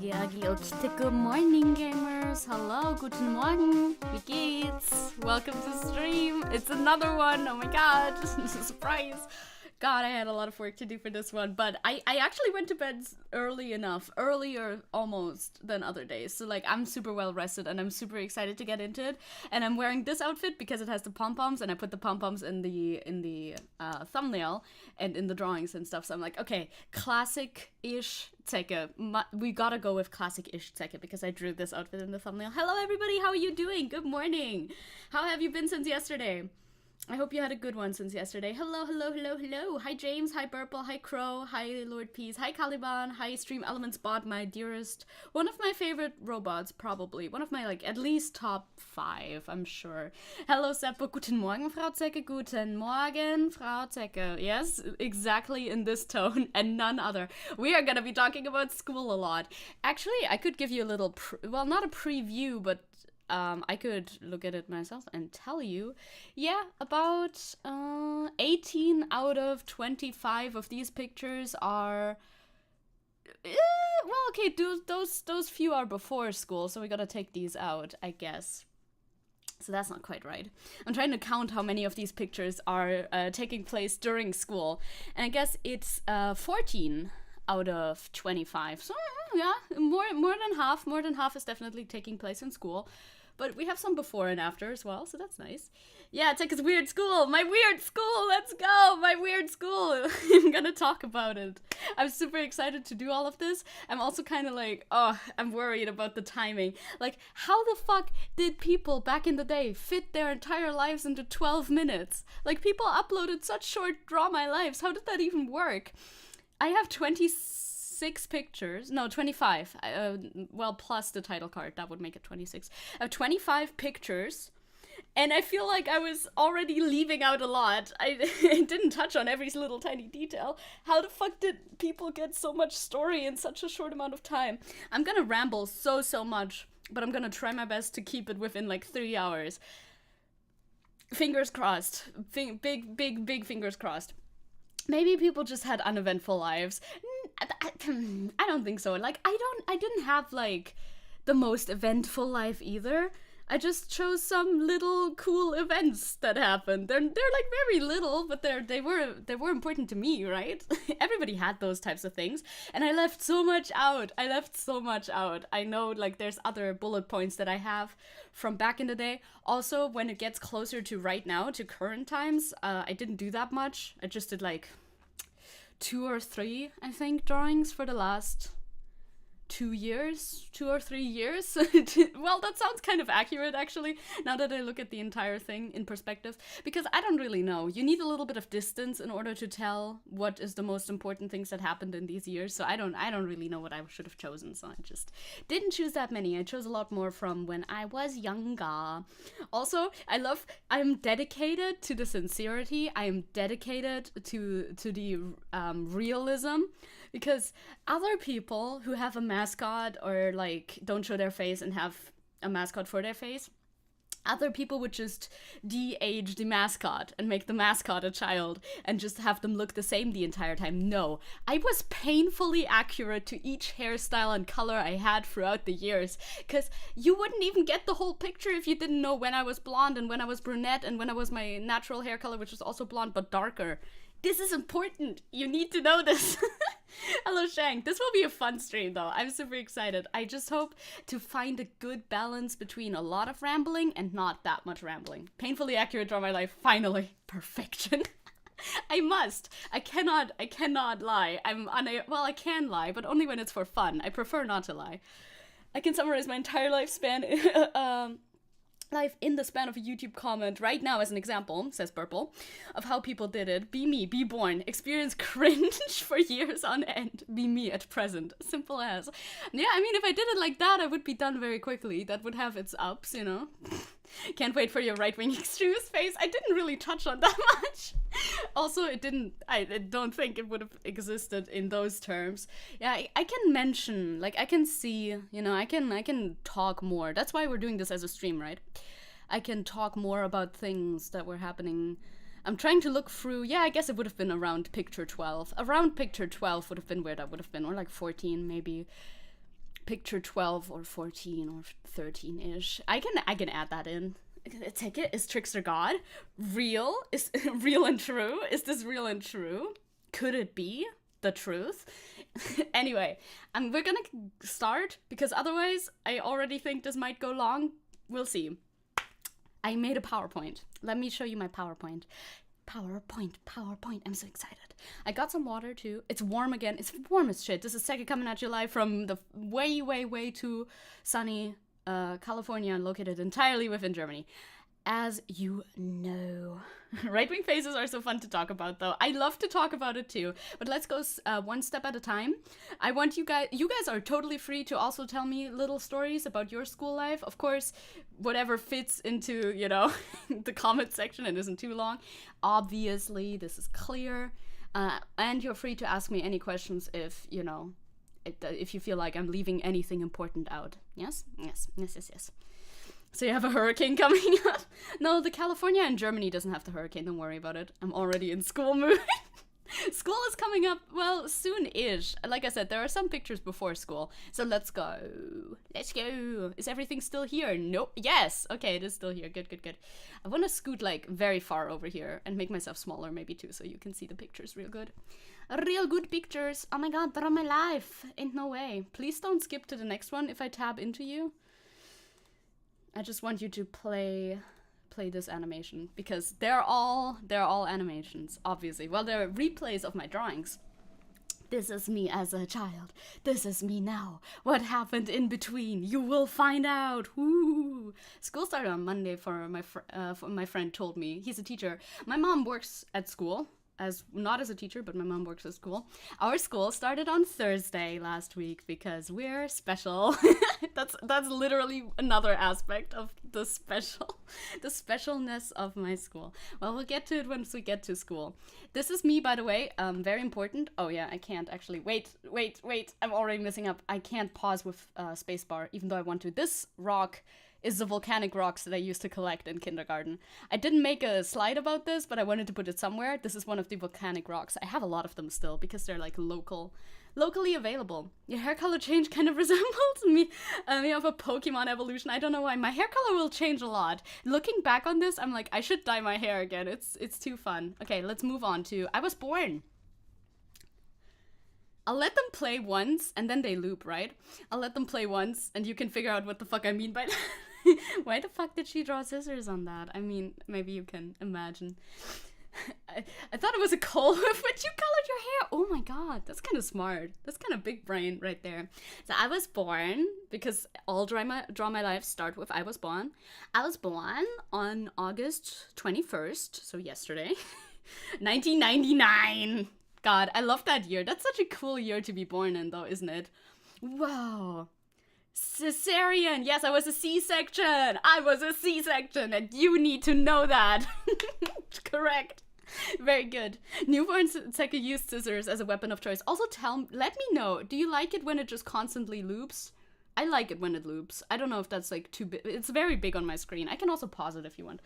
Good morning, gamers. Hello, guten Morgen. Wie geht's? Welcome to stream. It's another one. Oh my god. Surprise. God, I had a lot of work to do for this one, but I actually went to bed earlier almost than other days. So like I'm super well rested and I'm super excited to get into it. And I'm wearing this outfit because it has the pom-poms, and I put the pom-poms in the thumbnail and in the drawings and stuff. So I'm like, okay, classic-ish Zecke. We gotta go with classic-ish Zecke because I drew this outfit in the thumbnail. Hello everybody, how are you doing? Good morning. How have you been since yesterday? I hope you had a good one since yesterday. Hello, hello, hello, hello. Hi, James. Hi, Burple. Hi, Crow. Hi, Lord Peace. Hi, Caliban. Hi, StreamElements bot, my dearest. One of my favorite robots, probably. One of my, like, at least top 5, I'm sure. Hello, Seppo. Guten Morgen, Frau Zecke. Guten Morgen, Frau Zecke. Yes, exactly in this tone and none other. We are gonna be talking about school a lot. Actually, I could give you a little, well, not a preview, but I could look at it myself and tell you, yeah, about 18 out of 25 of these pictures are, well, okay, those few are before school, so we gotta take these out, I guess. So that's not quite right. I'm trying to count how many of these pictures are taking place during school, and I guess it's 14 out of 25. So yeah, more than half. More than half is definitely taking place in school. But we have some before and after as well, so that's nice. Yeah, Zecke's weird school! My weird school! Let's go! My weird school! I'm gonna talk about it. I'm super excited to do all of this. I'm also kind of like, oh, I'm worried about the timing. Like, how the fuck did people back in the day fit their entire lives into 12 minutes? Like, people uploaded such short Draw My Lives. How did that even work? I have 26 pictures. No, 25. Well, plus the title card. That would make it 26. I have 25 pictures. And I feel like I was already leaving out a lot. I didn't touch on every little tiny detail. How the fuck did people get so much story in such a short amount of time? I'm gonna ramble so much, but I'm gonna try my best to keep it within like 3 hours. Fingers crossed. Big fingers crossed. Maybe people just had uneventful lives. I don't think so. Like, I didn't have, like, the most eventful life either. I just chose some little cool events that happened. They're like very little, but they were important to me, right? Everybody had those types of things, and I left so much out. I know, like, there's other bullet points that I have from back in the day. Also, when it gets closer to right now, to current times, I didn't do that much. I just did like 2 or 3, I think, drawings for the last 2 or 3 years. Well, that sounds kind of accurate, actually, now that I look at the entire thing in perspective, because I don't really know. You need a little bit of distance in order to tell what is the most important things that happened in these years, so I don't really know what I should have chosen, so I just didn't choose that many. I chose a lot more from when I was younger. Also, I'm dedicated to the sincerity. I am dedicated to the realism, because other people who have a mascot or like don't show their face and have a mascot for their face, other people would just de-age the mascot and make the mascot a child and just have them look the same the entire time. No, I was painfully accurate to each hairstyle and color I had throughout the years, because you wouldn't even get the whole picture if you didn't know when I was blonde and when I was brunette and when I was my natural hair color, which was also blonde but darker. This is important. You need to know this. Hello, Shank. This will be a fun stream, though. I'm super excited. I just hope to find a good balance between a lot of rambling and not that much rambling. Painfully accurate Draw My Life. Finally. Perfection. I must. I cannot lie. Well, I can lie, but only when it's for fun. I prefer not to lie. I can summarize my entire lifespan life in the span of a YouTube comment right now as an example, says Purple, of how people did it. Be me, be born, experience cringe for years on end, be me at present. Simple as. Yeah, I mean, if I did it like that, I would be done very quickly. That would have its ups, you know. Can't wait for your right-wing extremist face. I didn't really touch on that much. Also, I don't think it would have existed in those terms. Yeah, I can mention, like, I can see, you know, I can talk more. That's why we're doing this as a stream, right? I can talk more about things that were happening. I'm trying to look through, yeah, I guess it would have been around picture 12. Around picture 12 would have been where that would have been, or like 14 maybe. picture 12 or 14 or 13-ish. I can add that in. Zecke, is Trickster God real? Is real and true? Is this real and true? Could it be the truth? Anyway, we're gonna start, because otherwise I already think this might go long. We'll see. I made a PowerPoint. Let me show you my PowerPoint. PowerPoint. I'm so excited. I got some water too. It's warm again. It's warm as shit. This is Zecke coming at you live from the way too sunny California, located entirely within Germany. As you know. Right-wing faces are so fun to talk about, though. I love to talk about it too. But let's go one step at a time. I want you guys are totally free to also tell me little stories about your school life. Of course, whatever fits into, the comment section and isn't too long. Obviously, this is clear. And you're free to ask me any questions if, if you feel like I'm leaving anything important out. Yes. So you have a hurricane coming up? No, the California and Germany doesn't have the hurricane. Don't worry about it. I'm already in school mood. School is coming up, well, soon-ish. Like I said, there are some pictures before school. So let's go. Let's go. Is everything still here? Nope. Yes. Okay, it is still here. Good. I want to scoot, very far over here and make myself smaller maybe too, so you can see the pictures real good. Real good pictures. Oh my god, they're on my life. Ain't no way. Please don't skip to the next one if I tab into you. I just want you to play this animation, because they're all animations, obviously. Well, they're replays of my drawings. This is me as a child. This is me now. What happened in between? You will find out. Woo! School started on Monday. For my friend told me. He's a teacher. My mom works at school. Not as a teacher, but my mom works at school. Our school started on Thursday last week because we're special. That's literally another aspect of the specialness of my school. Well, we'll get to it once we get to school. This is me, by the way. Very important. Oh yeah, I can't actually. Wait. I'm already messing up. I can't pause with spacebar, even though I want to. This rock is the volcanic rocks that I used to collect in kindergarten. I didn't make a slide about this, but I wanted to put it somewhere. This is one of the volcanic rocks. I have a lot of them still because they're locally available. Your hair color change kind of resembles me of a Pokemon evolution. I don't know why. My hair color will change a lot. Looking back on this, I'm like, I should dye my hair again. It's too fun. Okay, let's move on to I was born. I'll let them play once, and then they loop, right? I'll let them play once, and you can figure out what the fuck I mean by that. Why the fuck did she draw scissors on that? I mean, maybe you can imagine. I thought it was a coal with which you colored your hair. Oh my god, that's kind of smart. That's kind of big brain right there. So I was born, because all draw my life start with I was born. I was born on August 21st, so yesterday, 1999. God, I love that year. That's such a cool year to be born in, though, isn't it? Wow. Cesarean. Yes, I was a C-section. And you need to know that. Correct. Very good. Newborn Zecke used scissors as a weapon of choice. Also, let me know. Do you like it when it just constantly loops? I like it when it loops. I don't know if that's too big. It's very big on my screen. I can also pause it if you want.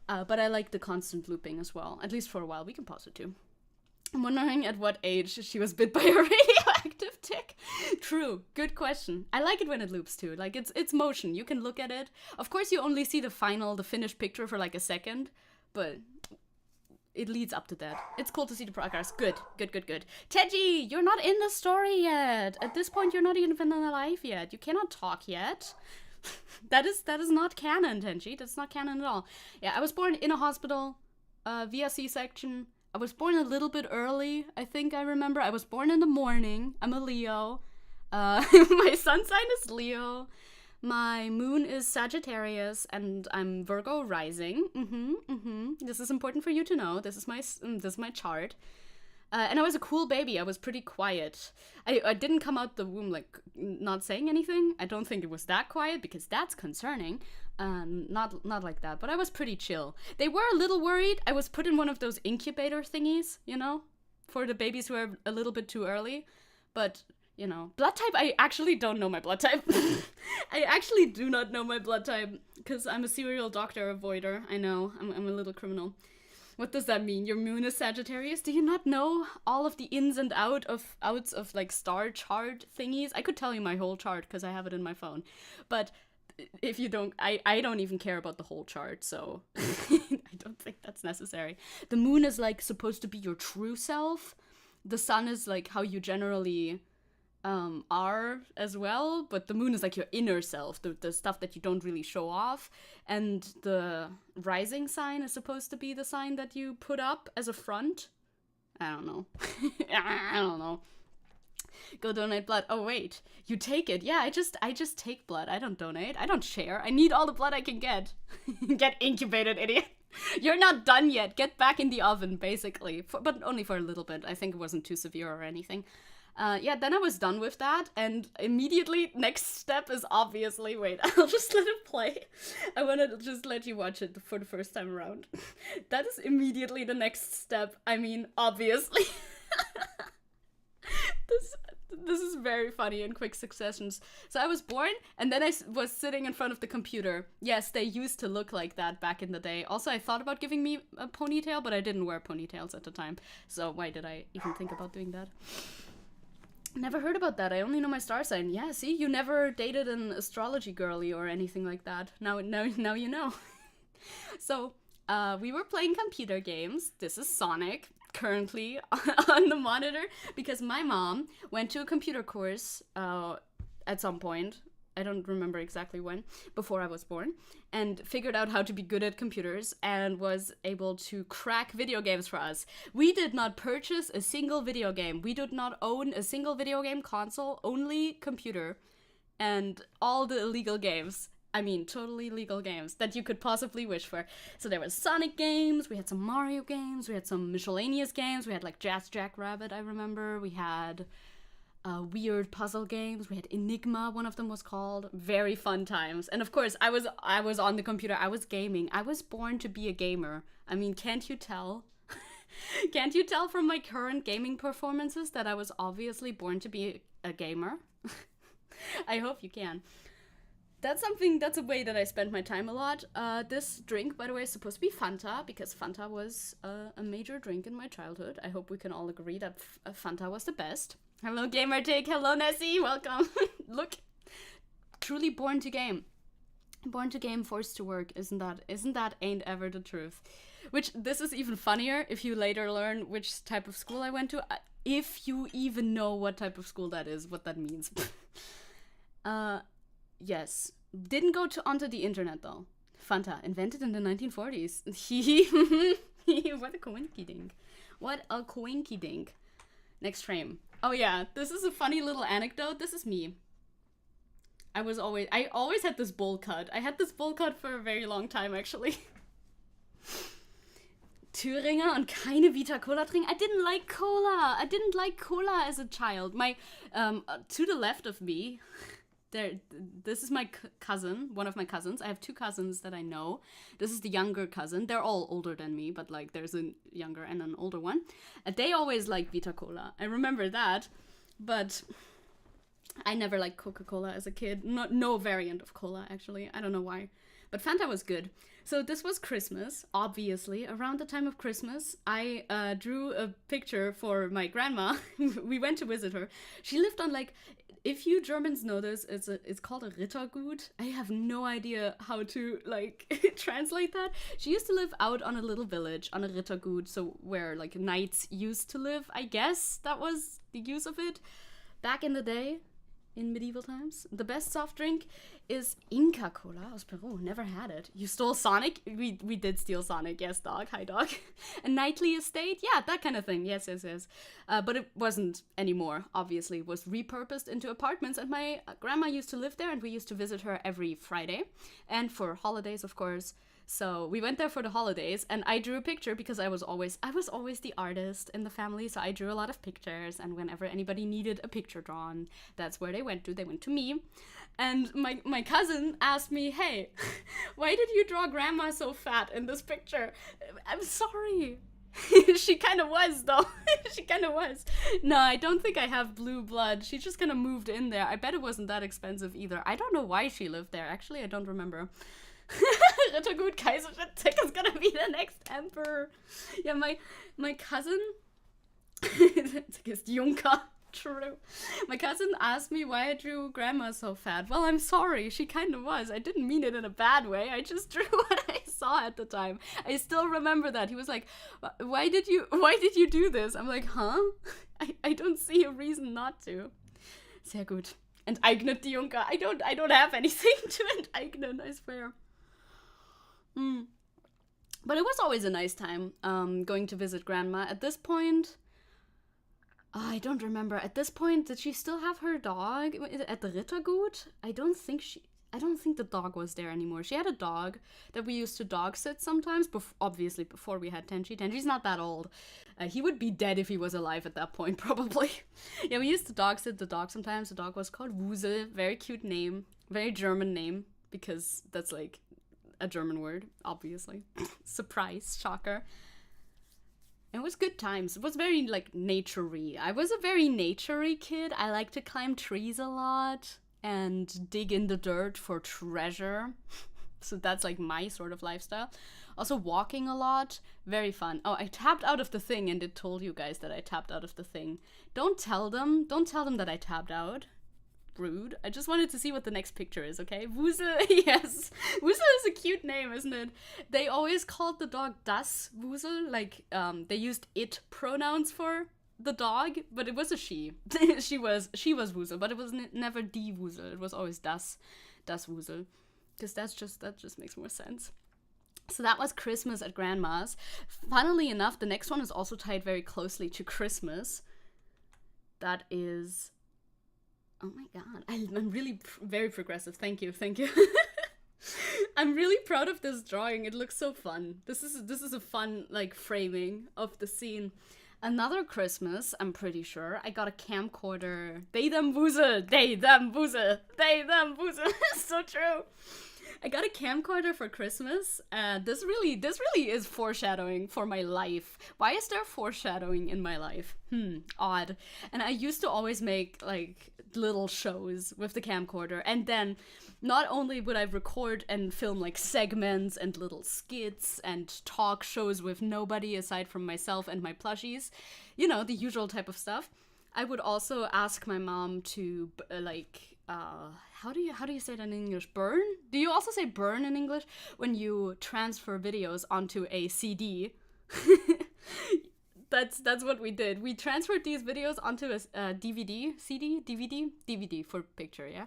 But I like the constant looping as well. At least for a while. We can pause it too. I'm wondering at what age she was bit by a radioactive tick. True. Good question. I like it when it loops too. It's motion. You can look at it. Of course, you only see the finished picture for a second, but it leads up to that. It's cool to see the progress. Good. Teji, you're not in the story yet. At this point, you're not even alive yet. You cannot talk yet. That is not canon, Tenji. That's not canon at all. Yeah, I was born in a hospital via C-section. I was born a little bit early, I think I remember. I was born in the morning. I'm a Leo. My sun sign is Leo. My moon is Sagittarius, and I'm Virgo rising. This is important for you to know. This is my chart. And I was a cool baby. I was pretty quiet. I didn't come out the womb not saying anything. I don't think it was that quiet, because that's concerning. Not like that, but I was pretty chill. They were a little worried. I was put in one of those incubator thingies, for the babies who are a little bit too early. But, blood type, I actually don't know my blood type. I actually do not know my blood type, because I'm a serial doctor avoider. I know, I'm a little criminal. What does that mean? Your moon is Sagittarius? Do you not know all of the ins and outs of like star chart thingies? I could tell you my whole chart because I have it in my phone. But if you don't, I don't even care about the whole chart, so I don't think that's necessary. The moon is like supposed to be your true self. The sun is like how you generally are as well, but the moon is like your inner self, the stuff that you don't really show off, and the rising sign is supposed to be the sign that you put up as a front. I don't know. I don't know. Go donate blood. Oh wait, you take it. Yeah, I just take blood. I don't donate. I don't share. I need all the blood I can get. Get incubated, idiot. You're not done yet. Get back in the oven, basically. But only for a little bit. I think it wasn't too severe or anything. Yeah, then I was done with that, and immediately next step is obviously, wait, I'll just let it play. I want to just let you watch it for the first time around. That is immediately the next step. I mean, obviously. This is very funny in quick successions. So I was born, and then I was sitting in front of the computer. Yes, they used to look like that back in the day. Also, I thought about giving me a ponytail, but I didn't wear ponytails at the time. So why did I even think about doing that? Never heard about that. I only know my star sign. Yeah, see, you never dated an astrology girly or anything like that. Now you know. So, we were playing computer games. This is Sonic, currently on the monitor, because my mom went to a computer course at some point. I don't remember exactly when, before I was born, and figured out how to be good at computers and was able to crack video games for us. We did not purchase a single video game. We did not own a single video game console, only computer, and all the illegal games. I mean, totally legal games that you could possibly wish for. So there was Sonic games, we had some Mario games, we had some miscellaneous games, we had like Jazz Jackrabbit, I remember, we had weird puzzle games. We had Enigma, one of them was called. Very fun times. And of course, I was on the computer. I was gaming. I was born to be a gamer. I mean, can't you tell? Can't you tell from my current gaming performances that I was obviously born to be a gamer? I hope you can. That's a way that I spend my time a lot. This drink, by the way, is supposed to be Fanta, because Fanta was a major drink in my childhood. I hope we can all agree that Fanta was the best. Hello, Gamertick. Hello, Nessie. Welcome. Look, truly born to game. Born to game, forced to work. Isn't that ain't ever the truth? Which, this is even funnier if you later learn which type of school I went to. If you even know what type of school that is, what that means. Yes. Didn't go onto the internet, though. Fanta, invented in the 1940s. What a coinky dink. What a coinky dink. Next frame. Oh yeah, this is a funny little anecdote. This is me. I always had this bowl cut. I had this bowl cut for a very long time, actually. Thüringer und keine Vita Cola trinken. I didn't like cola. I didn't like cola as a child. My, to the left of me, this is my cousin, one of my cousins. I have two cousins that I know. This is the younger cousin. They're all older than me, but like there's a younger and an older one. And they always liked Vita Cola. I remember that, but I never liked Coca-Cola as a kid. No variant of cola, actually. I don't know why. But Fanta was good. So this was Christmas, obviously. Around the time of Christmas, I drew a picture for my grandma. We went to visit her. She lived on like... If you Germans know this, it's called a Rittergut. I have no idea how to like translate that. She used to live out on a little village on a Rittergut, so where like knights used to live. I guess that was the use of it back in the day, in medieval times. The best soft drink is Inca Cola aus Peru. Never had it. You stole Sonic? We did steal Sonic. Yes, dog. Hi, dog. A knightly estate? Yeah, that kind of thing. Yes. But it wasn't anymore, obviously. It was repurposed into apartments, and my grandma used to live there, and we used to visit her every Friday. And for holidays, of course. So we went there for the holidays, and I drew a picture because I was always the artist in the family, so I drew a lot of pictures, and whenever anybody needed a picture drawn, that's where they went to. They went to me. And my cousin asked me, hey, why did you draw grandma so fat in this picture? I'm sorry. She kind of was, though. She kind of was. No, I don't think I have blue blood. She just kind of moved in there. I bet it wasn't that expensive either. I don't know why she lived there. Actually, I don't remember. Rittergut Kaiserschnitt Zecke is gonna be the next emperor. Yeah, my cousin, Zecke ist Junker. True. My cousin asked me why I drew grandma so fat. Well, I'm sorry, she kind of was. I didn't mean it in a bad way. I just drew what I saw at the time. I still remember that. He was like, why did you do this? I'm like, huh? I don't see a reason not to. Sehr gut. Enteignet die Junker. I don't have anything to enteignen, I swear. But it was always a nice time going to visit grandma. At this point, I don't remember. At this point, did she still have her dog at the Rittergut? I don't think the dog was there anymore. She had a dog that we used to dog sit sometimes, obviously before we had Tenchi. Tenchi's not that old. He would be dead if he was alive at that point, probably. Yeah, we used to dog sit the dog sometimes. The dog was called Wusel. Very cute name. Very German name, because that's like a German word, obviously. Surprise, shocker. It was good times. It was very, like, nature-y. I was a very nature-y kid. I like to climb trees a lot and dig in the dirt for treasure. So that's, like, my sort of lifestyle. Also, walking a lot. Very fun. Oh, I tapped out of the thing and it told you guys that I tapped out of the thing. Don't tell them that I tapped out. Rude. I just wanted to see what the next picture is, okay? Wusel, yes. Wusel is a cute name, isn't it? They always called the dog Das Wusel, like, they used it pronouns for the dog, but it was a she. she was Wusel, but it was never die Wusel. It was always Das Wusel. Because that just makes more sense. So that was Christmas at grandma's. Funnily enough, the next one is also tied very closely to Christmas. That is... Oh my god, I'm really very progressive. Thank you. I'm really proud of this drawing. It looks so fun. This is a fun, like, framing of the scene. Another Christmas, I'm pretty sure, I got a camcorder. They them Wusel. So true. I got a camcorder for Christmas. This really is foreshadowing for my life. Why is there foreshadowing in my life? Odd. And I used to always make, like, little shows with the camcorder, and then not only would I record and film, like, segments and little skits and talk shows with nobody aside from myself and my plushies, you know, the usual type of stuff, I would also ask my mom to, how do you say that in English? Burn? Do you also say burn in English? When you transfer videos onto a CD. That's what we did. We transferred these videos onto a DVD for picture, yeah?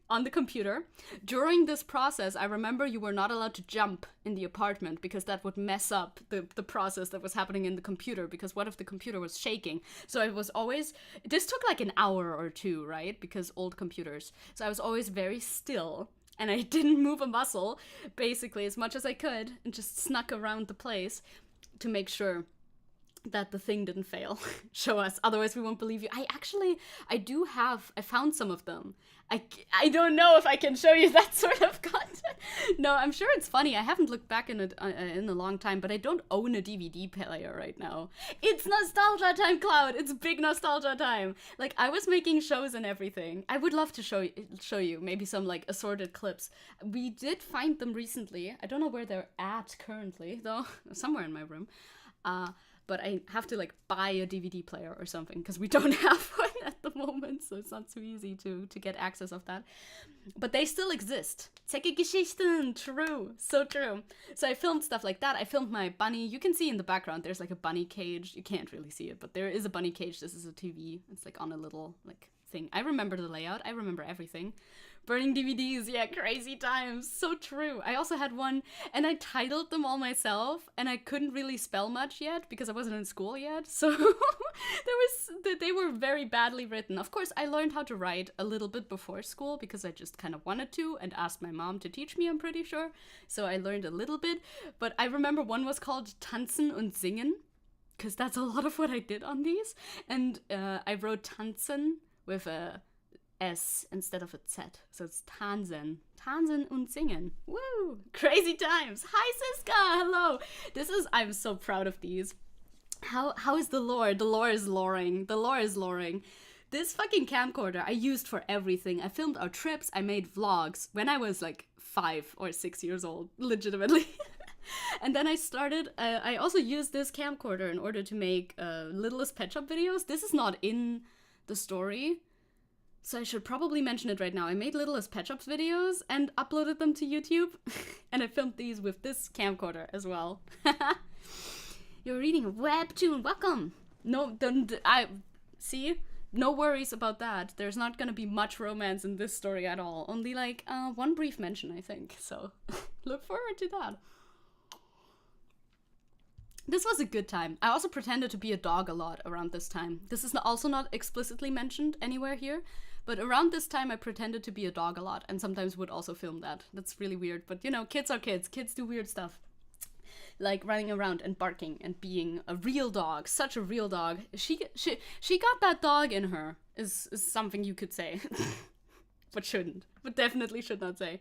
On the computer. During this process, I remember you were not allowed to jump in the apartment because that would mess up the process that was happening in the computer, because what if the computer was shaking? So I was always... This took like an hour or two, right? Because old computers. So I was always very still, and I didn't move a muscle, basically, as much as I could, and just snuck around the place to make sure that the thing didn't fail. Show us, otherwise we won't believe you. I found some of them. I don't know if I can show you that sort of content. No, I'm sure it's funny. I haven't looked back in it in a long time, but I don't own a DVD player right now. It's nostalgia time, Cloud. It's big nostalgia time. Like, I was making shows and everything. I would love to show you maybe some, like, assorted clips. We did find them recently. I don't know where they're at currently, though. Somewhere in my room. But I have to, like, buy a DVD player or something, because we don't have one at the moment, so it's not too easy to get access of that. But they still exist. Zecke Geschichten, true, so true. So I filmed stuff like that. I filmed my bunny. You can see in the background, there's, like, a bunny cage. You can't really see it, but there is a bunny cage. This is a TV. It's, like, on a little, like, thing. I remember the layout. I remember everything. Burning DVDs, yeah, crazy times, so true. I also had one, and I titled them all myself, and I couldn't really spell much yet, because I wasn't in school yet, so they were very badly written. Of course, I learned how to write a little bit before school, because I just kind of wanted to, and asked my mom to teach me, I'm pretty sure, so I learned a little bit, but I remember one was called Tanzen und Singen, because that's a lot of what I did on these, and I wrote Tanzen with a S instead of a Z. So it's Tanzen. Tanzen und Singen. Woo! Crazy times. Hi, Siska! Hello! I'm so proud of these. How is the lore? The lore is loring. This fucking camcorder I used for everything. I filmed our trips, I made vlogs when I was like 5 or 6 years old, legitimately. And then I also used this camcorder in order to make Littlest Pet Shop videos. This is not in the story, so I should probably mention it right now. I made Littlest Pet Shops videos and uploaded them to YouTube. And I filmed these with this camcorder as well. You're reading a webtoon, welcome! No, see? No worries about that. There's not gonna be much romance in this story at all. Only like one brief mention, I think. So look forward to that. This was a good time. I also pretended to be a dog a lot around this time. This is also not explicitly mentioned anywhere here, but around this time I pretended to be a dog a lot and sometimes would also film that. That's really weird, but you know, kids are kids. Kids do weird stuff. Like running around and barking and being a real dog, such a real dog. She got that dog in her is something you could say, but shouldn't, but definitely should not say.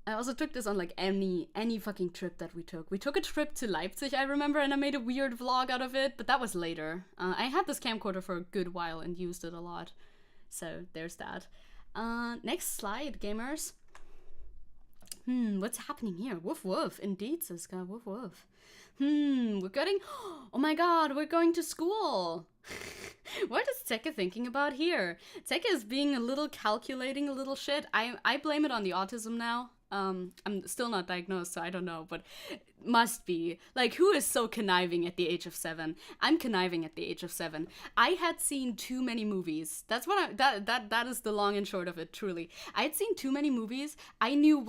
I also took this on like any fucking trip that we took. We took a trip to Leipzig, I remember, and I made a weird vlog out of it, but that was later. I had this camcorder for a good while and used it a lot, so there's that. Next slide, gamers. What's happening here? Woof woof. Indeed, Siska. Woof woof. We're getting... Oh my god, we're going to school! What is Zecke thinking about here? Zecke is being a little calculating a little shit. I blame it on the autism now. I'm still not diagnosed, so I don't know, but must be. Like, who is so conniving at the age of 7? I'm conniving at the age of 7. I had seen too many movies. That's what that is the long and short of it, truly. I had seen too many movies. I knew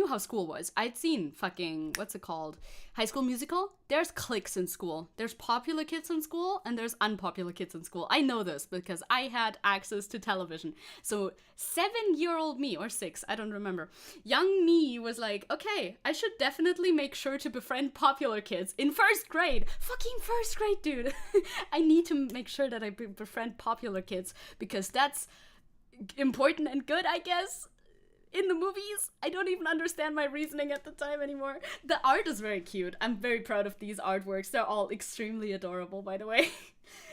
how school was. I'd seen fucking, what's it called? High School Musical? There's cliques in school. There's popular kids in school, and there's unpopular kids in school. I know this because I had access to television. So 7-year-old me, or 6, I don't remember. Young me was like, okay, I should definitely make sure to befriend popular kids in 1st grade. Fucking 1st grade, dude. I need to make sure that I befriend popular kids because that's important and good, I guess. In the movies, I don't even understand my reasoning at the time anymore. The art is very cute. I'm very proud of these artworks. They're all extremely adorable, by the way.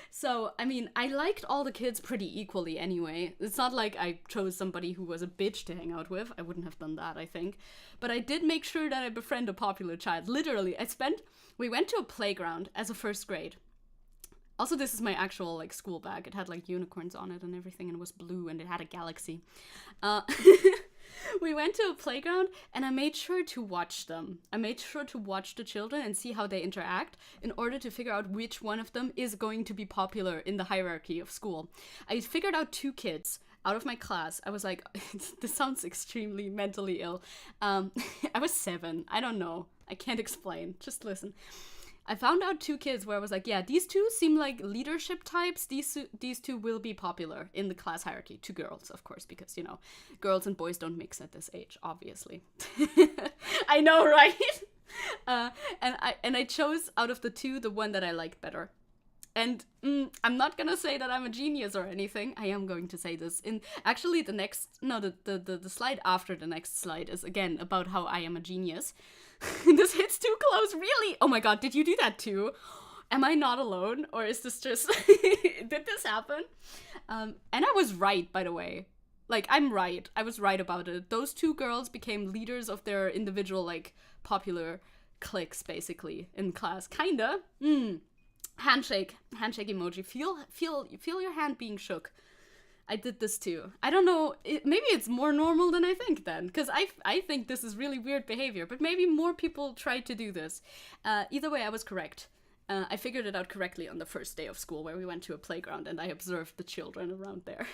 So, I mean, I liked all the kids pretty equally anyway. It's not like I chose somebody who was a bitch to hang out with. I wouldn't have done that, I think. But I did make sure that I befriend a popular child. Literally, we went to a playground as a 1st grade. Also, this is my actual, like, school bag. It had, like, unicorns on it and everything, and it was blue, and it had a galaxy. We went to a playground, and I made sure to watch them. I made sure to watch the children and see how they interact in order to figure out which one of them is going to be popular in the hierarchy of school. I figured out 2 kids out of my class. I was like, this sounds extremely mentally ill. I was 7. I don't know. I can't explain. Just listen. I found out 2 kids where I was like, yeah, these 2 seem like leadership types. These 2 will be popular in the class hierarchy. 2 girls, of course, because, you know, girls and boys don't mix at this age, obviously. I know, right? And I chose out of the 2 the one that I liked better. And I'm not gonna say that I'm a genius or anything. I am going to say this. Actually, the slide after the next slide is again about how I am a genius. This hits too close, really? Oh my god, did you do that too? Am I not alone? Or is this just... Did this happen? And I was right, by the way. Like, I'm right. I was right about it. Those 2 girls became leaders of their individual, like, popular cliques, basically, in class. Kinda. Handshake emoji. Feel your hand being shook. I did this too. I don't know, maybe it's more normal than I think then, because I think this is really weird behavior, but maybe more people try to do this. Either way, I was correct. I figured it out correctly on the first day of school where we went to a playground and I observed the children around there.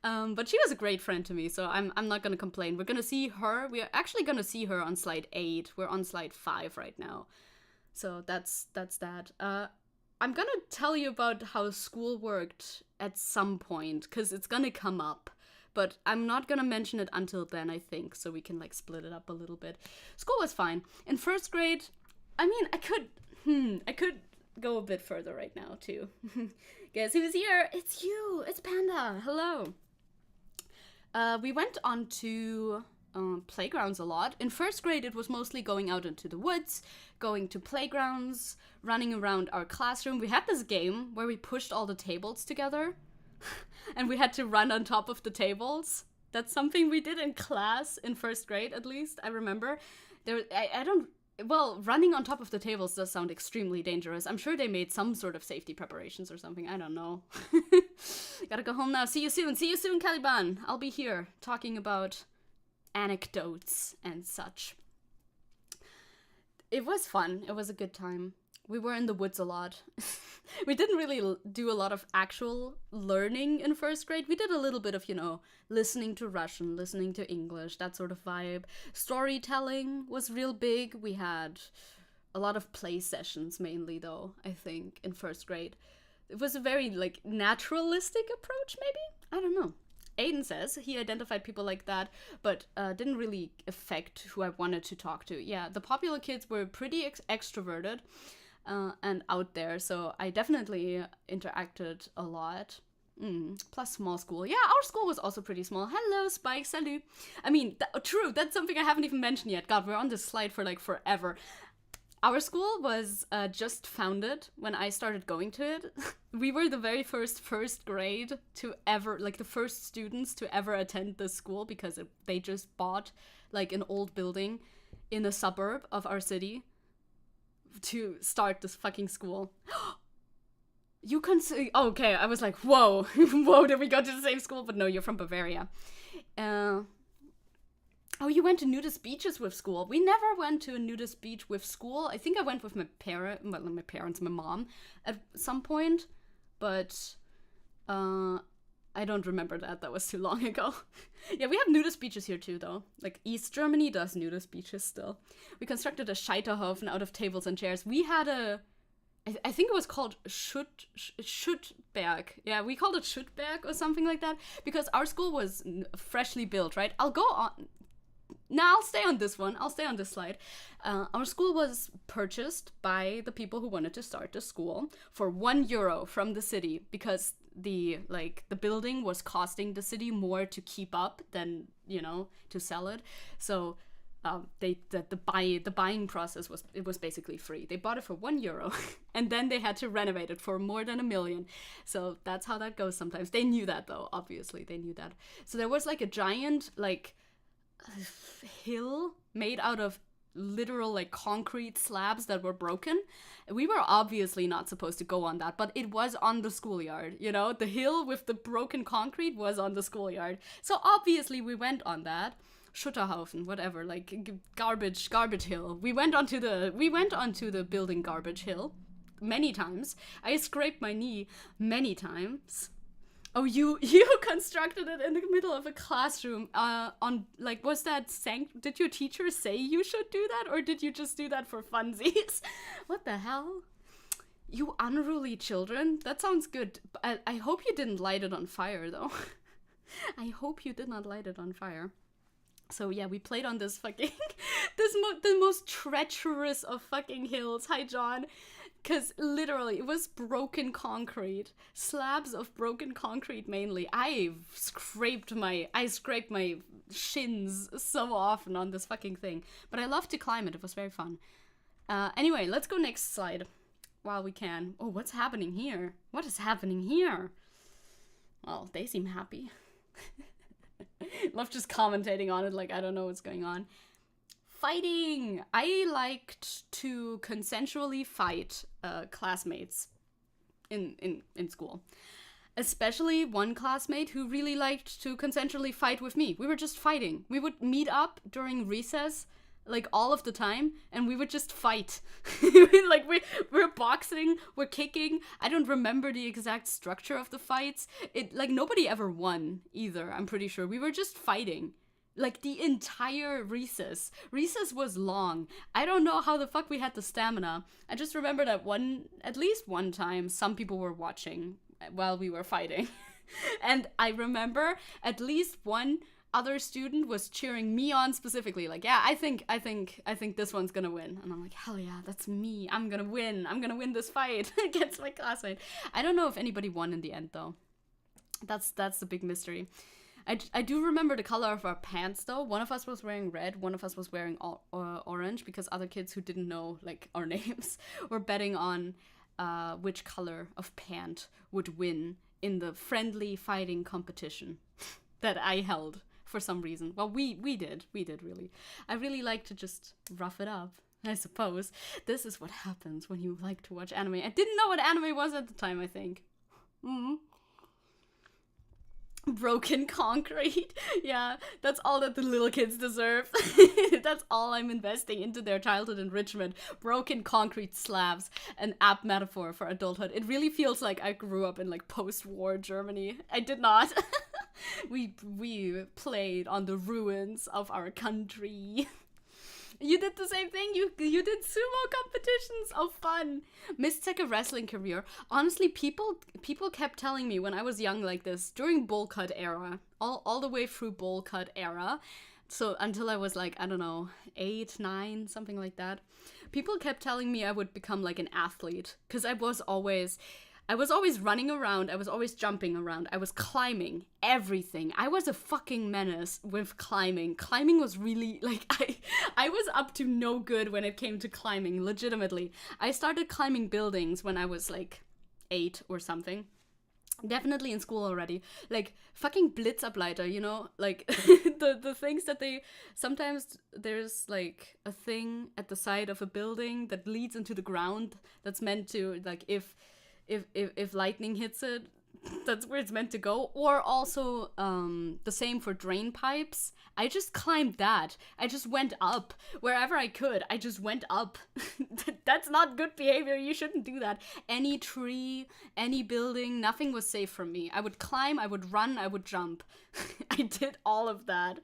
But she was a great friend to me, so I'm not gonna complain. We're gonna see her. We're actually gonna see her on slide 8. We're on slide 5 right now. So that's that. I'm gonna tell you about how school worked at some point, because it's gonna come up. But I'm not gonna mention it until then, I think, so we can, like, split it up a little bit. School was fine. In 1st grade, I mean, I could go a bit further right now, too. Guess who's here? It's you! It's Panda! Hello! We went on to playgrounds a lot. In first grade, it was mostly going out into the woods, going to playgrounds, running around our classroom. We had this game where we pushed all the tables together and we had to run on top of the tables. That's something we did in class in first grade, at least, I remember. Well, running on top of the tables does sound extremely dangerous. I'm sure they made some sort of safety preparations or something. I don't know. Gotta go home now. See you soon. See you soon, Caliban. I'll be here talking about anecdotes and such. It was fun. It was a good time. We were in the woods a lot. We didn't really do a lot of actual learning in first grade. We did a little bit of, listening to Russian, listening to English, that sort of vibe. Storytelling was real big. We had a lot of play sessions mainly, though, I think, in first grade. It was a very, naturalistic approach, maybe? I don't know. Aiden says he identified people like that, but didn't really affect who I wanted to talk to. Yeah, the popular kids were pretty extroverted. And out there, so I definitely interacted a lot. Plus small school. Yeah, our school was also pretty small. Hello, Spike, salut. I mean, true, that's something I haven't even mentioned yet. God, we're on this slide for forever. Our school was just founded when I started going to it. We were the very first grade to ever, the first students to ever attend this school because they just bought an old building in a suburb of our city to start this fucking school. You can see. Oh, okay, I was like, whoa. Whoa, did we go to the same school? But no, you're from Bavaria. Oh, you went to nudist beaches with school. We never went to a nudist beach with school. I think I went with my mom at some point. But I don't remember that. That was too long ago. Yeah, we have nudist beaches here too, though. East Germany does nudist beaches still. We constructed a Scheiterhaufen out of tables and chairs. We had I think it was called Schuttberg. Yeah, we called it Schuttberg or something like that. Because our school was freshly built, right? I'll go on. Now I'll stay on this one. I'll stay on this slide. Our school was purchased by the people who wanted to start the school for €1 from the city because the building was costing the city more to keep up than to sell it. So the buying process was basically free. They bought it for €1 and then they had to renovate it for more than $1 million. So that's how that goes sometimes. They knew that, though. Obviously they knew that. So there was a giant hill made out of literal concrete slabs that were broken. We were obviously not supposed to go on that, but it was on the schoolyard. The hill with the broken concrete was on the schoolyard, so obviously we went on that. Schutterhaufen, whatever, garbage hill. We went onto the building garbage hill many times. I scraped my knee many times. Oh, you constructed it in the middle of a classroom. Was that did your teacher say you should do that, or did you just do that for funsies? What the hell? You unruly children. That sounds good. I hope you didn't light it on fire, though. I hope you did not light it on fire. So yeah, we played on this fucking the most treacherous of fucking hills. Hi, John. Because literally, it was broken concrete. Slabs of broken concrete, mainly. I scraped my shins so often on this fucking thing. But I loved to climb it. It was very fun. Anyway, let's go next slide. While we can. Oh, what's happening here? What is happening here? Well, they seem happy. Love just commentating on it I don't know what's going on. Fighting! I liked to consensually fight classmates in school. Especially one classmate who really liked to consensually fight with me. We were just fighting. We would meet up during recess, all of the time, and we would just fight. We're boxing, we're kicking. I don't remember the exact structure of the fights. Nobody ever won either, I'm pretty sure. We were just fighting. The entire recess. Recess was long. I don't know how the fuck we had the stamina. I just remember that at least one time, some people were watching while we were fighting. And I remember at least one other student was cheering me on specifically. Yeah, I think this one's gonna win. And I'm like, hell yeah, that's me. I'm gonna win. I'm gonna win this fight against my classmate. I don't know if anybody won in the end, though. That's the big mystery. I do remember the color of our pants, though. One of us was wearing red, one of us was wearing orange, because other kids who didn't know, like, our names were betting on which color of pant would win in the friendly fighting competition that I held for some reason. Well, we did, really. I really like to just rough it up, I suppose. This is what happens when you like to watch anime. I didn't know what anime was at the time, I think. Broken concrete. Yeah, that's all that the little kids deserve. That's all I'm investing into their childhood enrichment. Broken concrete slabs, an apt metaphor for adulthood. It really feels like I grew up in like post-war Germany. I did not. We played on the ruins of our country. You did the same thing. You did sumo competitions. Oh, fun. Missed Zecke wrestling career. Honestly, people kept telling me when I was young like this, during bowl cut era, all the way through bowl cut era, so until I was like, I don't know, 8, 9, something like that, people kept telling me I would become like an athlete, because I was always running around, I was always jumping around, I was climbing everything. I was a fucking menace with climbing. Climbing was really, like, I was up to no good when it came to climbing, legitimately. I started climbing buildings when I was, like, 8 or something. Definitely in school already. Like, fucking Blitzableiter, you know? Like, the things that sometimes there's, like, a thing at the side of a building that leads into the ground that's meant to, like, if lightning hits it, that's where it's meant to go. Or also the same for drain pipes. I just climbed that. I just went up wherever I could. I just went up. That's not good behavior. You shouldn't do that. Any tree, any building, nothing was safe from me. I would climb, I would run, I would jump. I did all of that.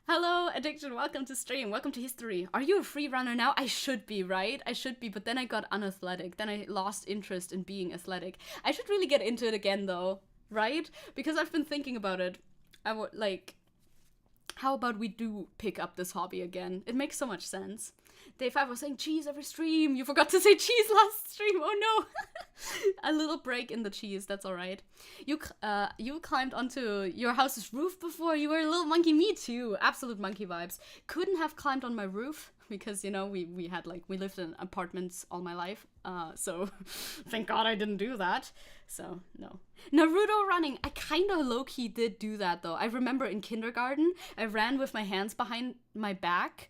Hello, Addiction, welcome to stream, welcome to history. Are you a free runner now? I should be, right? I should be, but then I got unathletic. Then I lost interest in being athletic. I should really get into it again, though, right? Because I've been thinking about it. I would, like, how about we do pick up this hobby again? It makes so much sense. Day 5 was saying cheese every stream. You forgot to say cheese last stream. Oh no. A little break in the cheese. That's all right. You climbed onto your house's roof before. You were a little monkey. Me too. Absolute monkey vibes. Couldn't have climbed on my roof because, you know, we lived in apartments all my life. So thank God I didn't do that. So no. Naruto running. I kind of low-key did do that though. I remember in kindergarten, I ran with my hands behind my back.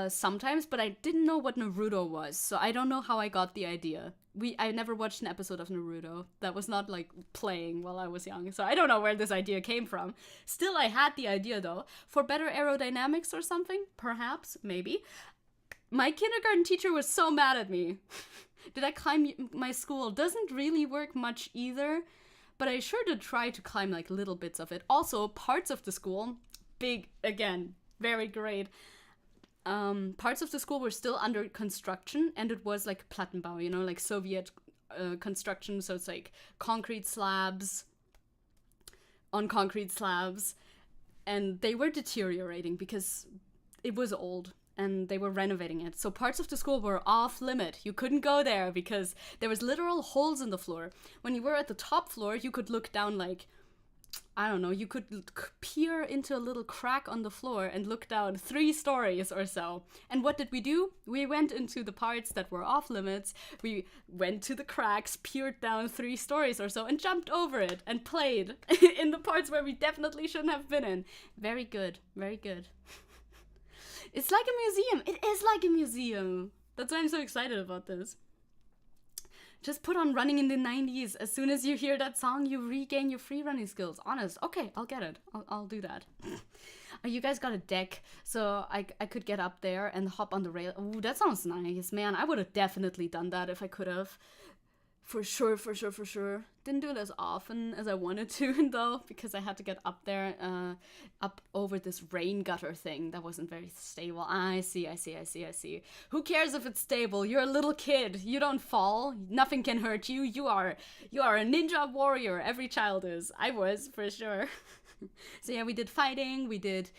Sometimes, but I didn't know what Naruto was, so I don't know how I got the idea. I never watched an episode of Naruto. That was not, like, playing while I was young, so I don't know where this idea came from. Still, I had the idea, though. For better aerodynamics or something? Perhaps? Maybe. My kindergarten teacher was so mad at me. Did I climb my school? Doesn't really work much either, but I sure did try to climb, like, little bits of it. Also, parts of the school, big, again, very great. Parts of the school were still under construction, and it was like Plattenbau, you know, like Soviet construction, so it's like concrete slabs on concrete slabs, and they were deteriorating because it was old, and they were renovating it. So parts of the school were off limit. You couldn't go there because there was literal holes in the floor. When you were at the top floor, you could look down like, I don't know, you could peer into a little crack on the floor and look down 3 stories or so. And what did we do? We went into the parts that were off limits, we went to the cracks, peered down 3 stories or so, and jumped over it and played in the parts where we definitely shouldn't have been in. Very good, very good. It's like a museum. It is like a museum. That's why I'm so excited about this. Just put on Running in the 90s. As soon as you hear that song, you regain your free running skills. Honest. Okay, I'll get it. I'll do that. You guys got a deck, so I could get up there and hop on the rail. Ooh, that sounds nice, man. I would have definitely done that if I could have. For sure. Didn't do it as often as I wanted to, though, because I had to get up there, up over this rain gutter thing that wasn't very stable. I see. Who cares if it's stable? You're a little kid. You don't fall. Nothing can hurt you. You are a ninja warrior. Every child is. I was, for sure. So yeah, we did fighting. We did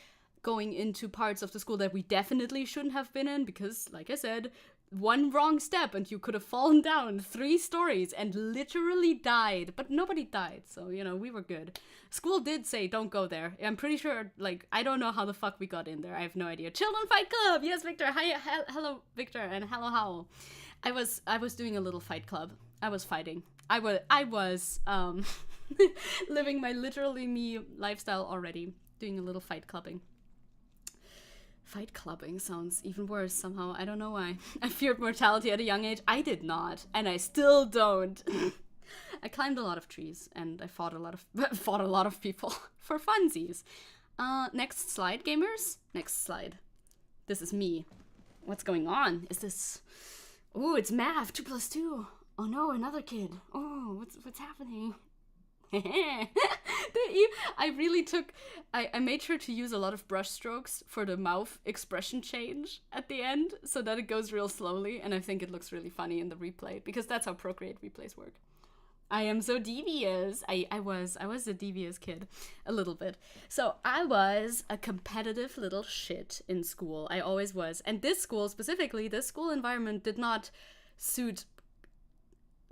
going into parts of the school that we definitely shouldn't have been in because, like I said, one wrong step and you could have fallen down 3 stories and literally died. But nobody died, so, you know, we were good. School did say, don't go there. I'm pretty sure, like, I don't know how the fuck we got in there. I have no idea. Children Fight Club! Yes, Victor! Hi, hello, Victor, and hello, Howl. I was doing a little fight club. I was fighting. I was living my literally me lifestyle already. Doing a little fight clubbing. Fight clubbing sounds even worse somehow. I don't know why. I feared mortality at a young age. I did not, and I still don't. I climbed a lot of trees, and I fought a lot of people for funsies. Next slide, gamers. Next slide. This is me. What's going on? Is this? Oh, it's math. 2 + 2. Oh no, another kid. Oh, what's happening? I made sure to use a lot of brush strokes for the mouth expression change at the end so that it goes real slowly, and I think it looks really funny in the replay because that's how Procreate replays work. I am so devious. I was a devious kid a little bit. So I was a competitive little shit in school. I always was. And this school specifically, this school environment did not suit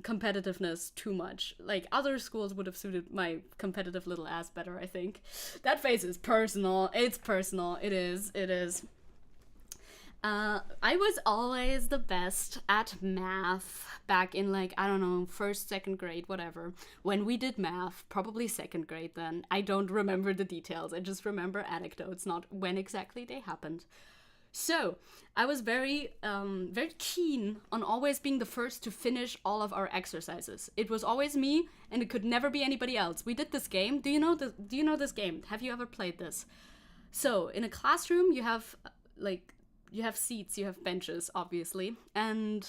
competitiveness too much. Like, other schools would have suited my competitive little ass better, I think. That face is personal. It's personal. It is. I was always the best at math back in, like, I don't know, 1st, 2nd grade, whatever. When we did math, probably 2nd grade then. I don't remember the details. I just remember anecdotes, not when exactly they happened. So, I was very keen on always being the first to finish all of our exercises. It was always me, and it could never be anybody else. We did this game. Do you know this game? Have you ever played this? So, in a classroom, you have seats, you have benches, obviously, and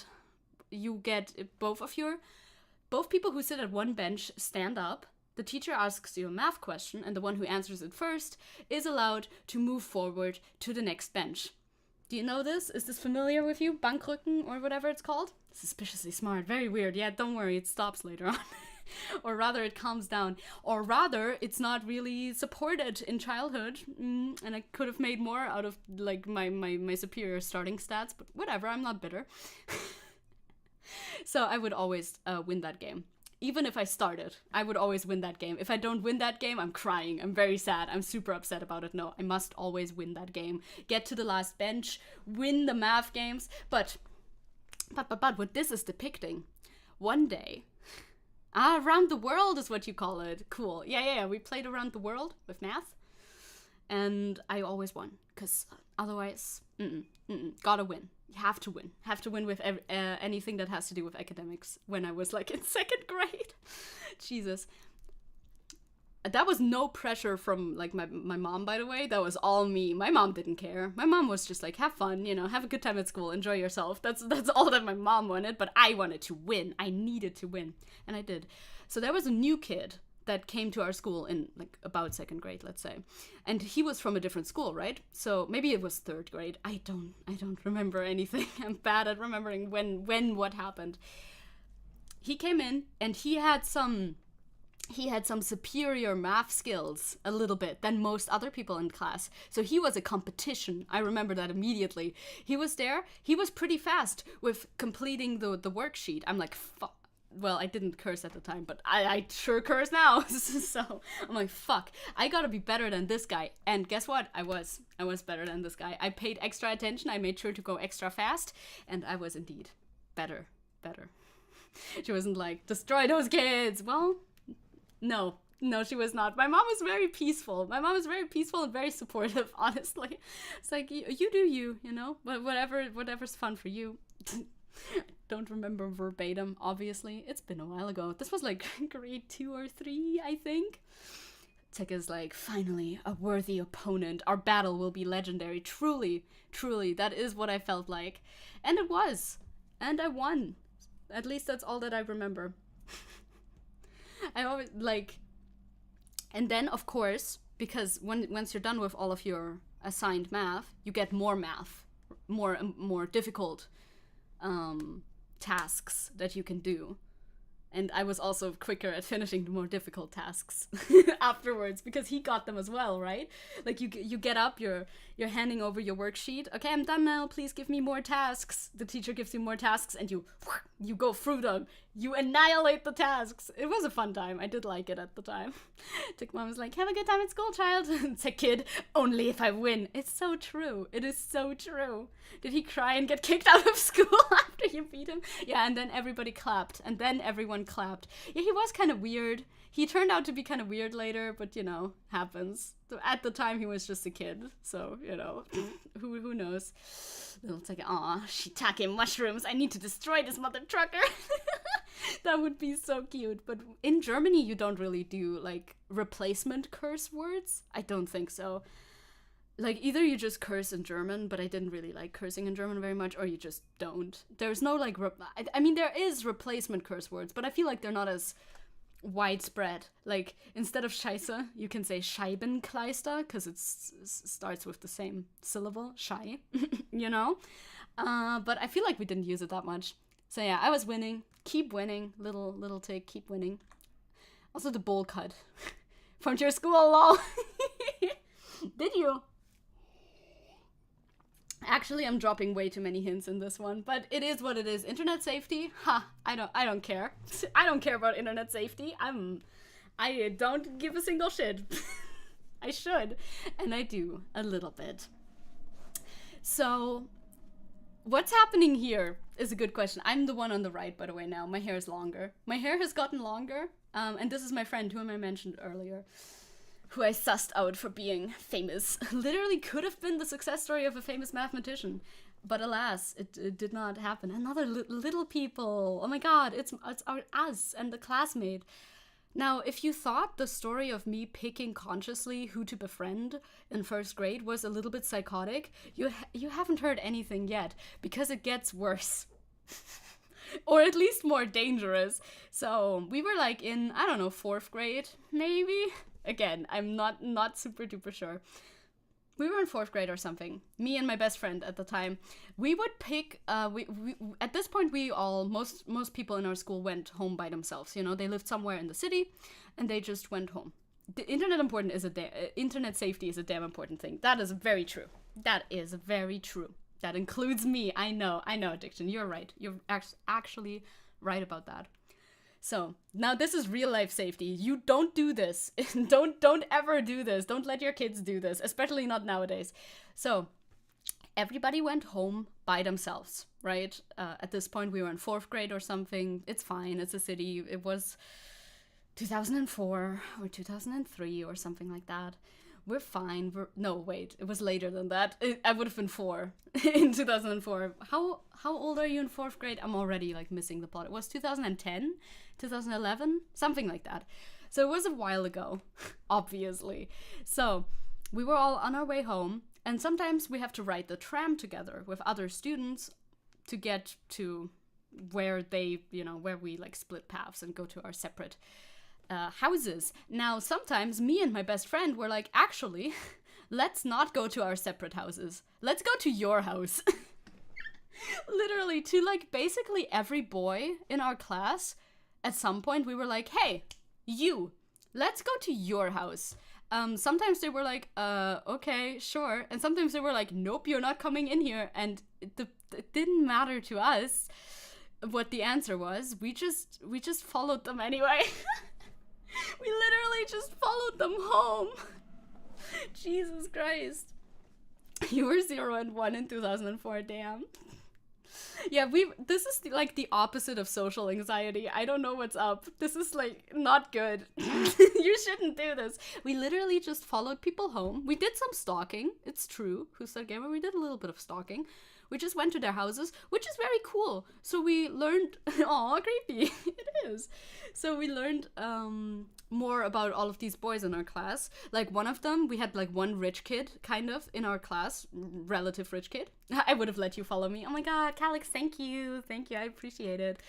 you get both people who sit at one bench stand up. The teacher asks you a math question, and the one who answers it first is allowed to move forward to the next bench. Do you know this? Is this familiar with you? Bankrücken or whatever it's called? Suspiciously smart. Very weird. Yeah, don't worry, it stops later on. Or rather, it calms down. Or rather, it's not really supported in childhood. And I could have made more out of, like, my superior starting stats, but whatever, I'm not bitter. So I would always win that game. Even if I started, I would always win that game. If I don't win that game, I'm crying. I'm very sad. I'm super upset about it. No, I must always win that game. Get to the last bench, win the math games. But what this is depicting, one day, around the world is what you call it. Cool. Yeah. We played around the world with math. And I always won. Because otherwise, gotta win. You have to win. Have to win with anything that has to do with academics when I was, like, in 2nd grade. Jesus. That was no pressure from, like, my mom, by the way. That was all me. My mom didn't care. My mom was just like, have fun, you know, have a good time at school, enjoy yourself. That's all that my mom wanted, but I wanted to win. I needed to win. And I did. So there was a new kid that came to our school in, like, about 2nd grade, let's say. And he was from a different school, right? So maybe it was 3rd grade. I don't remember anything. I'm bad at remembering when what happened. He came in and he had some superior math skills a little bit than most other people in class. So he was a competition. I remember that immediately. He was there. He was pretty fast with completing the worksheet. I'm like, fuck. Well, I didn't curse at the time, but I sure curse now. So I'm like, fuck, I gotta be better than this guy. And guess what? I was better than this guy. I paid extra attention. I made sure to go extra fast. And I was indeed better. She wasn't like, destroy those kids. Well, no, she was not. My mom was very peaceful. And very supportive, honestly. It's like, you do you know? But whatever's fun for you. Don't remember verbatim, obviously. It's been a while ago. This was like grade 2 or 3, I think. Zecke's like, finally, a worthy opponent. Our battle will be legendary. Truly, that is what I felt like. And it was. And I won. At least that's all that I remember. I always, like... And then, of course, because once you're done with all of your assigned math, you get more math. More difficult tasks that you can do. And I was also quicker at finishing the more difficult tasks afterwards because he got them as well, right? Like you get up, you're handing over your worksheet. Okay, I'm done now. Please give me more tasks. The teacher gives you more tasks, and you go through them. You annihilate the tasks. It was a fun time. I did like it at the time. Mom was like, "Have a good time at school, child." It's a kid. Only if I win. It's so true. It is so true. Did he cry and get kicked out of school after you beat him? Yeah, and then everybody clapped, and then everyone clapped. Yeah, he was kind of weird. He turned out to be kind of weird later, but happens. So at the time, he was just a kid, so who knows? Little Zecke, aw, shiitake mushrooms. I need to destroy this mother trucker. That would be so cute. But in Germany, you don't really do like replacement curse words. I don't think so. Like, either you just curse in German, but I didn't really like cursing in German very much, or you just don't. There's no, like, I mean, there is replacement curse words, but I feel like they're not as widespread. Like, instead of Scheiße, you can say Scheibenkleister, because it starts with the same syllable, Schei, But I feel like we didn't use it that much. So yeah, I was winning. Keep winning. Little tick, keep winning. Also the bowl cut. From your school, lol. Did you? Actually, I'm dropping way too many hints in this one, but it is what it is. Internet safety? I don't care. I don't care about internet safety. I don't give a single shit. I should, and I do a little bit. So, what's happening here is a good question. I'm the one on the right, by the way, now. My hair is longer. My hair has gotten longer, and this is my friend, whom I mentioned earlier, who I sussed out for being famous. Literally could have been the success story of a famous mathematician. But alas, it did not happen. Another little people. Oh my god, it's us and the classmate. Now, if you thought the story of me picking consciously who to befriend in first grade was a little bit psychotic, you haven't heard anything yet, because it gets worse. Or at least more dangerous. So, we were like in, I don't know, 4th grade, maybe? Again, I'm not super duper sure. We were in 4th grade or something. Me and my best friend at the time. We would pick, we at this point most people in our school went home by themselves. They lived somewhere in the city and they just went home. The internet safety is a damn important thing. That is very true. That is very true. That includes me. I know, Addiction. You're right. You're actually right about that. So, now this is real life safety. You don't do this. Don't ever do this. Don't let your kids do this, especially not nowadays. So, everybody went home by themselves, right? At this point, we were in 4th grade or something. It's fine. It's a city. It was 2004 or 2003 or something like that. We're fine. No, wait. It was later than that. I would have been 4 in 2004. How old are you in 4th grade? I'm already like missing the plot. It was 2010, 2011, something like that. So it was a while ago, obviously. So we were all on our way home, and sometimes we have to ride the tram together with other students to get to where where we like split paths and go to our separate houses. Now, sometimes me and my best friend were like, actually, let's not go to our separate houses. Let's go to your house. Literally, to like basically every boy in our class, at some point we were like, hey, let's go to your house. Sometimes they were like, okay, sure. And sometimes they were like, nope, you're not coming in here. And it didn't matter to us what the answer was. We just followed them anyway. We literally just followed them home. Jesus Christ. You were 0 and 1 in 2004, damn. Yeah, this is like the opposite of social anxiety. I don't know what's up. This is like not good. You shouldn't do this. We literally just followed people home. We did some stalking. It's true. Who's that gamer? We did a little bit of stalking. We just went to their houses, which is very cool. So we learned, aw, creepy. It is. So we learned more about all of these boys in our class. Like one of them, we had like one rich kid kind of in our class, relative rich kid. I would have let you follow me. Oh my God, Calix, thank you. Thank you, I appreciate it.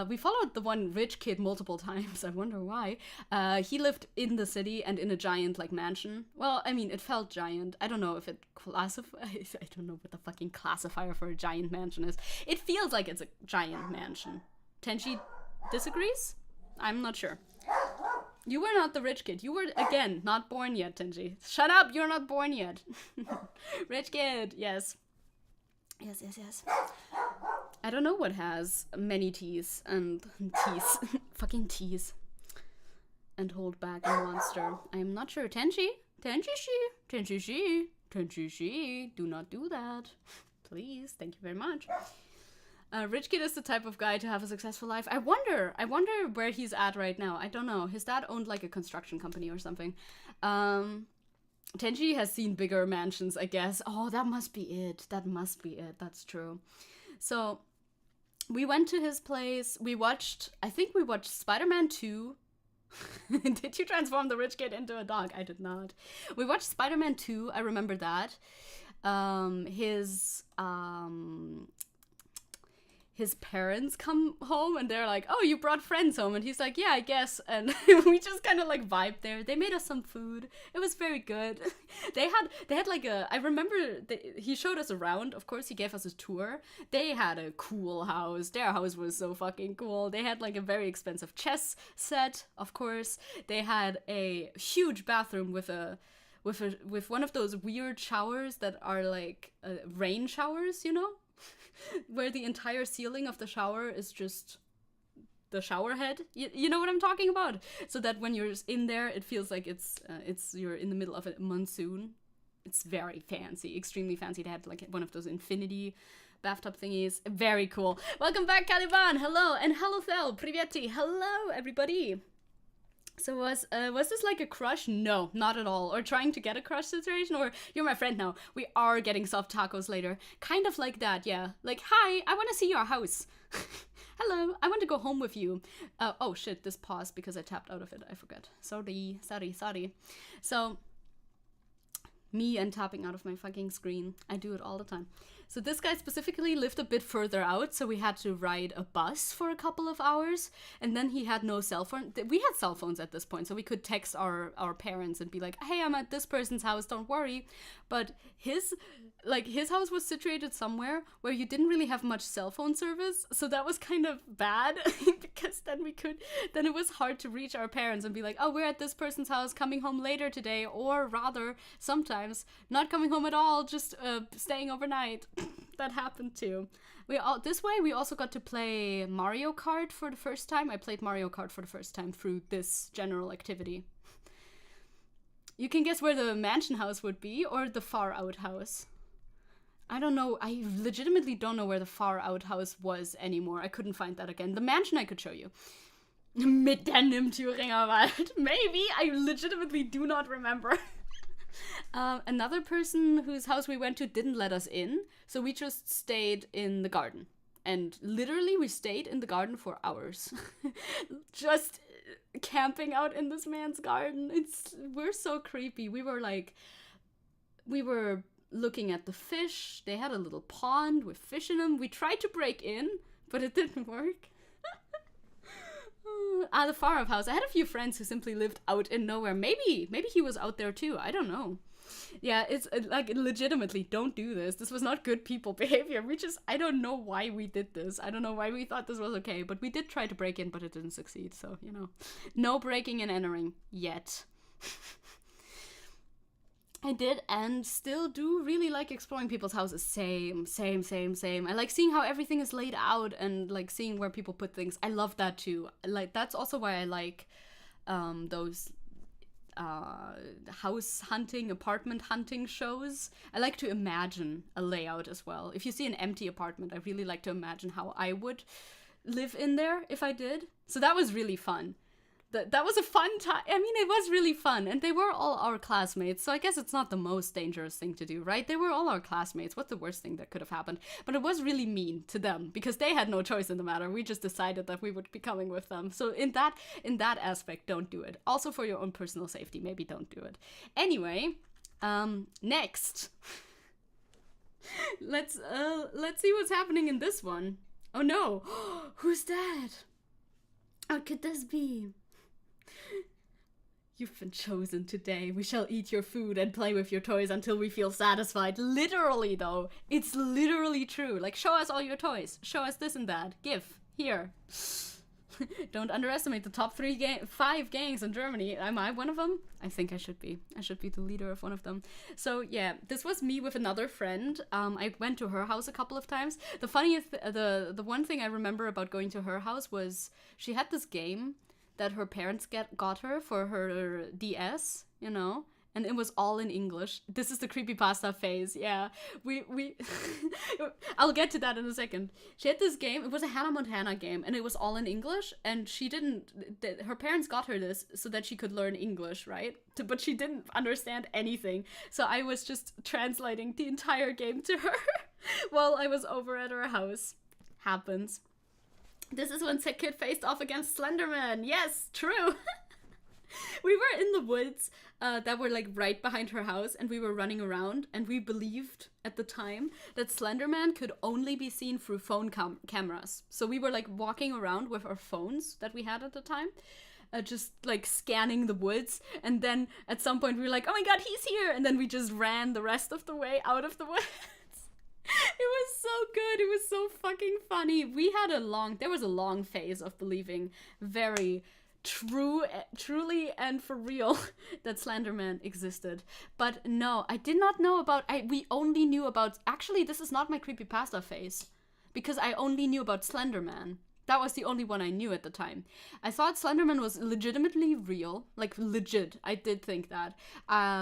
We followed the one rich kid multiple times. I wonder why. He lived in the city and in a giant like mansion. Well, I mean, it felt giant. I don't know if it classifies. I don't know what the fucking classifier for a giant mansion is. It feels like it's a giant mansion. Tenchi, disagrees? I'm not sure. You were not the rich kid. You were, again, not born yet, Tenji. Shut up, you're not born yet. Rich kid, yes. Yes. I don't know what has many teeth and teeth. Fucking teeth. And hold back a monster. I am not sure. Tenji, do not do that. Please, thank you very much. Rich kid is the type of guy to have a successful life. I wonder where he's at right now. I don't know. His dad owned like a construction company or something. Tenji has seen bigger mansions, I guess. Oh, that must be it. That's true. So we went to his place. I think we watched Spider-Man 2. Did you transform the rich kid into a dog? I did not. We watched Spider-Man 2. I remember that. His parents come home and they're like, oh, you brought friends home. And he's like, yeah, I guess. And we just kind of like vibed there. They made us some food. It was very good. They had like I remember he showed us around. Of course, he gave us a tour. They had a cool house. Their house was so fucking cool. They had like a very expensive chess set, of course. They had a huge bathroom with one of those weird showers that are like rain showers, you know? Where the entire ceiling of the shower is just the shower head. You know what I'm talking about? So that when you're in there, it feels like you're in the middle of a monsoon. It's very fancy, extremely fancy. They had like one of those infinity bathtub thingies. Very cool. Welcome back, Caliban. Hello, and hello, Thel. Privyeti. Hello, everybody. So was this like a crush? No, not at all. Or trying to get a crush situation? Or you're my friend now. We are getting soft tacos later. Kind of like that, yeah. Like, hi, I want to see your house. Hello, I want to go home with you. Oh shit, this paused because I tapped out of it. I forgot. Sorry. So, me and tapping out of my fucking screen. I do it all the time. So this guy specifically lived a bit further out, so we had to ride a bus for a couple of hours, and then he had no cell phone. We had cell phones at this point, so we could text our parents and be like, hey, I'm at this person's house, don't worry. But his house was situated somewhere where you didn't really have much cell phone service, so that was kind of bad, because then it was hard to reach our parents and be like, oh, we're at this person's house, coming home later today, or rather, sometimes, not coming home at all, just staying overnight. That happened too. This way we also got to play Mario Kart for the first time. I played Mario Kart for the first time through this general activity. You can guess where the mansion house would be, or the far out house. I don't know. I legitimately don't know where the far out house was anymore. I couldn't find that again. The mansion I could show you. Mitten im Thüringer Wald. Maybe. I legitimately do not remember. Another person whose house we went to didn't let us in, so we just stayed in the garden. And literally we stayed in the garden for hours. Just camping out in this man's garden. We're so creepy. We were looking at the fish. They had a little pond with fish in them. We tried to break in, but it didn't work. The far-off house. I had a few friends who simply lived out in nowhere. Maybe he was out there too. I don't know. Yeah, it's like, legitimately, don't do this. This was not good people behavior. I don't know why we did this. I don't know why we thought this was okay, but we did try to break in, but it didn't succeed. So, you know, no breaking and entering yet. I did and still do really like exploring people's houses. Same. I like seeing how everything is laid out and like seeing where people put things. I love that too. Like, that's also why I like those house hunting, apartment hunting shows. I like to imagine a layout as well. If you see an empty apartment, I really like to imagine how I would live in there if I did. So that was really fun. That was a fun time. I mean, it was really fun. And they were all our classmates. So I guess it's not the most dangerous thing to do, right? They were all our classmates. What's the worst thing that could have happened? But it was really mean to them because they had no choice in the matter. We just decided that we would be coming with them. So in that aspect, don't do it. Also for your own personal safety, maybe don't do it. Anyway, next. Let's see what's happening in this one. Oh no. Who's that? How could this be? You've been chosen today. We shall eat your food and play with your toys until we feel satisfied. Literally, though. It's literally true. Like, show us all your toys. Show us this and that. Give. Here. Don't underestimate the top 5 gangs in Germany. Am I one of them? I think I should be. I should be the leader of one of them. So yeah, this was me with another friend. I went to her house a couple of times. The funniest, the one thing I remember about going to her house was she had this game that her parents got her for her DS, you know? And it was all in English. This is the creepypasta phase, yeah. We I'll get to that in a second. She had this game, it was a Hannah Montana game, and it was all in English, and her parents got her this so that she could learn English, right? But she didn't understand anything. So I was just translating the entire game to her while I was over at her house. Happens. This is when Zecke faced off against Slenderman. Yes, true. We were in the woods that were like right behind her house, and we were running around, and we believed at the time that Slenderman could only be seen through phone cameras. So we were like walking around with our phones that we had at the time, just like scanning the woods, and then at some point we were like, oh my god, he's here, and then we just ran the rest of the way out of the woods. It was so good. It was so fucking funny. There was a long phase of believing very truly and for real that Slenderman existed. But no, I did not know we only knew about, actually this is not my creepypasta phase, because I only knew about Slenderman. That was the only one I knew at the time. I thought Slenderman was legitimately real, like legit. I did think that.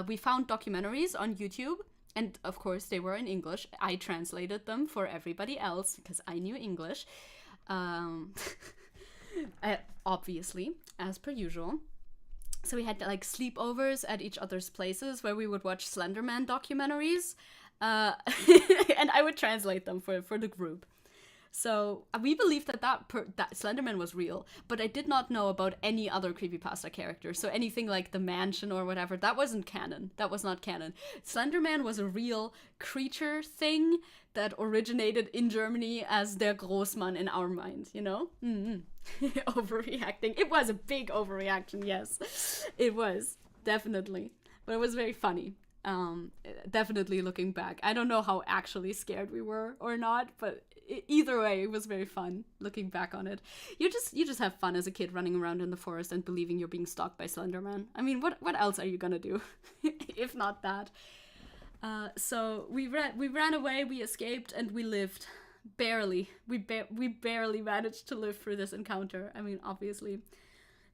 We found documentaries on YouTube, and of course they were in English. I translated them for everybody else because I knew English. Obviously, as per usual. So we had like sleepovers at each other's places where we would watch Slenderman documentaries, and I would translate them for the group. So we believed that Slenderman was real, but I did not know about any other creepypasta characters. So anything like the mansion or whatever, that wasn't canon. That was not canon. Slenderman was a real creature thing that originated in Germany as der Großmann in our mind, you know? Overreacting. It was a big overreaction, yes. It was, definitely. But it was very funny. Definitely looking back. I don't know how actually scared we were or not, but either way, it was very fun looking back on it. You just have fun as a kid running around in the forest and believing you're being stalked by Slenderman. I mean, what else are you gonna do if not that? So we ran away, we escaped, and we lived. Barely. We barely managed to live through this encounter. I mean, obviously.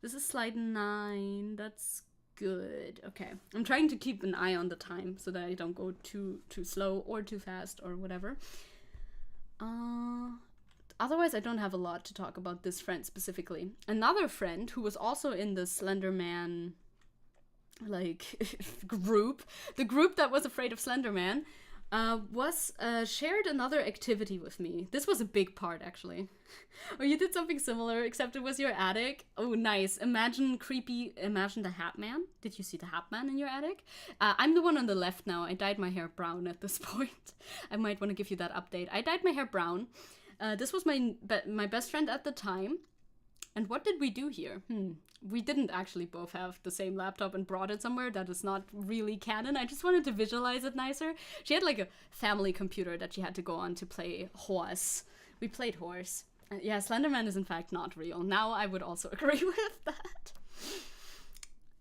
This is slide 9. That's good. Okay. I'm trying to keep an eye on the time so that I don't go too slow or too fast or whatever. Otherwise, I don't have a lot to talk about this friend specifically. Another friend who was also in the Slenderman group, the group that was afraid of Slenderman, shared another activity with me. This was a big part, actually. Or you did something similar, except it was your attic. Oh, nice. Imagine the Hat Man. Did you see the Hat Man in your attic? I'm the one on the left now. I dyed my hair brown at this point. I might want to give you that update. I dyed my hair brown. This was my best friend at the time. And what did we do here? We didn't actually both have the same laptop and brought it somewhere. That is not really canon. I just wanted to visualize it nicer. She had like a family computer that she had to go on to play horse. We played horse. Yeah, Slenderman is in fact not real. Now I would also agree with that.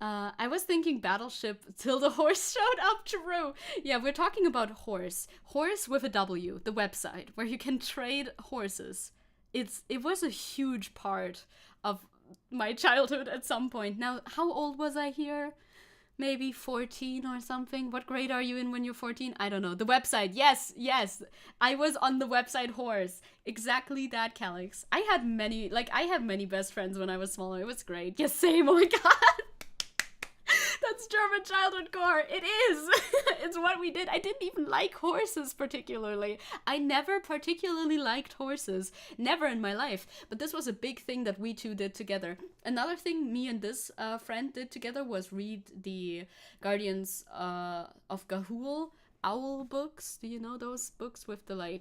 I was thinking Battleship till the horse showed up. True. Yeah, we're talking about horse. Horse with a W, the website, where you can trade horses. It was a huge part of my childhood at some point. Now, how old was I here? Maybe 14 or something. What grade are you in when you're 14? I don't know. The website. Yes. I was on the website Horse. Exactly that, Calix. I have many best friends when I was smaller. It was great. Yes, same. Oh my god. That's German childhood core. It is. It's what we did. I didn't even like horses particularly. I never particularly liked horses. Never in my life. But this was a big thing that we two did together. Another thing me and this friend did together was read the Guardians of Ga'Hoole owl books. Do you know those books with the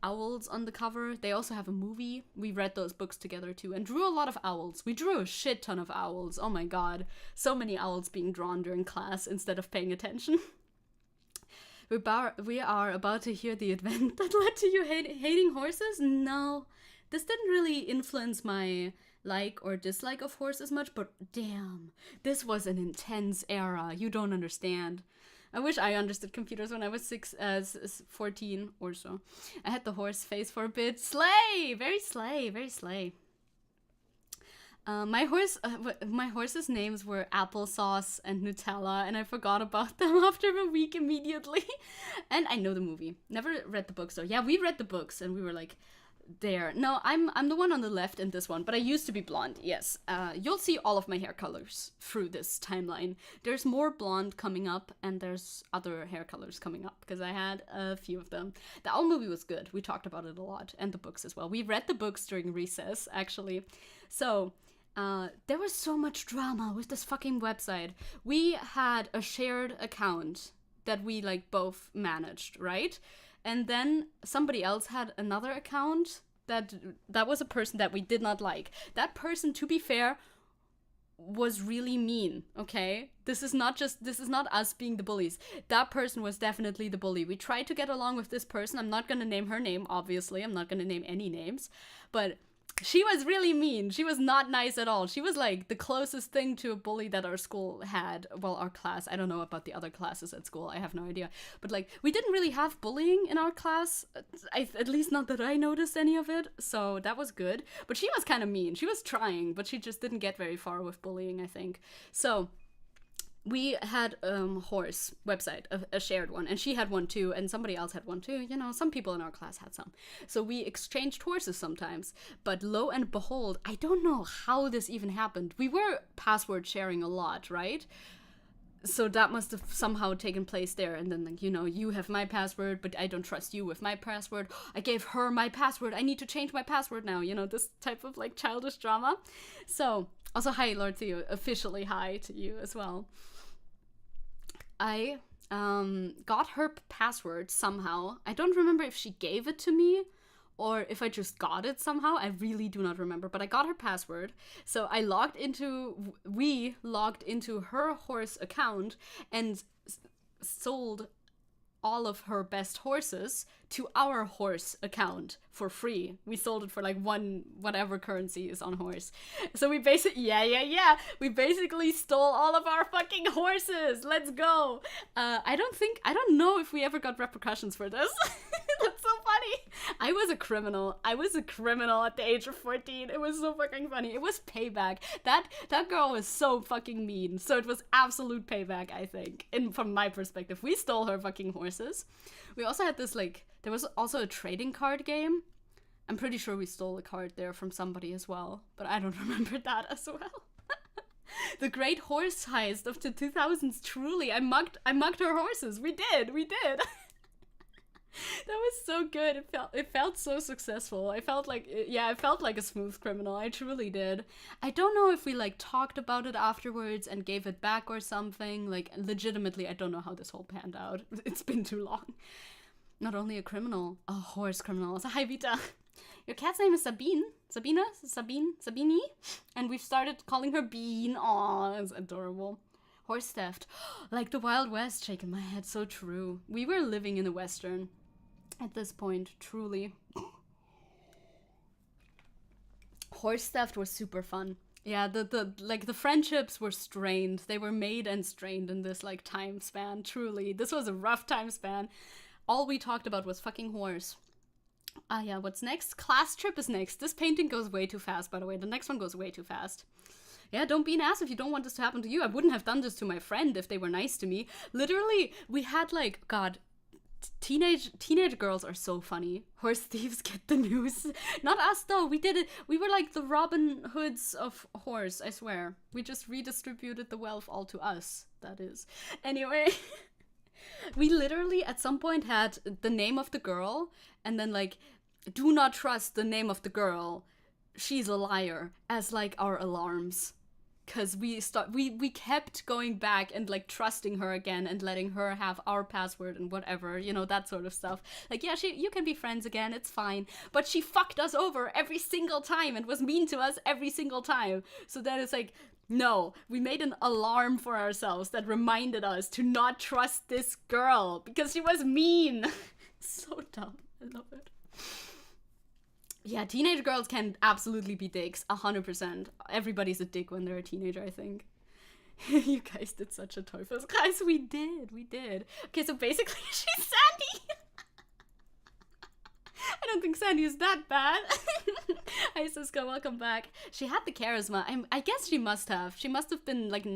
owls on the cover? They also have a movie. We read those books together too and drew a lot of owls. We drew a shit ton of owls. Oh my god. So many owls being drawn during class instead of paying attention. We are about to hear the event that led to you hating horses? No. This didn't really influence my like or dislike of horses much, but damn, this was an intense era. You don't understand. I wish I understood computers when I was 14 or so. I had the horse face for a bit. Slay! Very slay, very slay. My horse's names were Applesauce and Nutella, and I forgot about them after a week immediately. And I know the movie. Never read the books though. Yeah, we read the books, and we were like, there. No, I'm the one on the left in this one, but I used to be blonde. Yes. You'll see all of my hair colors through this timeline. There's more blonde coming up, and there's other hair colors coming up because I had a few of them. The owl movie was good. We talked about it a lot, and the books as well. We read the books during recess, actually. So there was so much drama with this fucking website. We had a shared account that we like both managed, right? And then somebody else had another account that was a person that we did not like. That person, to be fair, was really mean, okay? This is not us being the bullies. That person was definitely the bully. We tried to get along with this person. I'm not gonna name her name, obviously. I'm not gonna name any names. But she was really mean. She was not nice at all. She was like the closest thing to a bully that our school had. Well, our class. I don't know about the other classes at school. I have no idea. But like, we didn't really have bullying in our class. At least not that I noticed any of it. So that was good. But she was kind of mean. She was trying, but she just didn't get very far with bullying, I think. So we had horse website, a shared one, and she had one too, and somebody else had one too. You know, some people in our class had some. So we exchanged horses sometimes, but lo and behold, I don't know how this even happened. We were password sharing a lot, right? So that must have somehow taken place there, and then, like, you know, you have my password, but I don't trust you with my password. I gave her my password. I need to change my password now. You know, this type of, like, childish drama. So, also, hi, Lord, to you. Officially hi to you as well. I got her password somehow. I don't remember if she gave it to me or if I just got it somehow. I really do not remember, but I got her password. So we logged into her horse account and sold all of her best horses to our horse account for free. We sold it for like whatever currency is on horse. So we basically, we basically stole all of our fucking horses. Let's go. I don't know if we ever got repercussions for this. That's so funny. I was a criminal at the age of 14. It was so fucking funny. It was payback. That girl was so fucking mean. So it was absolute payback, I think. From my perspective, we stole her fucking horses. We also had this, like, there was also a trading card game. I'm pretty sure we stole a card there from somebody as well, but I don't remember that as well. The great horse heist of the 2000s, truly. I mugged her horses. We did. That was so good. It felt so successful. I felt like a smooth criminal. I truly did. I don't know if we like talked about it afterwards and gave it back or something. Like, legitimately, I don't know how this whole panned out. It's been too long. Not only a criminal, a horse criminal. So, hi, Vita. Your cat's name is Sabine. Sabini. And we've started calling her Bean. Aw, it's adorable. Horse theft. Like the Wild West, shaking my head. So true. We were living in the Western at this point, truly. Horse theft was super fun. Yeah, the friendships were strained. They were made and strained in this like time span, truly. This was a rough time span. All we talked about was fucking horse. Yeah, what's next? Class trip is next. This painting goes way too fast, by the way. The next one goes way too fast. Yeah, don't be an ass if you don't want this to happen to you. I wouldn't have done this to my friend if they were nice to me. Literally, we had like, God, teenage girls are so funny. Horse thieves get the news. Not us though. We did it. We were like the Robin Hoods of horse, I swear. We just redistributed the wealth all to us, that is. Anyway, we literally at some point had the name of the girl and then like, do not trust the name of the girl. She's a liar as like our alarms. Because we kept going back and like trusting her again and letting her have our password and whatever, you know, that sort of stuff. Like, yeah, you can be friends again, it's fine. But she fucked us over every single time and was mean to us every single time. So then it's like, no, we made an alarm for ourselves that reminded us to not trust this girl because she was mean. So dumb. I love it. Yeah, teenage girls can absolutely be dicks, 100%. Everybody's a dick when they're a teenager, I think. You guys did such a Teufelskreis. We did. Okay, so basically she's Sandy. I don't think Sandy is that bad. Hi, Siska, welcome back. She had the charisma. I guess she must have. She must have been, like,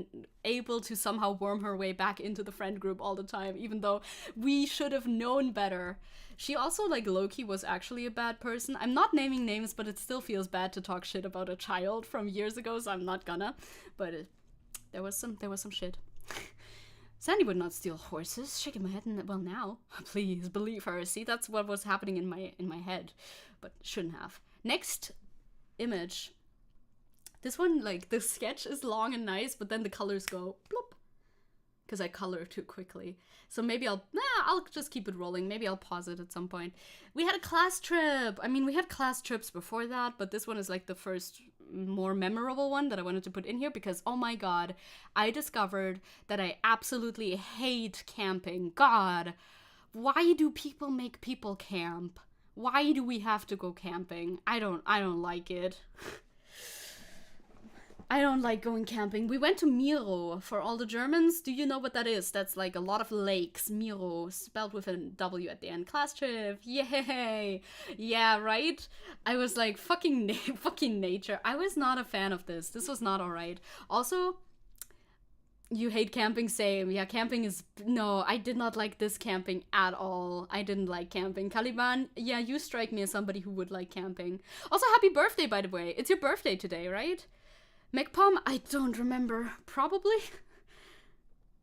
able to somehow worm her way back into the friend group all the time, even though we should have known better. She also, like, low-key was actually a bad person. I'm not naming names, but it still feels bad to talk shit about a child from years ago, so I'm not gonna. But there was some shit. Sandy would not steal horses. Shaking my head, and well, now, please believe her. See, that's what was happening in my head, but shouldn't have. Next image. This one, like, the sketch is long and nice, but then the colors go bloop, because I color too quickly. So maybe I'll just keep it rolling. Maybe I'll pause it at some point. We had a class trip. I mean, we had class trips before that, but this one is like the first more memorable one that I wanted to put in here because, oh my god, I discovered that I absolutely hate camping. God, why do people make people camp? Why do we have to go camping? I don't like it. I don't like going camping. We went to Miro. For all the Germans, do you know what that is? That's like a lot of lakes. Miro, spelled with a W at the end. Class trip. Yay! Yeah, right? I was like, fucking nature. I was not a fan of this. This was not alright. Also, you hate camping, same. Yeah, camping is... No, I did not like this camping at all. I didn't like camping. Caliban, yeah, you strike me as somebody who would like camping. Also, happy birthday, by the way. It's your birthday today, right? MacPom? I don't remember. Probably?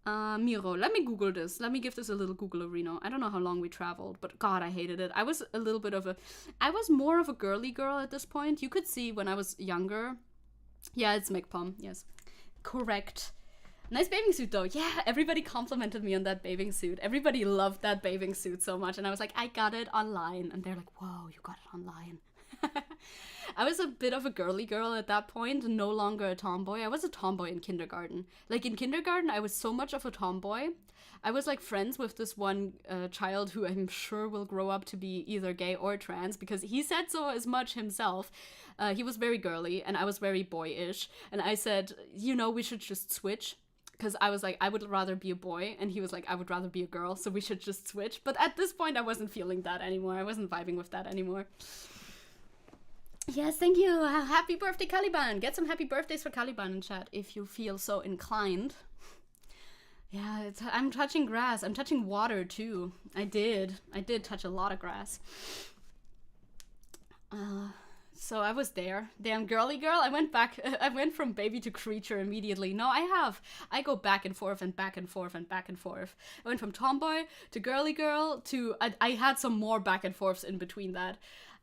Miro. Let me Google this. Let me give this a little Google-arino. I don't know how long we traveled, but god, I hated it. I was more of a girly girl at this point. You could see when I was younger. Yeah, it's MacPom. Yes. Correct. Nice bathing suit, though. Yeah, everybody complimented me on that bathing suit. Everybody loved that bathing suit so much, and I was like, I got it online. And they're like, whoa, you got it online. I was a bit of a girly girl at that point, no longer a tomboy. I was a tomboy in kindergarten. Like, in kindergarten, I was so much of a tomboy. I was, like, friends with this one child who I'm sure will grow up to be either gay or trans, because he said so as much himself. He was very girly, and I was very boyish. And I said, you know, we should just switch. Because I was like, I would rather be a boy, and he was like, I would rather be a girl, so we should just switch. But at this point, I wasn't feeling that anymore. I wasn't vibing with that anymore. Yes, thank you. Happy birthday, Caliban. Get some happy birthdays for Caliban in chat if you feel so inclined. Yeah, I'm touching grass. I'm touching water too. I did touch a lot of grass. So I was there. Damn girly girl. I went from baby to creature immediately. No, I go back and forth and back and forth and back and forth. I went from tomboy to girly girl to, I had some more back and forths in between that.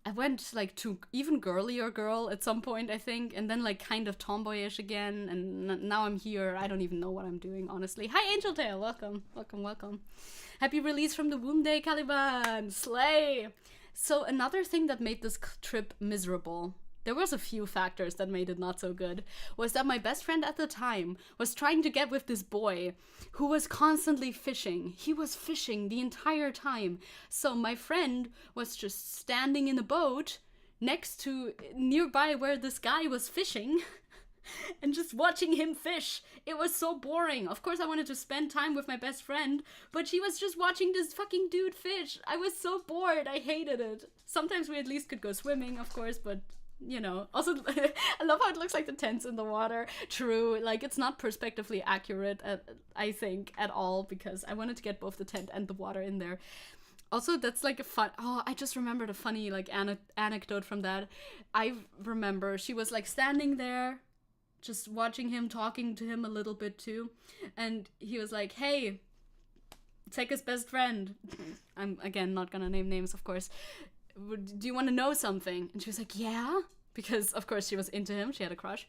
I went, like, to even girlier girl at some point, I think, and then, like, kind of tomboyish again, and now I'm here. I don't even know what I'm doing, honestly. Hi, Angel Tail! Welcome, welcome, welcome. Happy release from the womb day, Caliban! Slay! So, another thing that made this trip miserable, there was a few factors that made it not so good, was that my best friend at the time was trying to get with this boy who was constantly fishing. He was fishing the entire time. So my friend was just standing in a boat next to nearby where this guy was fishing and just watching him fish. It was so boring. Of course I wanted to spend time with my best friend, but she was just watching this fucking dude fish. I was so bored. I hated it. Sometimes we at least could go swimming, of course, but you know, also, I love how it looks like the tents in the water. True, like, it's not perspectively accurate, I think, at all, because I wanted to get both the tent and the water in there. Also, that's, like, I just remembered a funny, like, anecdote from that. I remember she was, like, standing there, just watching him, talking to him a little bit, too, and he was like, hey, Zecke's best friend. I'm, again, not gonna name names, of course. Do you want to know something? And she was like, yeah, because of course she was into him, she had a crush,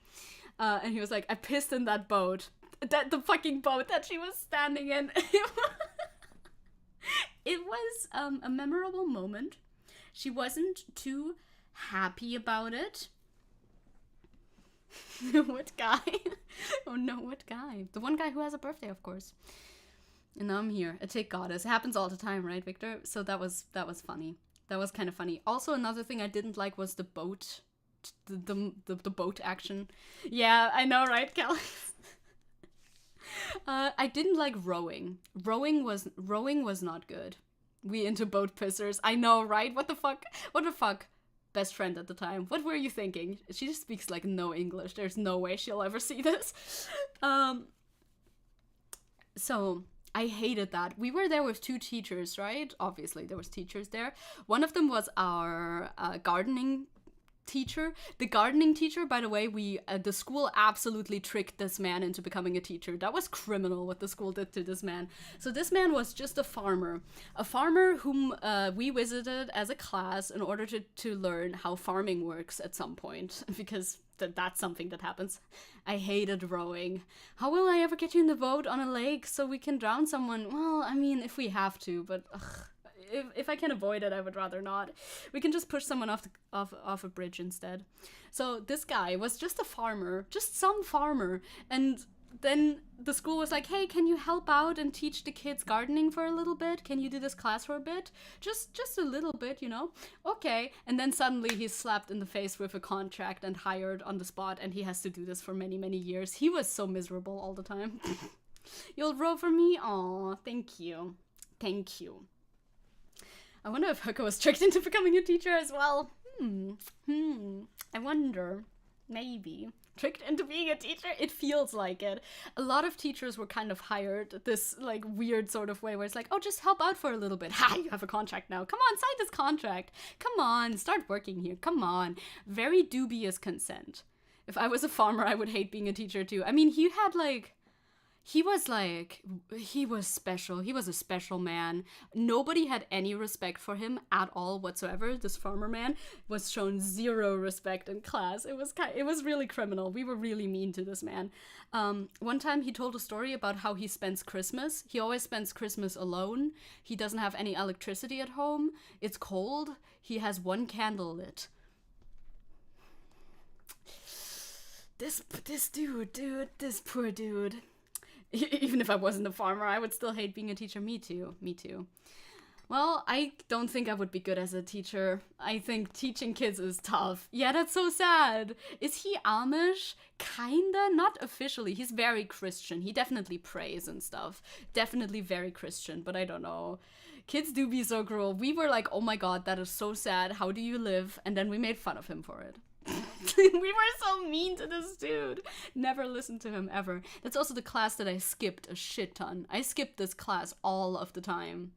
and he was like, I pissed in that boat, the fucking boat that she was standing in. It was a memorable moment. She wasn't too happy about it. What guy? Oh no, what guy? The one guy who has a birthday, of course. And now I'm here, a tick goddess. It happens all the time, right, Victor? So that was funny. That was kind of funny. Also, another thing I didn't like was the boat. The boat action. Yeah, I know, right, Kelly? I didn't like rowing. Rowing was not good. We into boat pissers. I know, right? What the fuck? What the fuck? Best friend at the time. What were you thinking? She just speaks like no English. There's no way she'll ever see this. So I hated that. We were there with 2 teachers, right? Obviously, there was teachers there. One of them was our gardening teacher. The gardening teacher, by the way, the school absolutely tricked this man into becoming a teacher. That was criminal what the school did to this man. So this man was just a farmer whom we visited as a class in order to learn how farming works at some point, because that's something that happens. I hated rowing. How will I ever get you in the boat on a lake so we can drown someone? Well, I mean, if we have to, but if I can avoid it, I would rather not. We can just push someone off a bridge instead. So this guy was just a farmer, just some farmer, and then the school was like, hey, can you help out and teach the kids gardening for a little bit? Can you do this class for a bit? Just a little bit, you know? Okay. And then suddenly he's slapped in the face with a contract and hired on the spot, and he has to do this for many, many years. He was so miserable all the time. You'll row for me? Aw, thank you. Thank you. I wonder if Hucko was tricked into becoming a teacher as well. I wonder. Maybe. Tricked into being a teacher? It feels like it. A lot of teachers were kind of hired this, like, weird sort of way where it's like, oh, just help out for a little bit. Ha, you have a contract now. Come on, sign this contract. Come on, start working here. Come on. Very dubious consent. If I was a farmer, I would hate being a teacher too. I mean, he was special. He was a special man. Nobody had any respect for him at all whatsoever. This farmer man was shown zero respect in class. It was really criminal. We were really mean to this man. One time he told a story about how he spends Christmas. He always spends Christmas alone. He doesn't have any electricity at home. It's cold. He has one candle lit. This poor dude. Even if I wasn't a farmer, I would still hate being a teacher. Me too. Well, I don't think I would be good as a teacher. I think teaching kids is tough. Yeah, that's so sad. Is he Amish? Kinda, not officially. He's very Christian. He definitely prays and stuff. Definitely very Christian, but I don't know. Kids do be so cruel. We were like, oh my god, that is so sad. How do you live? And then we made fun of him for it. We were so mean to this dude. Never listened to him ever. That's also the class that I skipped a shit ton. I skipped this class all of the time.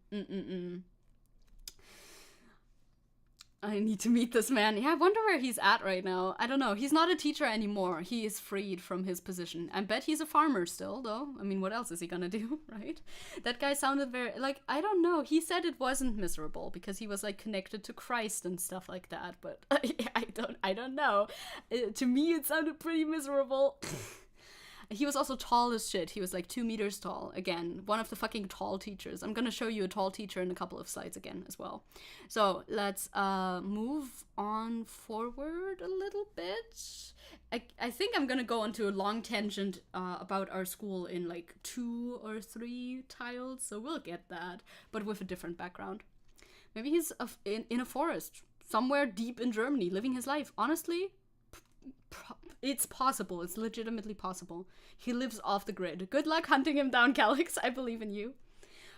I need to meet this man. Yeah, I wonder where he's at right now. I don't know. He's not a teacher anymore. He is freed from his position. I bet he's a farmer still, though. I mean, what else is he gonna do, right? That guy sounded very, like, I don't know. He said it wasn't miserable because he was, like, connected to Christ and stuff like that. But I don't know. To me, it sounded pretty miserable. He was also tall as shit. He was like 2 meters tall. Again, one of the fucking tall teachers. I'm gonna show you a tall teacher in a couple of slides again as well. So let's move on forward a little bit. I think I'm gonna go onto a long tangent about our school in like 2 or 3 tiles. So we'll get that, but with a different background. Maybe he's in a forest somewhere deep in Germany living his life. Honestly, it's possible. It's legitimately possible. He lives off the grid. Good luck hunting him down, Calix. I believe in you.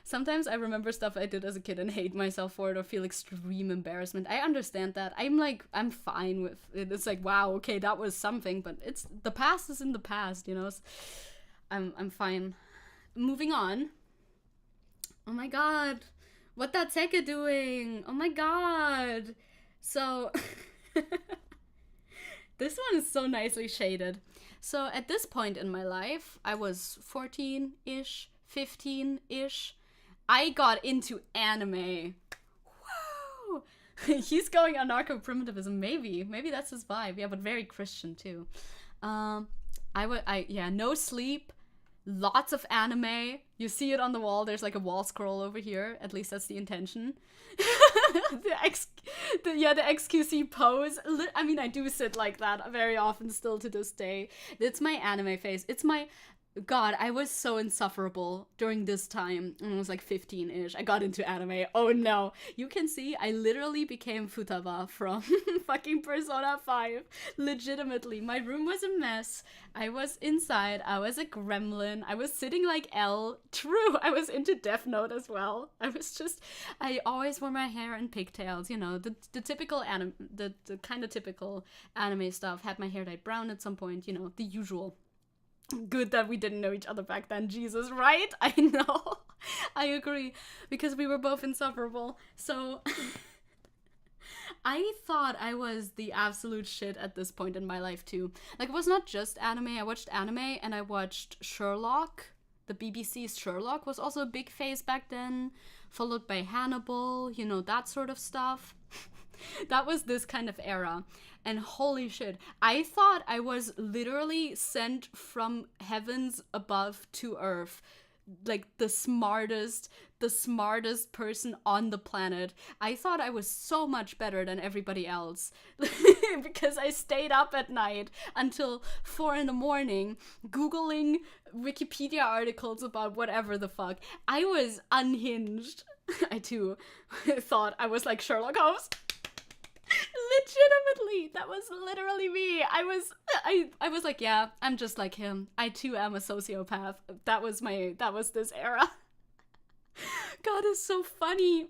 Sometimes I remember stuff I did as a kid and hate myself for it or feel extreme embarrassment. I understand that. I'm fine with it. It's like, wow, okay, that was something, but the past is in the past, you know? I'm fine. Moving on. Oh my god. What that Zecke doing? Oh my god. So... This one is so nicely shaded. So at this point in my life, I was 14-ish, 15-ish. I got into anime. Woo! He's going anarcho-primitivism, maybe. Maybe that's his vibe. Yeah, but very Christian too. No sleep. Lots of anime. You see it on the wall. There's like a wall scroll over here. At least that's the intention. the XQC pose. I mean, I do sit like that very often still to this day. It's my anime face. It's my God, I was so insufferable during this time. When I was like 15-ish. I got into anime. Oh no. You can see I literally became Futaba from fucking Persona 5. Legitimately. My room was a mess. I was inside. I was a gremlin. I was sitting like L. True, I was into Death Note as well. I always wore my hair in pigtails. You know, the typical anime, the kind of typical anime stuff. Had my hair dyed brown at some point. You know, the usual. Good that we didn't know each other back then, Jesus, right? I know. I agree. Because we were both insufferable. So I thought I was the absolute shit at this point in my life too. Like, it was not just anime. I watched anime and I watched Sherlock. The BBC's Sherlock was also a big phase back then. Followed by Hannibal, you know, that sort of stuff. That was this kind of era. And holy shit, I thought I was literally sent from heavens above to earth. Like the smartest person on the planet. I thought I was so much better than everybody else. Because I stayed up at night until 4 a.m. Googling Wikipedia articles about whatever the fuck. I was unhinged. I too thought I was like Sherlock Holmes. Legitimately, that was literally me. I was like, yeah, I'm just like him. I too am a sociopath. That was this era. God, it's so funny.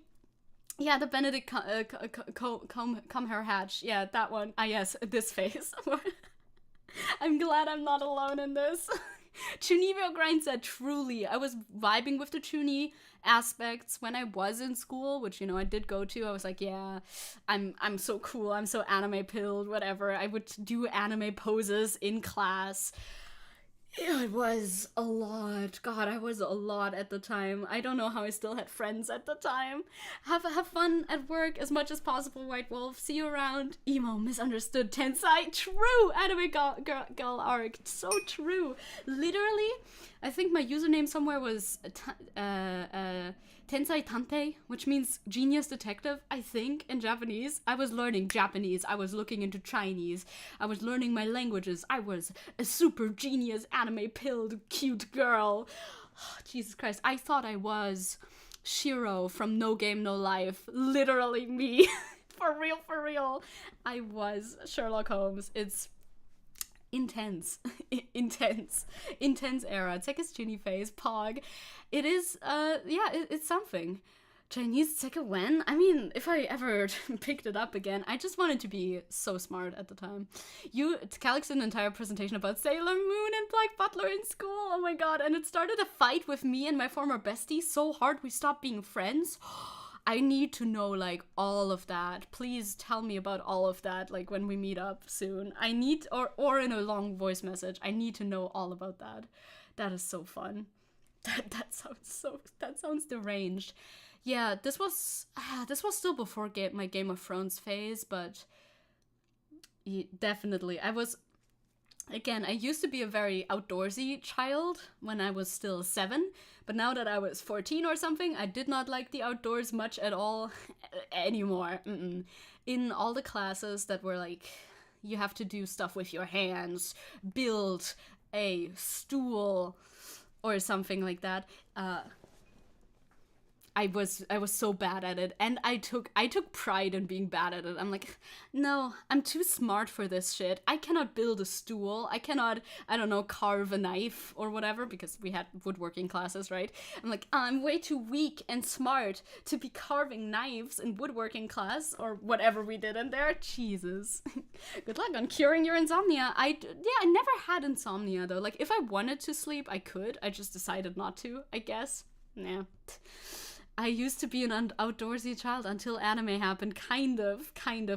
Yeah, the Benedict Cumberbatch. Yeah, that one. Ah, yes, this face. I'm glad I'm not alone in this. Chunibyo Grind said, truly, I was vibing with the Chuni aspects when I was in school, which, you know, I did go to. I was like, yeah, I'm so cool. I'm so anime pilled, whatever. I would do anime poses in class. It was a lot. God, I was a lot at the time. I don't know how I still had friends at the time. Have fun at work as much as possible, White Wolf. See you around. Emo, misunderstood, Tensai. True! Anime girl arc. So true. Literally, I think my username somewhere was Tensai Tante, which means genius detective, I think, in Japanese. I was learning Japanese. I was looking into Chinese. I was learning my languages. I was a super genius, anime-pilled, cute girl. Oh, Jesus Christ. I thought I was Shiro from No Game, No Life. Literally me. For real, for real. I was Sherlock Holmes. It's intense era. Zecke's Genie phase, Pog. It is it's something. Chinese Zecke when? I mean, if I ever picked it up again, I just wanted to be so smart at the time. Calix did an entire presentation about Sailor Moon and Black Butler in school. Oh my god, and it started a fight with me and my former bestie so hard we stopped being friends. I need to know, like, all of that. Please tell me about all of that, like, when we meet up soon. I need, or in a long voice message, I need to know all about that. That is so fun. That sounds deranged. Yeah, this was still before my Game of Thrones phase, but definitely. I used to be a very outdoorsy child when I was still 7, but now that I was 14 or something, I did not like the outdoors much at all anymore. In all the classes that were like, you have to do stuff with your hands, build a stool or something like that, I was so bad at it, and I took pride in being bad at it. I'm like, no, I'm too smart for this shit. I cannot build a stool. I cannot, I don't know, carve a knife or whatever, because we had woodworking classes, right? I'm like, I'm way too weak and smart to be carving knives in woodworking class or whatever we did in there. Jesus. Good luck on curing your insomnia. I never had insomnia though. Like, if I wanted to sleep, I could. I just decided not to, I guess. Nah. I used to be an outdoorsy child until anime happened, kind of.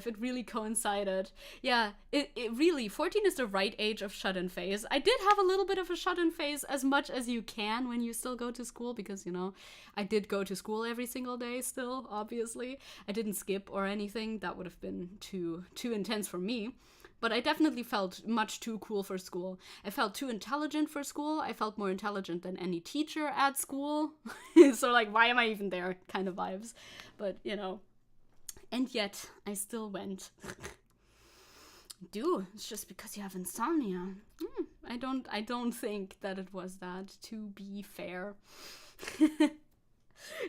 It really coincided. Yeah, it really, 14 is the right age of shut-in phase. I did have a little bit of a shut-in phase, as much as you can when you still go to school, because, you know, I did go to school every single day still, obviously. I didn't skip or anything. That would have been too intense for me. But I definitely felt much too cool for school. I felt too intelligent for school. I felt more intelligent than any teacher at school. So, like, why am I even there? Kind of vibes. But, you know. And yet, I still went. Dude, it's just because you have insomnia. I don't think that it was that, to be fair.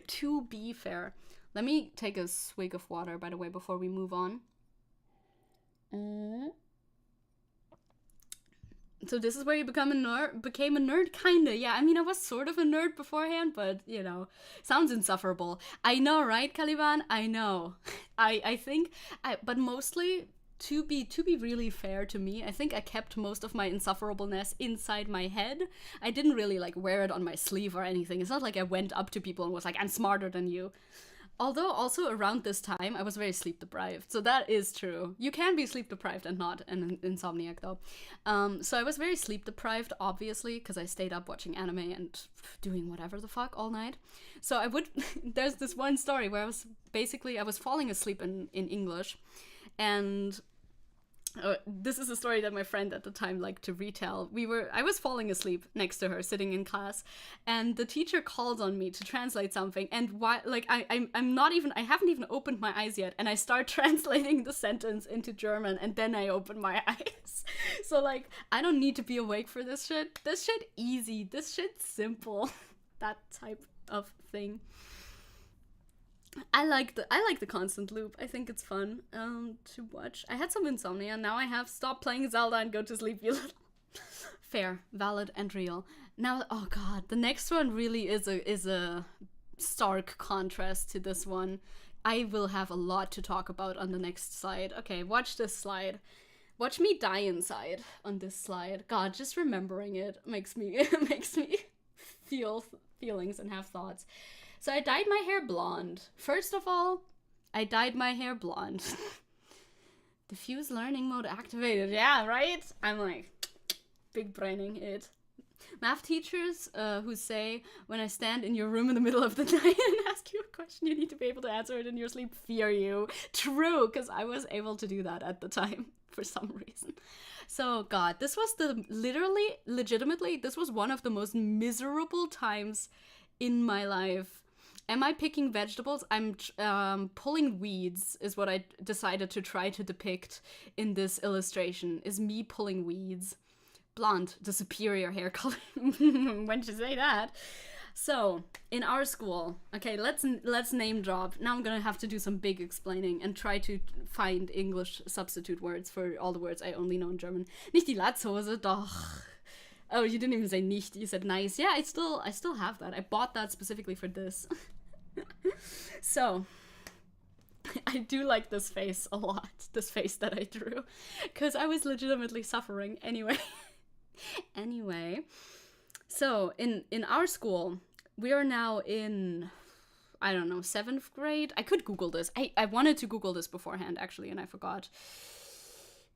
To be fair. Let me take a swig of water, by the way, before we move on. So this is where you became a nerd, kinda. Yeah, I mean, I was sort of a nerd beforehand, but, you know, sounds insufferable. I know, right, Caliban? I know. I think, but mostly, to be really fair to me, I think I kept most of my insufferableness inside my head. I didn't really, like, wear it on my sleeve or anything. It's not like I went up to people and was like, I'm smarter than you. Although also around this time, I was very sleep deprived. So that is true. You can be sleep deprived and not an insomniac, though. So I was very sleep deprived, obviously, because I stayed up watching anime and doing whatever the fuck all night. So I would... There's this one story where I was falling asleep in English. And... this is a story that my friend at the time liked to retell. I was falling asleep next to her, sitting in class, and the teacher called on me to translate something. And why? Like I haven't even opened my eyes yet, and I start translating the sentence into German, and then I open my eyes. So like, I don't need to be awake for this shit. This shit easy. This shit simple. That type of thing. I like the constant loop. I think it's fun to watch. I had some insomnia. Now I have stopped playing Zelda and go to sleep, you little. Fair, valid, and real. Now, oh god, the next one really is a stark contrast to this one. I will have a lot to talk about on the next slide. Okay, watch this slide. Watch me die inside on this slide. God, just remembering it makes me feel feelings and have thoughts. So I dyed my hair blonde. First of all, I dyed my hair blonde. Diffuse learning mode activated. Yeah, right? I'm like, big braining it. Math teachers who say, when I stand in your room in the middle of the night and ask you a question, you need to be able to answer it in your sleep, fear you. True, because I was able to do that at the time for some reason. So, God, this was legitimately, this was one of the most miserable times in my life. Am I picking vegetables? I'm pulling weeds is what I decided to try to depict in this illustration, is me pulling weeds. Blonde, the superior hair color. When you say that. So, in our school, okay, let's name drop. Now I'm gonna have to do some big explaining and try to find English substitute words for all the words I only know in German. Nicht die Latzhose, doch. Oh, you didn't even say nicht, you said nice. Yeah, I still have that. I bought that specifically for this. So, I do like this face a lot, this face that I drew, because I was legitimately suffering anyway. Anyway, so in our school, we are now in, I don't know, 7th grade. I could Google this. I wanted to Google this beforehand, actually, and I forgot.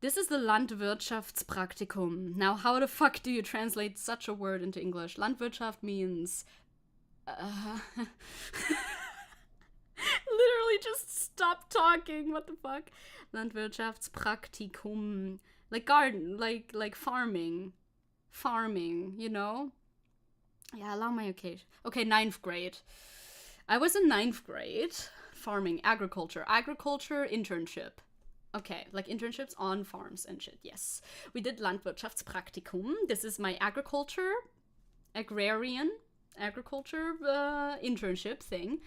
This is the Landwirtschaftspraktikum. Now, how the fuck do you translate such a word into English? Landwirtschaft means... Literally just stop talking. What the fuck? Landwirtschaftspraktikum. Like garden, like farming. Farming, you know? Yeah, allow my occasion. Okay, 9th grade. I was in 9th grade. Farming, agriculture. Agriculture internship. Okay, like internships on farms and shit, yes. We did Landwirtschaftspraktikum. This is my agrarian agriculture internship thing.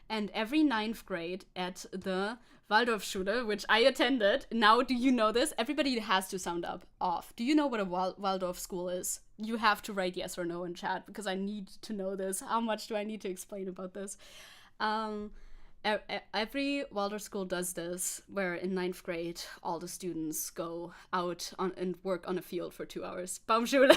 And every 9th grade at the Waldorfschule, which I attended, now do you know this? Everybody has to sound off. Do you know what a Waldorf school is? You have to write yes or no in chat, because I need to know this. How much do I need to explain about this? Every Waldorf school does this, where in 9th grade, all the students go out and work on a field for 2 hours. Baumschule.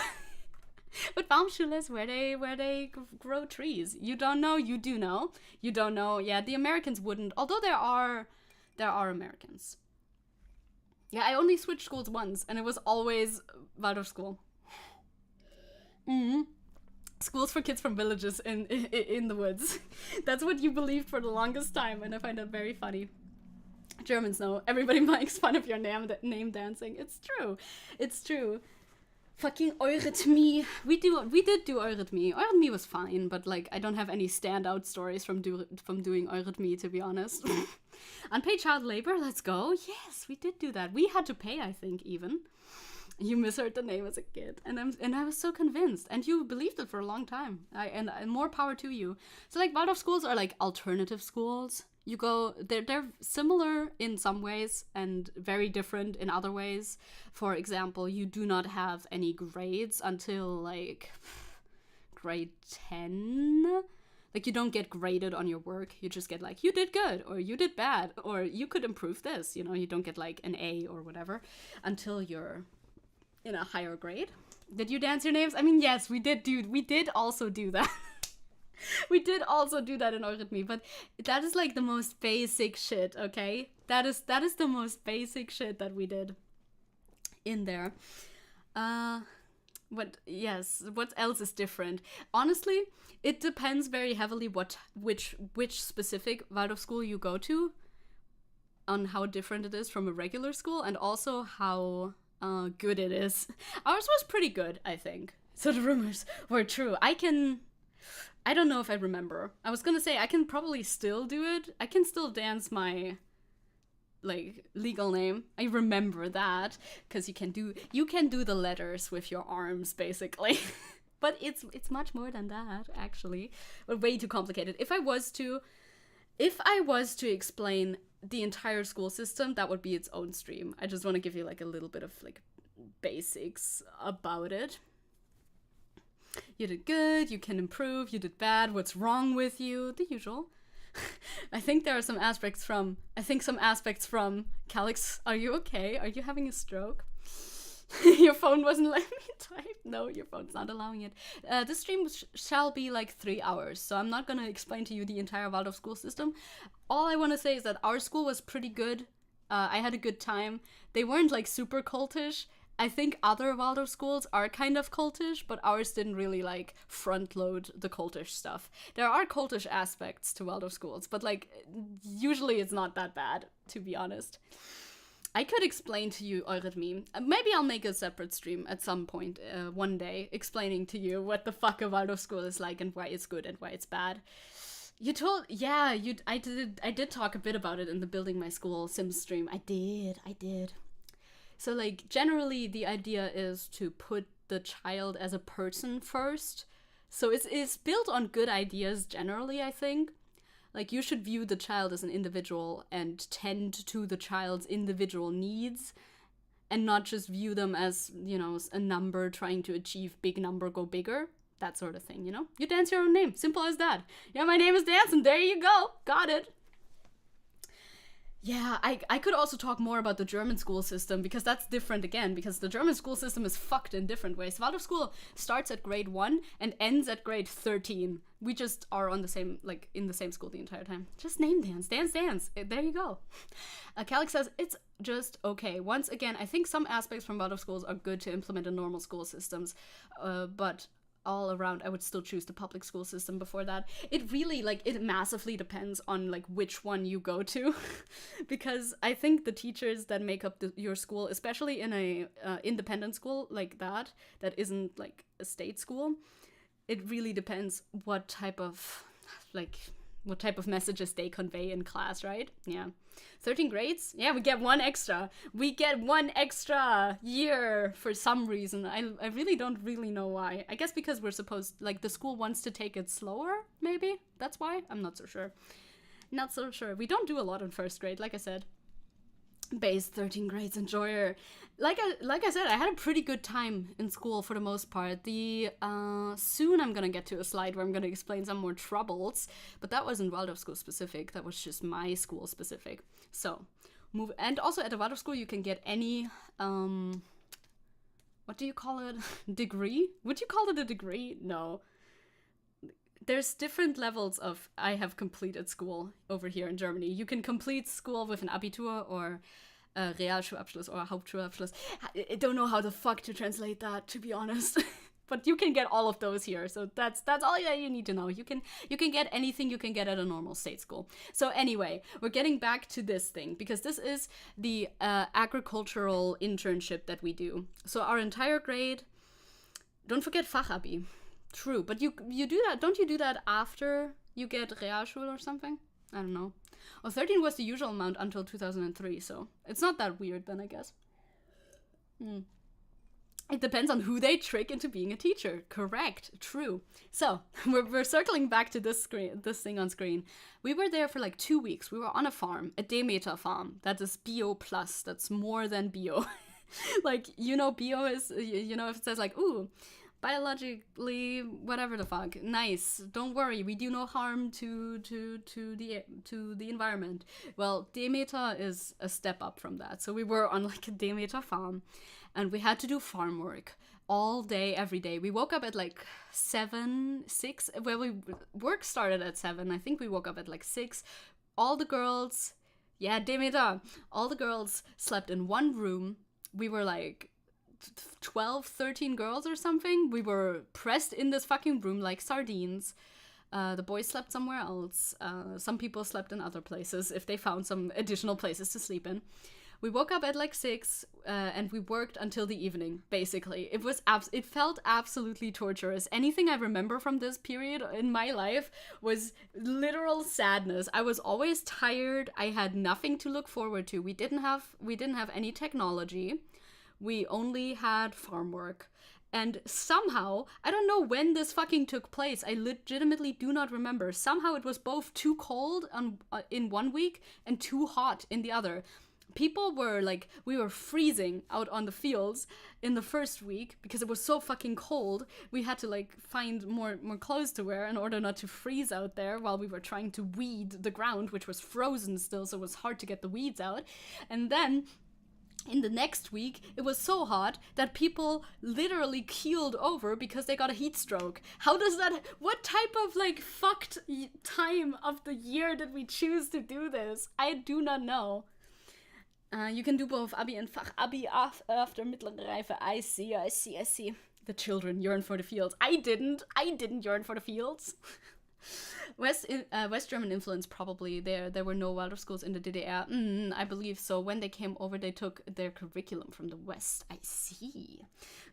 But Baumschule is where they grow trees. You don't know, you do know. You don't know, yeah, the Americans wouldn't, although there are Americans. Yeah, I only switched schools once, and it was always Waldorf school. Mm-hmm. Schools for kids from villages in the woods. That's what you believed for the longest time, and I find that very funny. Germans know. Everybody makes fun of your name dancing. It's true. It's true. Fucking Eurythmie. We did do Eurythmie. Eurythmie was fine, but like I don't have any standout stories from doing Eurythmie, to be honest. Unpaid child labor, let's go. Yes, we did do that. We had to pay, I think, even You misheard the name as a kid, and I was so convinced, and you believed it for a long time. And more power to you. So like Waldorf schools are like alternative schools. You go, they're similar in some ways and very different in other ways. For example, you do not have any grades until like grade 10. Like, you don't get graded on your work. You just get, like, you did good, or you did bad, or you could improve this. You know, you don't get, like, an A or whatever until you're in a higher grade. Did you dance your names? I mean, yes, we did also do that. We did also do that in Eurythmie, but that is, like, the most basic shit, okay? That is the most basic shit that we did in there. What else is different? Honestly, it depends very heavily which specific Waldorf school you go to, on how different it is from a regular school, and also how good it is. Ours was pretty good, I think. So the rumors were true. I don't know if I remember. I was gonna say I can probably still do it. I can still dance my like legal name. I remember that because you can do the letters with your arms basically. But it's much more than that, actually. But way too complicated. If I was to explain the entire school system, that would be its own stream. I just want to give you like a little bit of like basics about it. You did good, you can improve, you did bad, what's wrong with you, the usual. I think there are some aspects from Calix, are you okay? Are you having a stroke? Your phone wasn't letting me type. No, your phone's not allowing it. This stream shall be like 3 hours, so I'm not gonna explain to you the entire Waldorf school system. All I want to say is that our school was pretty good. I had a good time. They weren't like super cultish. I think other Waldorf schools are kind of cultish, but ours didn't really like front load the cultish stuff. There are cultish aspects to Waldorf schools, but like usually it's not that bad, to be honest. I could explain to you Eurythmie. Maybe I'll make a separate stream at some point one day explaining to you what the fuck a Waldorf school is like and why it's good and why it's bad. I did talk a bit about it in the Building My School Sims stream. I did. So like generally the idea is to put the child as a person first. So it's built on good ideas generally, I think. Like, you should view the child as an individual and tend to the child's individual needs and not just view them as, you know, a number trying to achieve big number, go bigger. That sort of thing, you know? You dance your own name. Simple as that. Yeah, my name is Dance, and there you go. Got it. Yeah, I could also talk more about the German school system, because that's different again, because the German school system is fucked in different ways. Waldorf school starts at grade 1 and ends at grade 13. We just are on the same, like, in the same school the entire time. Just name dance. There you go. Calix says, it's just okay. Once again, I think some aspects from Waldorf schools are good to implement in normal school systems, but all around, I would still choose the public school system before that. It really, like, it massively depends on, like, which one you go to. Because I think the teachers that make up your school, especially in a independent school like that isn't, like, a state school, it really depends what type of messages they convey in class, right? Yeah. 13 grades? Yeah, we get one extra. We get one extra year for some reason. I really don't really know why. I guess because we're supposed, like, the school wants to take it slower, maybe? That's why? I'm not so sure. Not so sure. We don't do a lot in first grade, like I said. Base 13 grades, enjoyer. Like I said, I had a pretty good time in school for the most part. Soon I'm gonna get to a slide where I'm gonna explain some more troubles, but that wasn't Waldorf school specific. That was just my school specific. So and also at the Waldorf school you can get any what do you call it? Degree? Would you call it a degree? No. There's different levels of I have completed school over here in Germany. You can complete school with an Abitur or a Realschulabschluss or a Hauptschulabschluss. I don't know how the fuck to translate that, to be honest. But you can get all of those here. So that's all that you need to know. You can get anything you can get at a normal state school. So anyway, we're getting back to this thing because this is the agricultural internship that we do. So our entire grade, don't forget Fachabi. True, but you do that, don't you do that after you get Realschule or something? I don't know. Well, 13 was the usual amount until 2003, so it's not that weird then, I guess. It depends on who they trick into being a teacher. Correct. True. So we're circling back to this thing on screen. We were there for like 2 weeks. We were on a farm, a Demeter farm. That is bio plus. That's more than bio. Like, bio is, if it says like, ooh, biologically, whatever the fuck, nice. Don't worry, we do no harm to the environment. Well, Demeter is a step up from that. So we were on like a Demeter farm, and we had to do farm work all day, every day. We woke up at like 6. Well, work started at 7. I think we woke up at like 6. All the girls, Demeter, all the girls slept in one room. We were like 12, 13 girls or something. We were pressed in this fucking room like sardines. The boys slept somewhere else. Some people slept in other places if they found some additional places to sleep in. We woke up at like 6 and we worked until the evening, basically. It felt absolutely torturous. Anything I remember from this period in my life was literal sadness. I was always tired. I had nothing to look forward to. We didn't have any technology. We only had farm work. And somehow, I don't know when this fucking took place. I legitimately do not remember. Somehow it was both too cold in one week and too hot in the other. People were like, we were freezing out on the fields in the first week because it was so fucking cold. We had to like find more clothes to wear in order not to freeze out there while we were trying to weed the ground, which was frozen still, so it was hard to get the weeds out. And then in the next week, it was so hot that people literally keeled over because they got a heat stroke. What type of like fucked time of the year did we choose to do this? I do not know. You can do both Abi and Fach-Abi after mittlere Reife. I see. The children yearn for the fields. I didn't yearn for the fields. West German influence, probably. There were no Waldorf schools in the DDR. I believe so. When they came over, they took their curriculum from the West. I see.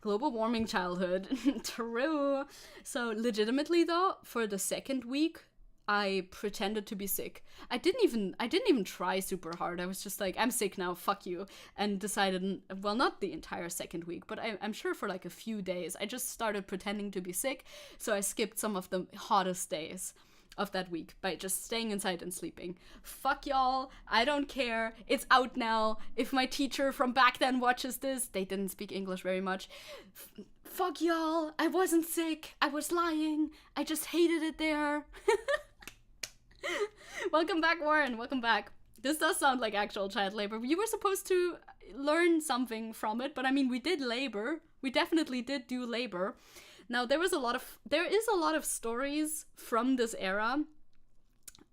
Global warming childhood. True. So legitimately though, for the second week, I pretended to be sick. I didn't even try super hard. I was just like, I'm sick now, fuck you. And decided, well, not the entire second week, but I'm sure for like a few days, I just started pretending to be sick. So I skipped some of the hottest days of that week by just staying inside and sleeping. Fuck y'all, I don't care. It's out now. If my teacher from back then watches this, they didn't speak English very much. Fuck y'all, I wasn't sick. I was lying. I just hated it there. Welcome back, Warren. Welcome back. This does sound like actual child labor. You were supposed to learn something from it, but I mean, we did labor. We definitely did do labor. Now, there is a lot of stories from this era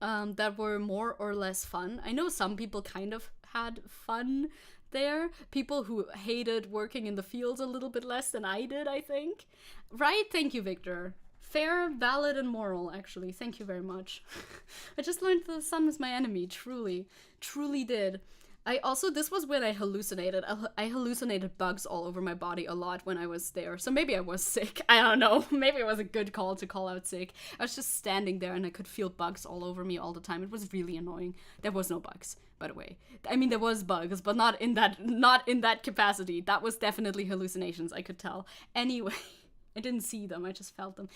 that were more or less fun. I know some people kind of had fun there. People who hated working in the fields a little bit less than I did, I think. Right? Thank you, Victor. Fair, valid, and moral, actually. Thank you very much. I just learned the sun is my enemy. Truly. Truly did. This was when I hallucinated. I hallucinated bugs all over my body a lot when I was there. So maybe I was sick. I don't know. Maybe it was a good call to call out sick. I was just standing there and I could feel bugs all over me all the time. It was really annoying. There was no bugs, by the way. I mean, there was bugs, but not in that capacity. That was definitely hallucinations, I could tell. Anyway, I didn't see them. I just felt them.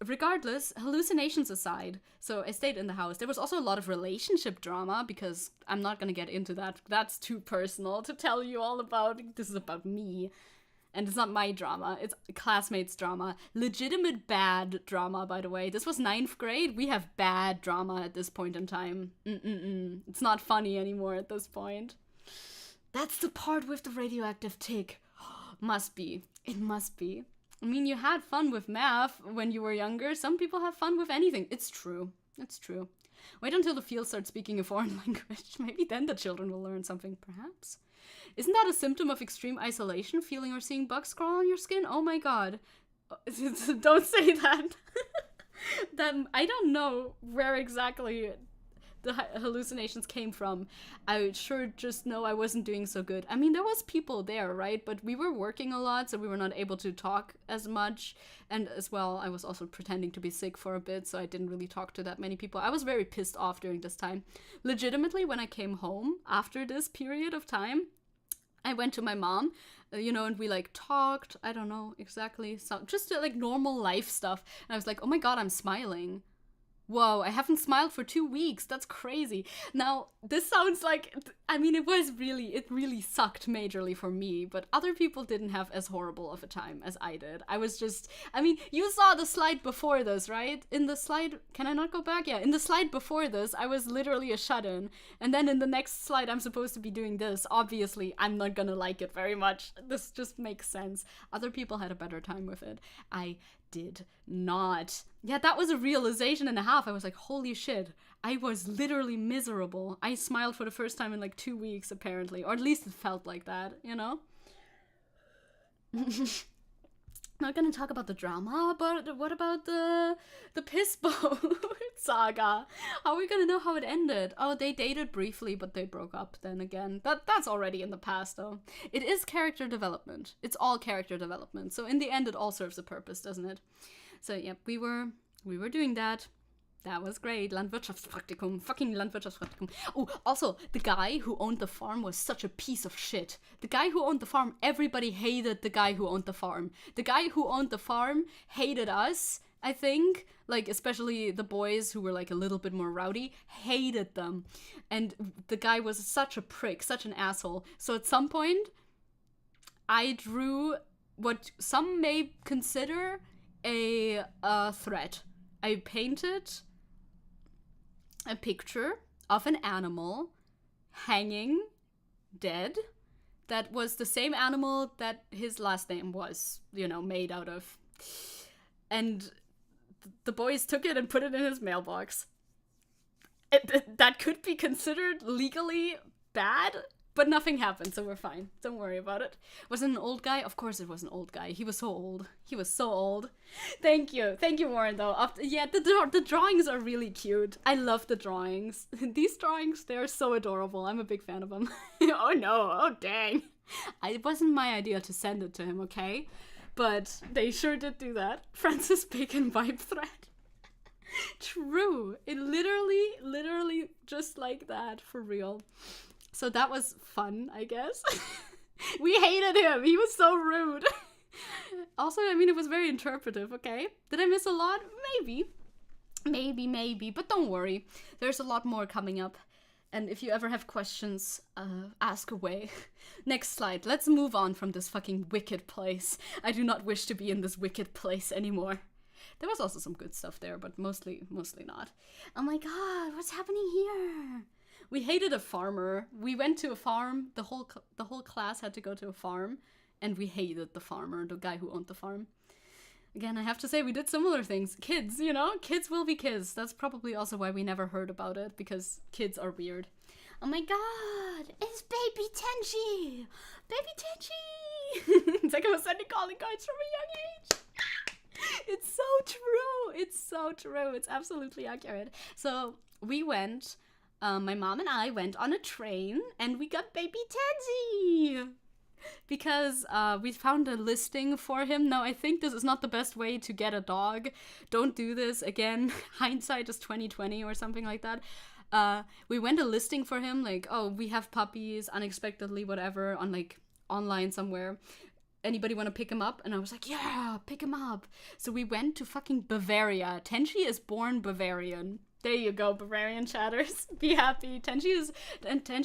Regardless, hallucinations aside, so I stayed in the house. There was also a lot of relationship drama, because I'm not gonna get into that. That's too personal to tell you all about. This is about me. And it's not my drama, it's classmates' drama. Legitimate bad drama, by the way. This was 9th grade. We have bad drama at this point in time. It's not funny anymore at this point. That's the part with the radioactive tick. Must be. It must be. I mean, you had fun with math when you were younger. Some people have fun with anything. It's true. It's true. Wait until the field starts speaking a foreign language. Maybe then the children will learn something, perhaps. Isn't that a symptom of extreme isolation, feeling or seeing bugs crawl on your skin? Oh my god. Don't say that. I don't know where exactly the hallucinations came from. I sure just know I wasn't doing so good. I mean, there was people there, right? But we were working a lot, so we were not able to talk as much. And as well, I was also pretending to be sick for a bit, so I didn't really talk to that many people. I was very pissed off during this time. Legitimately, when I came home after this period of time, I went to my mom you know, and we like talked, I don't know exactly, so just like normal life stuff. And I was like, oh my god, I'm smiling. Whoa, I haven't smiled for 2 weeks. That's crazy. Now, this sounds like, I mean, it really sucked majorly for me, but other people didn't have as horrible of a time as I did. I was just, I mean, you saw the slide before this, right? In the slide, can I not go back? Yeah, in the slide before this, I was literally a shut-in. And then in the next slide, I'm supposed to be doing this. Obviously, I'm not gonna like it very much. This just makes sense. Other people had a better time with it. I did not. Yeah, that was a realization and a half. I was like, holy shit, I was literally miserable. I smiled for the first time in like 2 weeks, apparently, or at least it felt like that, you know? Not gonna talk about the drama, but what about the piss boat saga? How are we gonna know how it ended? Oh, they dated briefly, but they broke up then again. That's already in the past, though. It is character development. It's all character development. So in the end, it all serves a purpose, doesn't it? So yeah, we were doing that. That was great. Landwirtschaftspraktikum. Fucking Landwirtschaftspraktikum. Oh, also, the guy who owned the farm was such a piece of shit. The guy who owned the farm, everybody hated the guy who owned the farm. The guy who owned the farm hated us, I think. Like, especially the boys who were, like, a little bit more rowdy, hated them. And the guy was such a prick, such an asshole. So at some point, I drew what some may consider a threat. I painted a picture of an animal hanging dead that was the same animal that his last name was, you know, made out of. And the boys took it and put it in his mailbox. That could be considered legally bad, but nothing happened, so we're fine. Don't worry about it. Was it an old guy? Of course it was an old guy. He was so old. He was so old. Thank you, Warren, though. Yeah, the drawings are really cute. I love the drawings. These drawings, they're so adorable. I'm a big fan of them. Oh no, oh dang. It wasn't my idea to send it to him, okay? But they sure did do that. Francis Bacon vibe thread. True. It literally just like that, for real. So that was fun, I guess. We hated him. He was so rude. Also, I mean, it was very interpretive, okay? Did I miss a lot? Maybe. But don't worry. There's a lot more coming up. And if you ever have questions, ask away. Next slide. Let's move on from this fucking wicked place. I do not wish to be in this wicked place anymore. There was also some good stuff there, but mostly not. Oh my god, what's happening here? We hated a farmer. We went to a farm. The whole class had to go to a farm, and we hated the farmer, the guy who owned the farm. Again, I have to say, we did similar things. Kids, you know? Kids will be kids. That's probably also why we never heard about it, because kids are weird. Oh my god! It's baby Tenchi! Baby Tenchi! Zecke was sending calling cards from a young age! It's so true! It's so true. It's absolutely accurate. So, we went... my mom and I went on a train, and we got baby Tenchi! Because we found a listing for him. Now, I think this is not the best way to get a dog. Don't do this. Again, hindsight is 20/20 or something like that. We went a listing for him, like, oh, we have puppies, unexpectedly, whatever, on, like, online somewhere. Anybody want to pick him up? And I was like, yeah, pick him up. So we went to fucking Bavaria. Tenchi is born Bavarian. There you go, Bavarian chatters. Be happy. Tenchi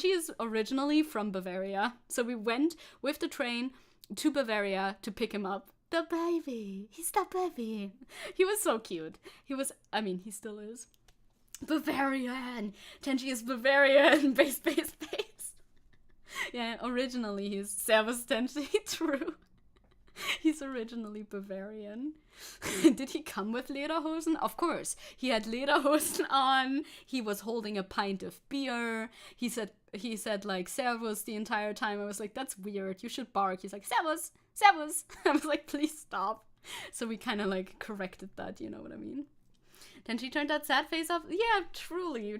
is originally from Bavaria. So we went with the train to Bavaria to pick him up. The baby. He's the baby. He was so cute. He still is. Bavarian. Tenchi is Bavarian. Base. Yeah, originally he's Servus Tenchi. True. He's originally Bavarian. Did he come with lederhosen? Of course. He had lederhosen on. He was holding a pint of beer. He said like servus the entire time. I was like, that's weird. You should bark. He's like, servus. I was like, please stop. So we kind of like corrected that, you know what I mean? Then she turned that sad face off. Yeah, truly.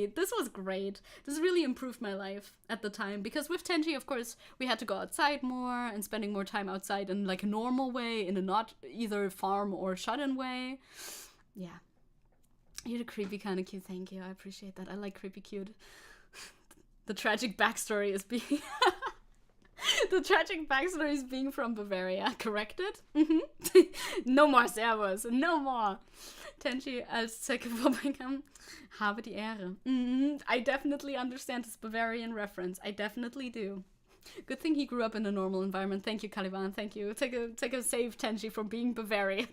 This was great. This really improved my life at the time. Because with Tenchi, of course, we had to go outside more and spending more time outside in like a normal way, in a not either farm or shut-in way. Yeah. You're the creepy kind of cute. Thank you. I appreciate that. I like creepy cute. The tragic backstory is being... The tragic backstory is being from Bavaria. Corrected? No more Servus. No more. Tenchi als Zecke vorbeikam. Habe die Ehre. I definitely understand this Bavarian reference. I definitely do. Good thing he grew up in a normal environment. Thank you, Caliban. Thank you. Take a save Tenchi from being Bavarian.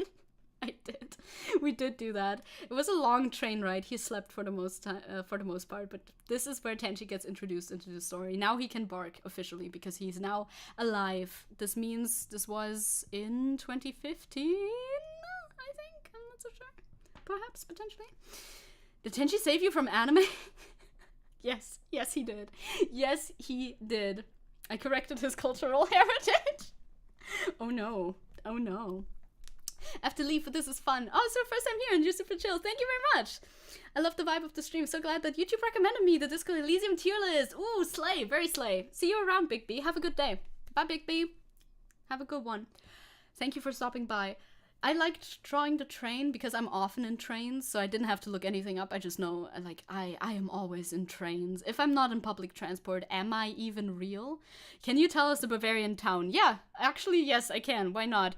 I did. We did do that. It was a long train ride. He slept for the most part, but this is where Tenchi gets introduced into the story. Now he can bark officially because he's now alive. This means this was in 2015, I think. I'm not so sure. Perhaps, potentially. Did Tenchi save you from anime? Yes, he did. Yes, he did. I corrected his cultural heritage. Oh no. I have to leave, but this is fun. Oh, it's your first time here and you're super chill. Thank you very much. I love the vibe of the stream. So glad that YouTube recommended me the Disco Elysium tier list. Ooh, slay. Very slay. See you around, Big B. Have a good day. Bye, Big B. Have a good one. Thank you for stopping by. I liked drawing the train because I'm often in trains, so I didn't have to look anything up. I just know, like, I am always in trains. If I'm not in public transport, am I even real? Can you tell us the Bavarian town? Yeah, actually, yes, I can. Why not?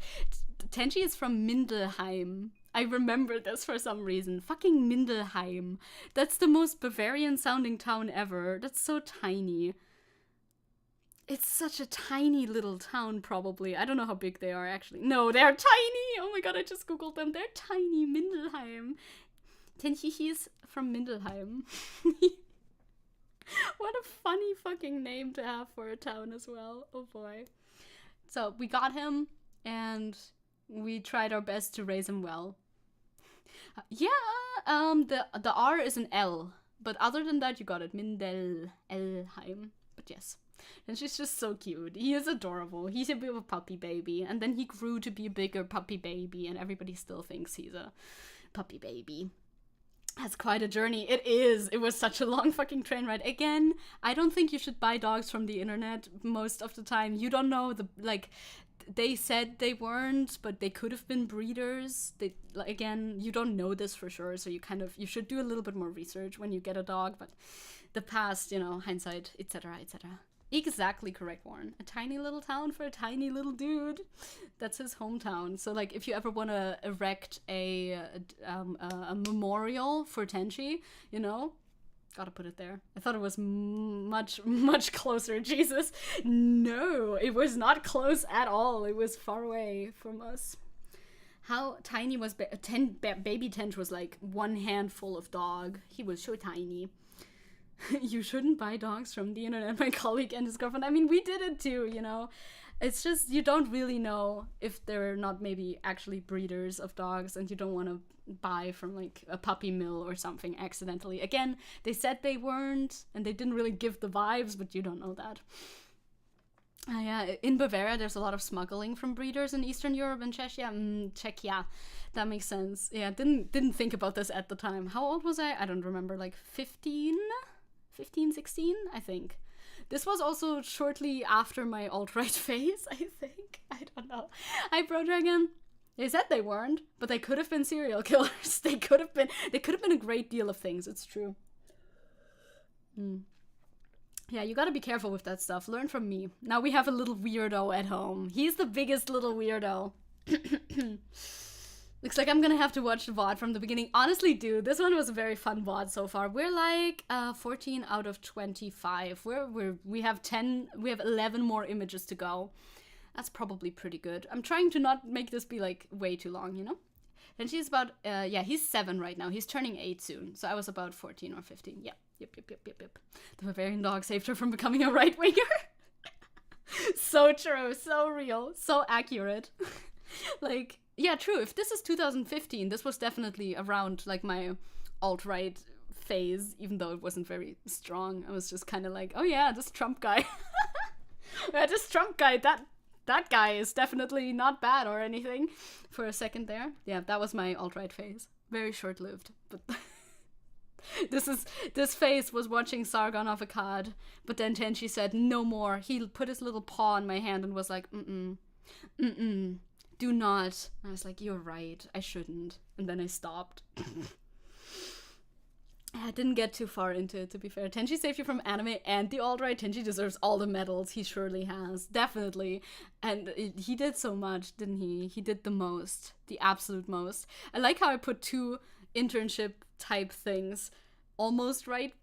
Tenchi is from Mindelheim. I remember this for some reason. Fucking Mindelheim. That's the most Bavarian sounding town ever. That's so tiny. It's such a tiny little town, probably. I don't know how big they are, actually. No, they're tiny! Oh my god, I just googled them. They're tiny. Mindelheim. Tenchi is from Mindelheim. What a funny fucking name to have for a town as well. Oh boy. So, we got him, and we tried our best to raise him well. Yeah, the R is an L. But other than that, you got it. Mindelheim. But yes. And she's just so cute. He is adorable. He's a bit of a puppy baby. And then he grew to be a bigger puppy baby. And everybody still thinks he's a puppy baby. That's quite a journey. It is. It was such a long fucking train ride. Again, I don't think you should buy dogs from the internet most of the time. You don't know they said they weren't, but they could have been breeders. Again, you don't know this for sure, so you should do a little bit more research when you get a dog, but the past, hindsight, etc., etc. Exactly correct, Warren. A tiny little town for a tiny little dude. That's his hometown. So, like, if you ever want to erect a memorial for Tenchi, gotta put it there. I thought it was much, much closer. Jesus. No, it was not close at all. It was far away from us. How tiny was baby Tench was like one handful of dog. He was so tiny. You shouldn't buy dogs from the internet, my colleague and his girlfriend. I mean, we did it too, It's just, you don't really know if they're not maybe actually breeders of dogs, and you don't want to buy from, like, a puppy mill or something accidentally. Again, they said they weren't, and they didn't really give the vibes, but you don't know that. Yeah, in Bavaria, there's a lot of smuggling from breeders in Eastern Europe and Czechia. Czechia, that makes sense. Yeah, didn't think about this at the time. How old was I? I don't remember, like 15, 16, I think. This was also shortly after my alt-right phase, I think. I don't know. Hi, Pro-Dragon. They said they weren't, but they could have been serial killers. They could have been a great deal of things, it's true. Yeah, you gotta be careful with that stuff. Learn from me. Now we have a little weirdo at home. He's the biggest little weirdo. Looks like I'm gonna have to watch the VOD from the beginning. Honestly, dude, this one was a very fun VOD so far. We're like 14 out of 25. We have 11 more images to go. That's probably pretty good. I'm trying to not make this be like way too long, And she's about he's 7 right now. He's turning 8 soon. So I was about 14 or 15. Yeah. Yep. The Bavarian dog saved her from becoming a right-winger. So true, so real, so accurate. Like, yeah, true. If this is 2015, this was definitely around, like, my alt-right phase, even though it wasn't very strong. I was just kind of like, oh yeah, this Trump guy. Yeah, this Trump guy, that guy is definitely not bad or anything for a second there. Yeah, that was my alt-right phase. Very short-lived, but... This phase was watching Sargon of Akkad, but then Tenchi said, no more. He put his little paw on my hand and was like, do not. And I was like, you're right, I shouldn't. And then I stopped. I didn't get too far into it, to be fair. Tenchi saved you from anime and the alt-right. Tenchi deserves all the medals. He surely has. Definitely. And he did so much, didn't he? He did the most. The absolute most. I like how I put two internship type things almost right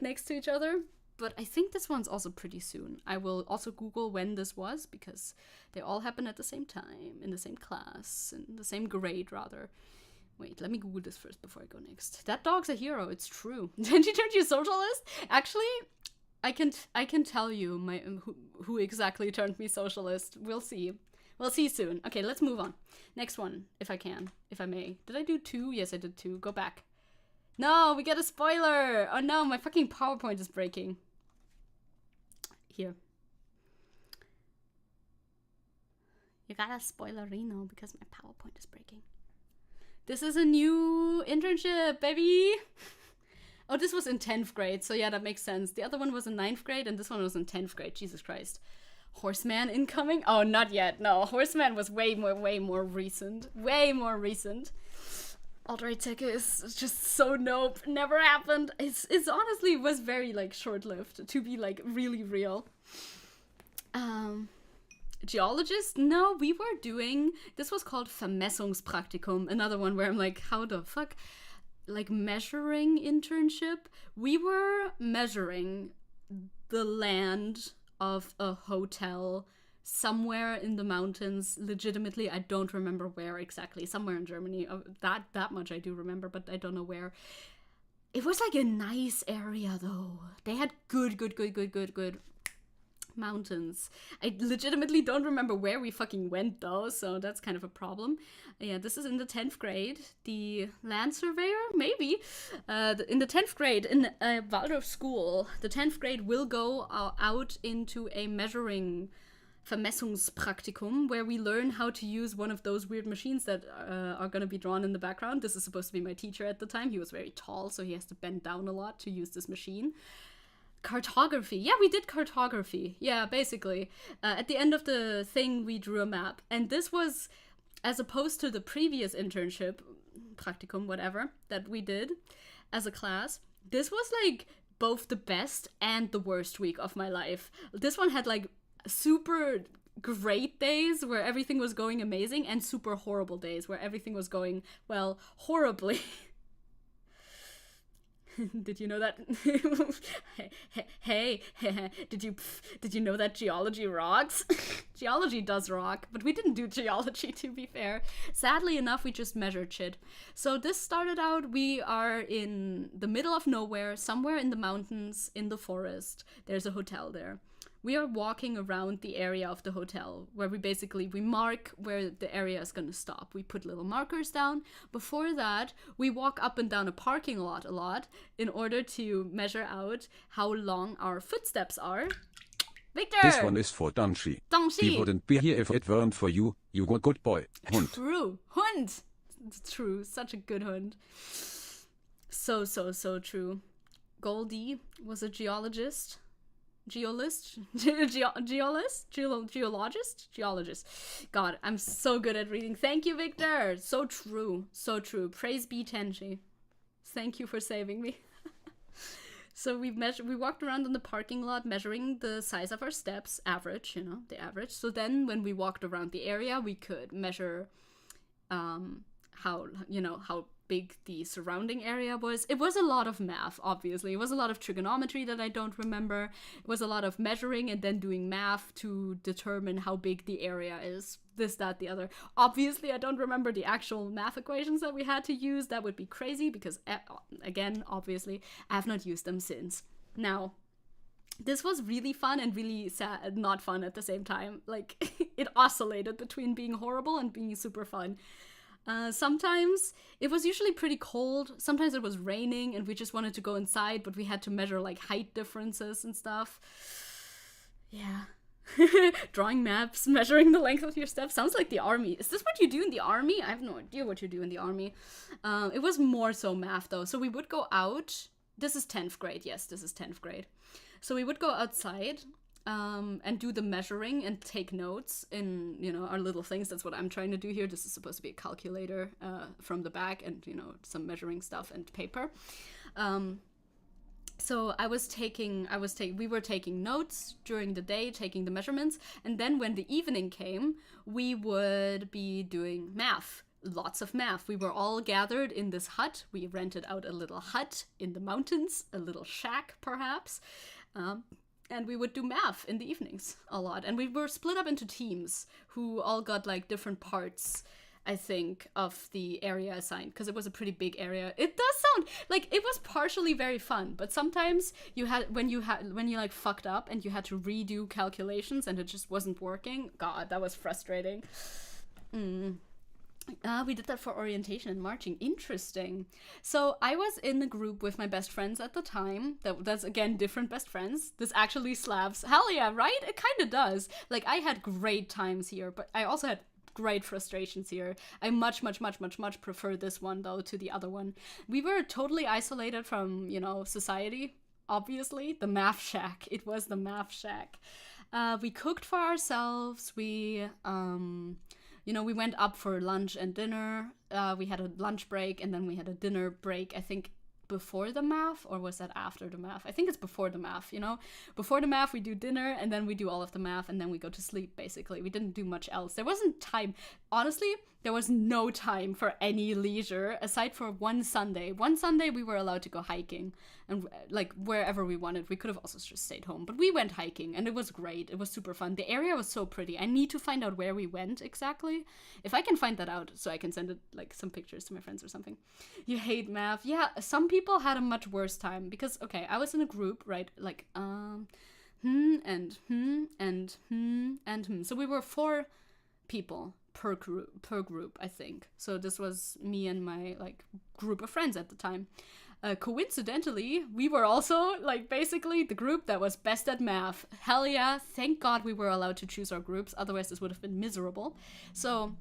next to each other. But I think this one's also pretty soon. I will also Google when this was, because they all happen at the same time, in the same class, in the same grade, rather. Wait, let me Google this first before I go next. That dog's a hero, it's true. Tenchi turned you socialist? Actually, I can tell you who exactly turned me socialist. We'll see. We'll see soon. Okay, let's move on. Next one, if I may. Did I do 2? Yes, I did 2. Go back. No, we get a spoiler! Oh no, my fucking PowerPoint is breaking. Here. You got a spoilerino because my PowerPoint is breaking. This is a new internship, baby! Oh, this was in 10th grade, so yeah, that makes sense. The other one was in 9th grade, and this one was in 10th grade. Jesus Christ. Horseman incoming? Oh, not yet. No, Horseman was way more recent. Way more recent. Alt-right Zecke is just so nope. Never happened. It's honestly was very, like, short-lived, to be, like, really real. Geologist? No, we were doing, this was called Vermessungspraktikum, another one where I'm like, how the fuck? Like, measuring internship? We were measuring the land of a hotel somewhere in the mountains. Legitimately, I don't remember where exactly. Somewhere in Germany. That much I do remember, but I don't know where. It was like a nice area, though. They had good mountains. I legitimately don't remember where we fucking went, though, so that's kind of a problem. Yeah, this is in the 10th grade. The land surveyor? Maybe. In the 10th grade, in Waldorf school, the 10th grade will go out into a measuring Vermessungspraktikum, where we learn how to use one of those weird machines that are going to be drawn in the background. This is supposed to be my teacher at the time. He was very tall, so he has to bend down a lot to use this machine. Cartography. Yeah, we did cartography. Yeah, basically. At the end of the thing, we drew a map. And this was, as opposed to the previous internship, practicum, whatever, that we did as a class, this was like both the best and the worst week of my life. This one had like super great days where everything was going amazing and super horrible days where everything was going, well, horribly. Did you know that? hey, did you know that geology rocks? Geology does rock, but we didn't do geology, to be fair. Sadly enough, we just measured shit. So this started out, we are in the middle of nowhere, somewhere in the mountains, in the forest. There's a hotel there. We are walking around the area of the hotel, where we mark where the area is going to stop. We put little markers down. Before that, we walk up and down a parking lot a lot in order to measure out how long our footsteps are. Victor! This one is for Danshi. He wouldn't be here if it weren't for you. You were a good boy. Hund. True. Hund! It's true. Such a good hund. So true. Goldie was a geologist. Geologist? God, I'm so good at reading. Thank you, Victor. So true. So true. Praise be Tenchi. Thank you for saving me. So we walked around in the parking lot measuring the size of our steps, average, the average. So then when we walked around the area, we could measure how big the surrounding area was. It was a lot of math, obviously. It was a lot of trigonometry that I don't remember. It was a lot of measuring and then doing math to determine how big the area is. This, that, the other. Obviously, I don't remember the actual math equations that we had to use. That would be crazy because, again, obviously, I have not used them since. Now, this was really fun and really sad, not fun at the same time. Like, it oscillated between being horrible and being super fun. Sometimes it was usually pretty cold. Sometimes it was raining and we just wanted to go inside, but we had to measure like height differences and stuff. Yeah. Drawing maps, measuring the length of your steps. Sounds like the army. Is this what you do in the army? I have no idea what you do in the army. It was more so math though. So we would go out. This is 10th grade. Yes, this is 10th grade. So we would go outside and do the measuring and take notes in, our little things. That's what I'm trying to do here. This is supposed to be a calculator from the back, and, some measuring stuff and paper. So we were taking notes during the day, taking the measurements, and then when the evening came, we would be doing math. Lots of math. We were all gathered in this hut. We rented out a little hut in the mountains, a little shack perhaps, and we would do math in the evenings a lot. And we were split up into teams who all got like different parts, I think, of the area assigned, because it was a pretty big area. It does sound like it was partially very fun, but sometimes when you like fucked up and you had to redo calculations and it just wasn't working. God, that was frustrating. We did that for orientation and marching. Interesting. So I was in the group with my best friends at the time. That's again different best friends. This actually slaps. Hell yeah, right? It kind of does. Like, I had great times here, but I also had great frustrations here. I much prefer this one though to the other one. We were totally isolated from, society. Obviously, the math shack. It was the math shack. We cooked for ourselves. We we went up for lunch and dinner. We had a lunch break, and then we had a dinner break, I think, before the math, or was that after the math? I think it's before the math, Before the math, we do dinner, and then we do all of the math, and then we go to sleep, basically. We didn't do much else. There wasn't time. Honestly, there was no time for any leisure, aside for one Sunday. One Sunday, we were allowed to go hiking, and, like, wherever we wanted. We could have also just stayed home, but we went hiking, and it was great. It was super fun. The area was so pretty. I need to find out where we went exactly. If I can find that out, so I can send it, like, some pictures to my friends or something. You hate math. Yeah, some people had a much worse time, because, okay, I was in a group, right, like, So we were 4 people per group, I think. So this was me and my, like, group of friends at the time. Coincidentally, we were also, like, basically the group that was best at math. Hell yeah, thank God we were allowed to choose our groups, otherwise this would have been miserable. So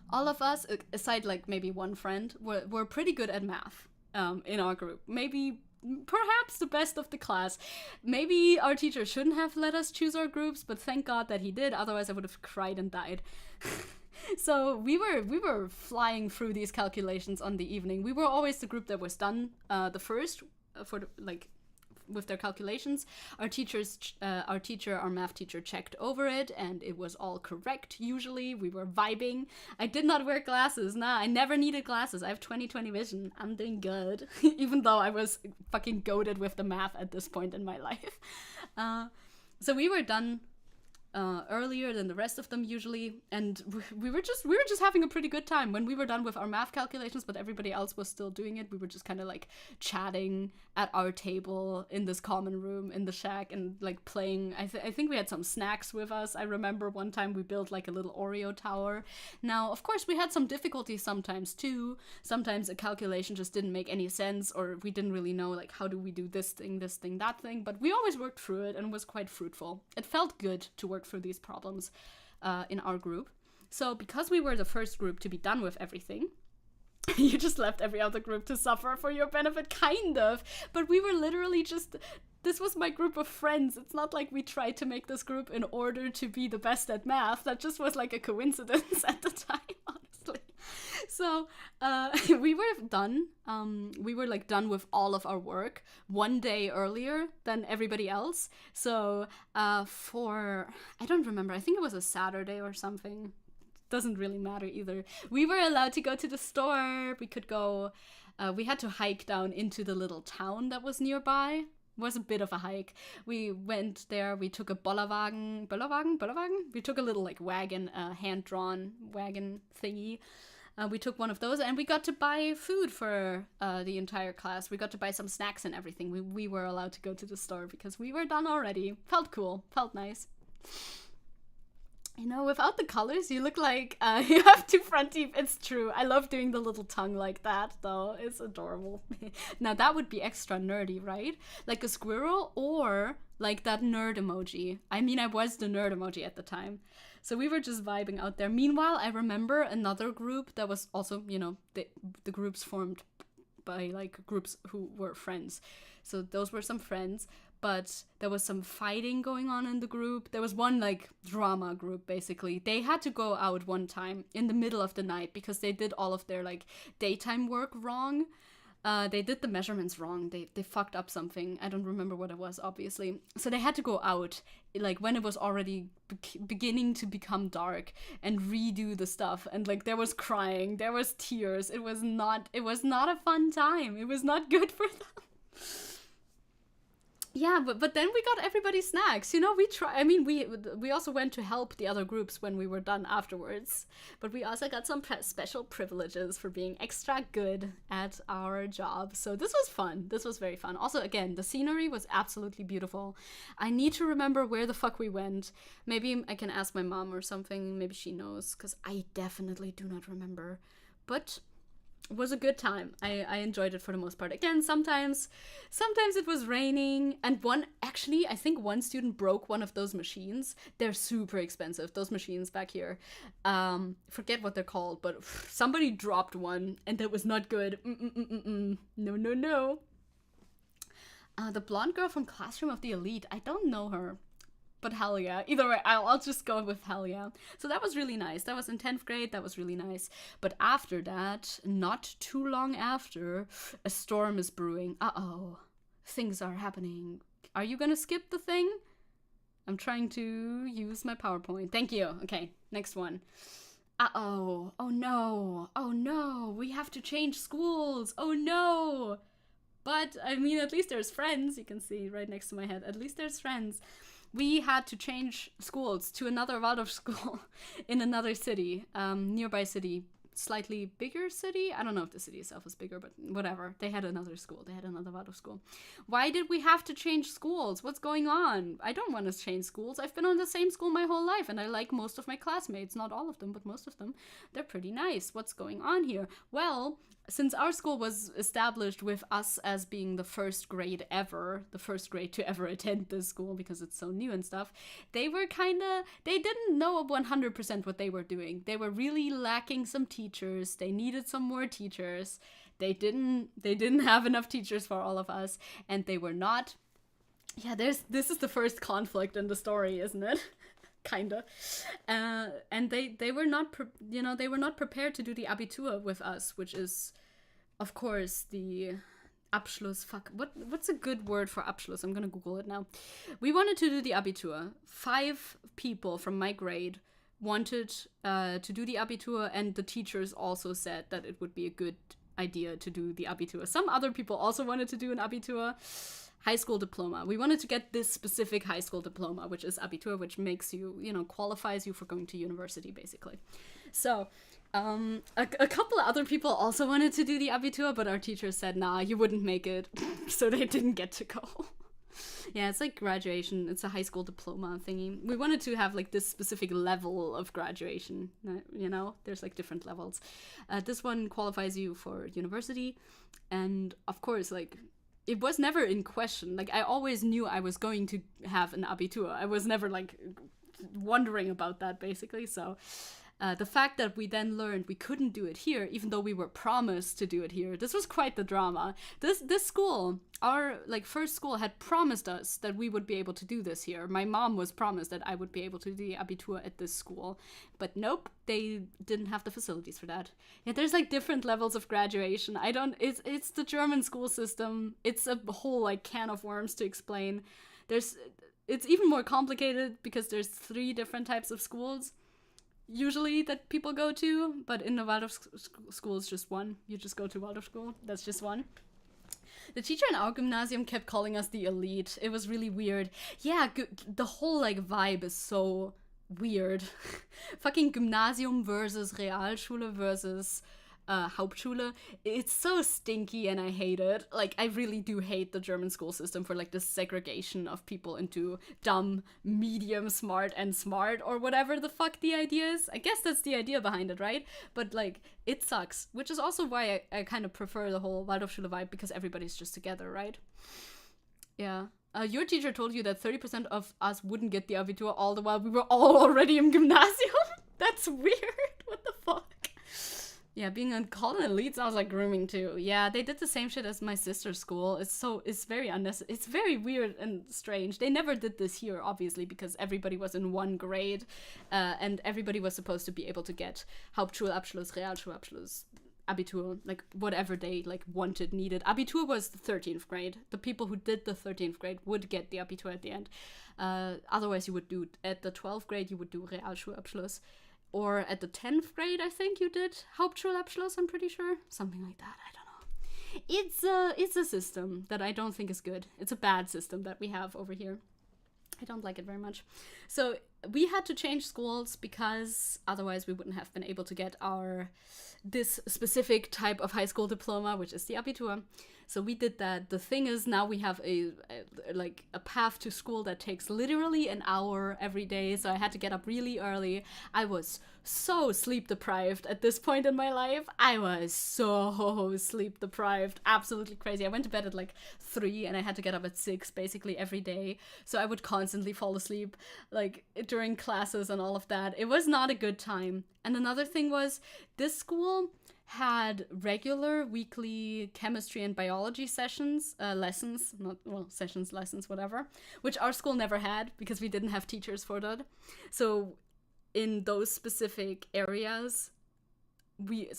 all of us, aside like maybe one friend, were pretty good at math in our group. Maybe perhaps the best of the class. Maybe our teacher shouldn't have let us choose our groups, but thank God that he did, otherwise I would have cried and died. So we were flying through these calculations on the evening. We were always the group that was done the first with their calculations. Our math teacher checked over it, and it was all correct. Usually we were vibing. I did not wear glasses. Nah, I never needed glasses. I have 20/20 vision. I'm doing good. Even though I was fucking goated with the math at this point in my life. So we were done earlier than the rest of them usually, and we were just having a pretty good time when we were done with our math calculations, but everybody else was still doing it. We were just kind of like chatting at our table in this common room in the shack and like playing. I think we had some snacks with us. I remember one time we built like a little Oreo tower. Now, of course, we had some difficulties sometimes too. Sometimes a calculation just didn't make any sense, or we didn't really know like how do we do this thing, that thing, but we always worked through it and was quite fruitful. It felt good to work through these problems in our group. So because we were the first group to be done with everything, you just left every other group to suffer for your benefit, kind of. But we were literally just, this was my group of friends. It's not like we tried to make this group in order to be the best at math. That just was like a coincidence at the time, honestly. So we were done. We were like done with all of our work one day earlier than everybody else. So for, I don't remember, I think it was a Saturday or something. Doesn't really matter either. We were allowed to go to the store. We could go, we had to hike down into the little town that was nearby. It was a bit of a hike. We went there, we took a Bollerwagen? We took a little like wagon, hand-drawn wagon thingy. We took one of those, and we got to buy food for the entire class. We got to buy some snacks and everything. We were allowed to go to the store because we were done already. Felt cool. Felt nice. You know, without the colors, you look like you have 2 front teeth. It's true. I love doing the little tongue like that, though. It's adorable. Now, that would be extra nerdy, right? Like a squirrel, or like that nerd emoji. I mean, I was the nerd emoji at the time. So we were just vibing out there. Meanwhile, I remember another group that was also, you know, the groups formed by, like, groups who were friends. So those were some friends. but there was some fighting going on in the group. There was one like drama group, basically. They had to go out one time in the middle of the night because they did all of their like daytime work wrong. They did the measurements wrong. They fucked up something. I don't remember what it was, obviously. So they had to go out, like, when it was already beginning to become dark and redo the stuff. And, like, there was crying. There was tears. It was not a fun time. It was not good for them. Yeah, but then we got everybody snacks. You know, we also went to help the other groups when we were done afterwards. But we also got some special privileges for being extra good at our job. So this was fun. This was very fun. Also, again, the scenery was absolutely beautiful. I need to remember where the fuck we went. Maybe I can ask my mom or something. Maybe she knows, because I definitely do not remember. But it was a good time. I enjoyed it for the most part. Again, sometimes it was raining, and I think one student broke one of those machines. They're super expensive, those machines back here. Forget what they're called, but somebody dropped one, and that was not good. No. The blonde girl from Classroom of the Elite, I don't know her. But hell yeah. Either way, I'll just go with hell yeah. So that was really nice. That was in 10th grade. That was really nice. But after that, not too long after, a storm is brewing. Uh-oh. Things are happening. Are you gonna skip the thing? I'm trying to use my PowerPoint. Thank you. Okay, next one. Uh-oh. Oh no. Oh no. We have to change schools. Oh no. But, I mean, at least there's friends. You can see right next to my head. At least there's friends. We had to change schools to another Waldorf school in another city, nearby city, slightly bigger city. I don't know if the city itself is bigger, but whatever. They had another school. They had another Waldorf school. Why did we have to change schools? What's going on? I don't want to change schools. I've been on the same school my whole life, and I like most of my classmates. Not all of them, but most of them. They're pretty nice. What's going on here? Well, since our school was established with us as being the first grade to ever attend this school because it's so new and stuff, they didn't know 100% what they were doing. They were really lacking some teachers. They needed some more teachers. They didn't have enough teachers for all of us, and they were not. Yeah, this is the first conflict in the story, isn't it? Kinda. And they were not they were not prepared to do the Abitur with us, which is, of course, the Abschluss. What's a good word for Abschluss? I'm gonna Google it now. We wanted to do the Abitur. 5 people from my grade wanted to do the Abitur, and the teachers also said that it would be a good idea to do the Abitur. Some other people also wanted to do an Abitur. High school diploma. We wanted to get this specific high school diploma, which is Abitur, which makes you, qualifies you for going to university, basically. So, a couple of other people also wanted to do the Abitur, but our teacher said, nah, you wouldn't make it. So they didn't get to go. Yeah, it's like graduation. It's a high school diploma thingy. We wanted to have like this specific level of graduation, there's like different levels. This one qualifies you for university. And of course, like, it was never in question. Like, I always knew I was going to have an Abitur. I was never, like, wondering about that, basically. So, the fact that we then learned we couldn't do it here, even though we were promised to do it here, this was quite the drama. This school, our, like, first school had promised us that we would be able to do this here. My mom was promised that I would be able to do the Abitur at this school. But nope, they didn't have the facilities for that. Yeah, there's, like, different levels of graduation. It's the German school system. It's a whole, like, can of worms to explain. It's even more complicated because there's 3 different types of schools usually that people go to, but in the Waldorf school is just one. You just go to Waldorf school. That's just one. The teacher in our gymnasium kept calling us the elite. It was really weird. Yeah, the whole like vibe is so weird. Fucking Gymnasium versus Realschule versus Hauptschule. It's so stinky and I hate it. Like, I really do hate the German school system for like the segregation of people into dumb, medium, smart, and smart, or whatever the fuck the idea is. I guess that's the idea behind it, right? But like, it sucks, which is also why I kind of prefer the whole Waldorfschule vibe, because everybody's just together, right? Yeah. Your teacher told you that 30% of us wouldn't get the Abitur, all the while we were all already in Gymnasium? That's weird. What the fuck? Yeah, being called an elite sounds like grooming too. Yeah, they did the same shit as my sister's school. It's very unnecessary. It's very weird and strange. They never did this here, obviously, because everybody was in one grade, and everybody was supposed to be able to get Hauptschulabschluss, Realschulabschluss, Abitur, like whatever they like wanted, needed. Abitur was the 13th grade. The people who did the 13th grade would get the Abitur at the end. Otherwise, you would do at the 12th grade, you would do Realschulabschluss. Or at the 10th grade, I think you did Hauptschulabschluss, I'm pretty sure. Something like that, I don't know. It's a system that I don't think is good. It's a bad system that we have over here. I don't like it very much. So we had to change schools because otherwise we wouldn't have been able to get this specific type of high school diploma, which is the Abitur. So we did that. The thing is, now we have a path to school that takes literally an hour every day. So I had to get up really early. I was so sleep deprived at this point in my life. I was so sleep deprived. Absolutely crazy. I went to bed at like 3 and I had to get up at 6 basically every day. So I would constantly fall asleep like during classes and all of that. It was not a good time. And another thing was, this school had regular weekly chemistry and biology sessions, lessons, whatever, which our school never had because we didn't have teachers for that. So in those specific areas, we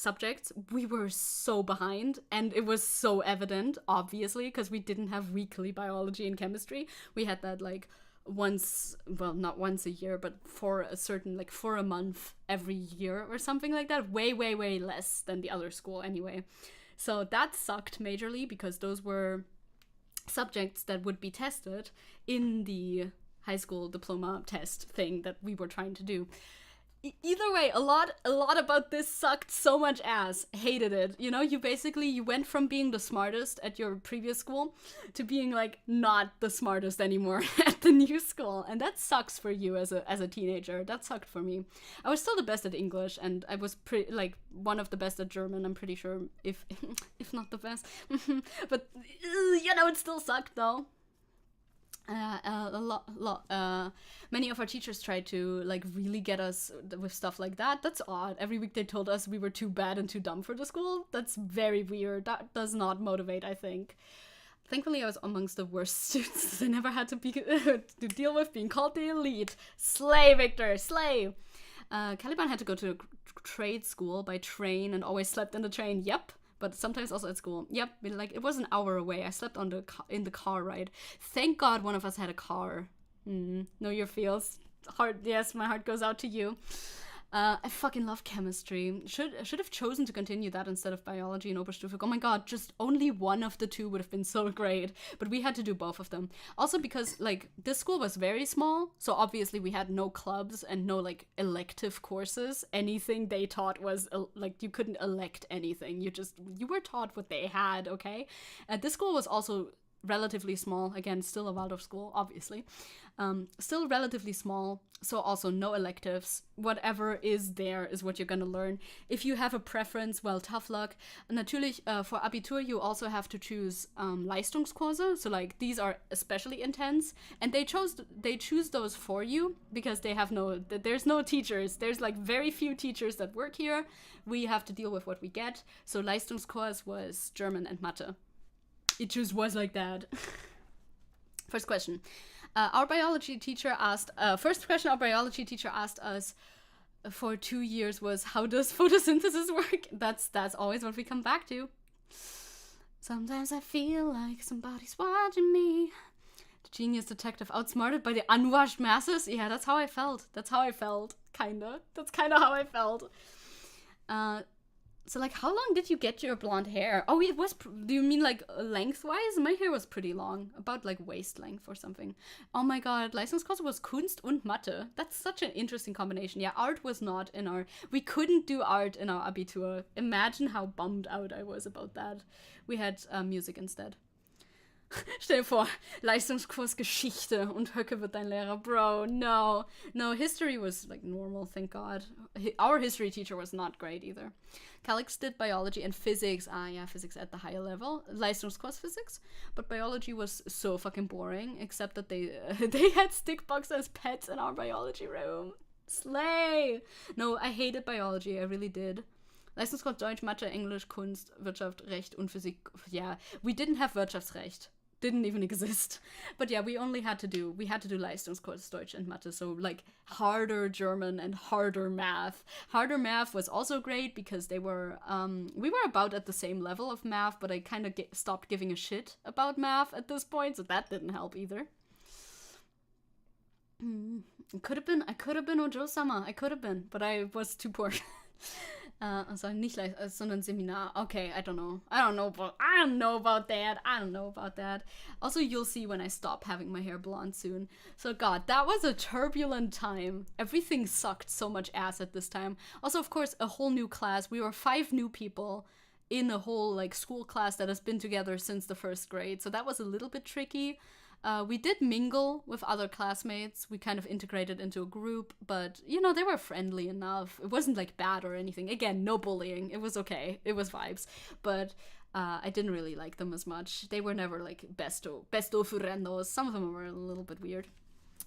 were so behind, and it was so evident, obviously, because we didn't have weekly biology and chemistry. We had that like not once a year, but for a month every year or something like that. Way less than the other school anyway. So that sucked majorly because those were subjects that would be tested in the high school diploma test thing that we were trying to do. Either way, a lot about this sucked so much ass. Hated it. You know, you went from being the smartest at your previous school to being like not the smartest anymore at the new school. And that sucks for you as a teenager. That sucked for me. I was still the best at English, and I was one of the best at German, I'm pretty sure, if not the best. But it still sucked though. Many of our teachers tried to really get us with stuff like that. That's odd. Every week they told us we were too bad and too dumb for the school. That's very weird. That does not motivate, I think. Thankfully, I was amongst the worst students. I never had to deal with being called the elite. Slay, Victor, slay. Caliban had to go to a trade school by train and always slept in the train. Yep. But sometimes also at school. Yep, it was an hour away. I slept in the car ride. Thank God one of us had a car. Know your feels. Yes, my heart goes out to you. I fucking love chemistry. Should have chosen to continue that instead of biology and Oberstufig. Oh my god, just only one of the two would have been so great. But we had to do both of them. Also because, this school was very small, so obviously we had no clubs and no, elective courses. Anything they taught was, you couldn't elect anything. You were taught what they had, okay? This school was also relatively small. Again, still a Waldorf school, obviously. Still relatively small, so also no electives. Whatever is there is what you're gonna learn. If you have a preference, well, tough luck. Natürlich, for Abitur, you also have to choose Leistungskurse, so these are especially intense, and they choose those for you because there's no teachers. There's very few teachers that work here. We have to deal with what we get. So Leistungskurs was German and Mathe. It just was like that. First question. Our biology teacher asked us for 2 years was, how does photosynthesis work? That's always what we come back to. Sometimes I feel like somebody's watching me. The genius detective outsmarted by the unwashed masses. Yeah, that's how I felt. Kinda. That's kinda how I felt. So, how long did you get your blonde hair? Oh, it was, do you mean, lengthwise? My hair was pretty long, about, waist length or something. Oh my god, Leistungskurs was Kunst und Mathe. That's such an interesting combination. Yeah, art was not we couldn't do art in our Abitur. Imagine how bummed out I was about that. We had music instead. Stell dir vor, Leistungskurs Geschichte und Höcke wird dein Lehrer. Bro, no. No, history was, normal, thank God. Our history teacher was not great either. Calix did biology and physics. Physics at the higher level. Leistungskurs physics. But biology was so fucking boring, except that they had stick bugs as pets in our biology room. Slay! No, I hated biology, I really did. Leistungskurs Deutsch, Mathe, English, Kunst, Wirtschaft, Recht und Physik. Yeah, we didn't have Wirtschaftsrecht. Didn't even exist. But yeah, we had to do Leistungskurs Deutsch and Mathe, so like harder German and harder math. Harder math was also great because we were about at the same level of math, but I kind of stopped giving a shit about math at this point, so that didn't help either. I could have been Ojo-sama, but I was too poor. Also nicht sondern Seminar. Okay, I don't know about that. Also, you'll see when I stop having my hair blonde soon. So God, that was a turbulent time. Everything sucked so much ass at this time. Also, of course, a whole new class. We were 5 new people in a whole like school class that has been together since the 1st grade. So that was a little bit tricky. We did mingle with other classmates. We kind of integrated into a group, but, you know, they were friendly enough. It wasn't, like, bad or anything. Again, no bullying. It was okay. It was vibes. But I didn't really like them as much. They were never, like, besto friendos. Some of them were a little bit weird.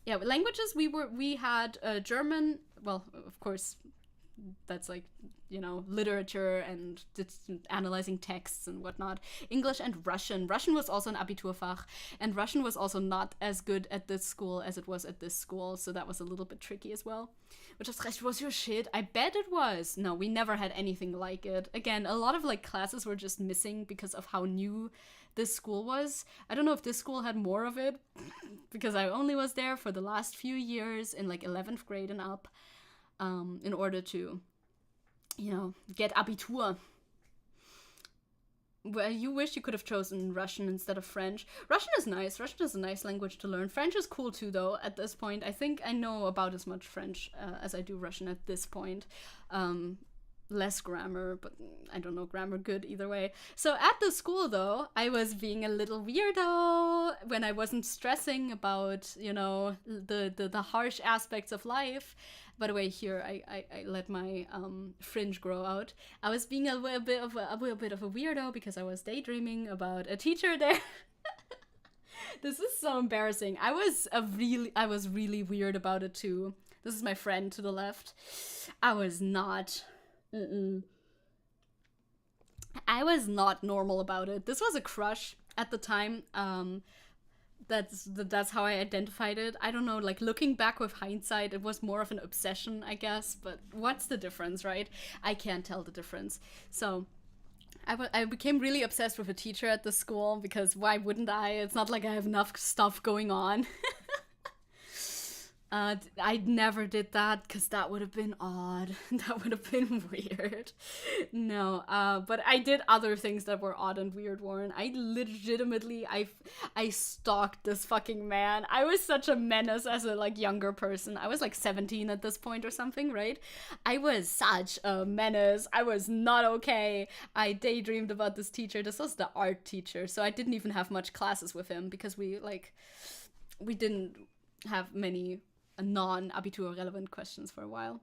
Yeah, languages, we had German, well, of course, that's like, you know, literature and analyzing texts and whatnot. English and Russian. Russian was also an Abiturfach, and Russian was also not as good at this school as it was at this school, so that was a little bit tricky as well. Wirtschaftsrecht was your shit. I bet it was. No, we never had anything like it. Again, a lot of like classes were just missing because of how new this school was. I don't know if this school had more of it, because I only was there for the last few years in like 11th grade and up. In order to, you know, get Abitur. Well, you wish you could have chosen Russian instead of French. Russian is nice. Russian is a nice language to learn. French is cool too, though, at this point. I think I know about as much French as I do Russian at this point. Less grammar, but I don't know grammar good either way. So at the school, though, I was being a little weirdo when I wasn't stressing about, you know, the harsh aspects of life. By the way, here I let my fringe grow out. I was being a little bit of a weirdo because I was daydreaming about a teacher there. This is so embarrassing. I was really weird about it too. This is my friend to the left. I was not. I was not normal about it. This was a crush at the time. That's how I identified it. I don't know, like looking back with hindsight, it was more of an obsession, I guess. But what's the difference, right? I can't tell the difference. So I became really obsessed with a teacher at the school because why wouldn't I? It's not like I have enough stuff going on. I never did that because that would have been odd. That would have been weird. No, but I did other things that were odd and weird, Warren. I legitimately, I stalked this fucking man. I was such a menace as a like younger person. I was like 17 at this point or something, right? I was such a menace. I was not okay. I daydreamed about this teacher. This was the art teacher, so I didn't even have much classes with him because we didn't have many non-Abitur relevant questions for a while.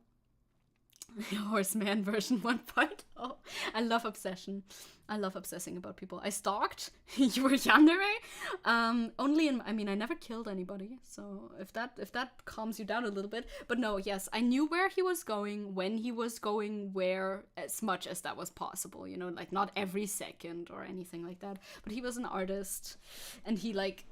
Horseman version 1.0. I love obsession. I love obsessing about people. I stalked. You were yandere? Only in, I mean, I never killed anybody, so if that calms you down a little bit. But no, yes, I knew where he was going, when he was going, where, as much as that was possible, you know, like not every second or anything like that. But he was an artist, and he like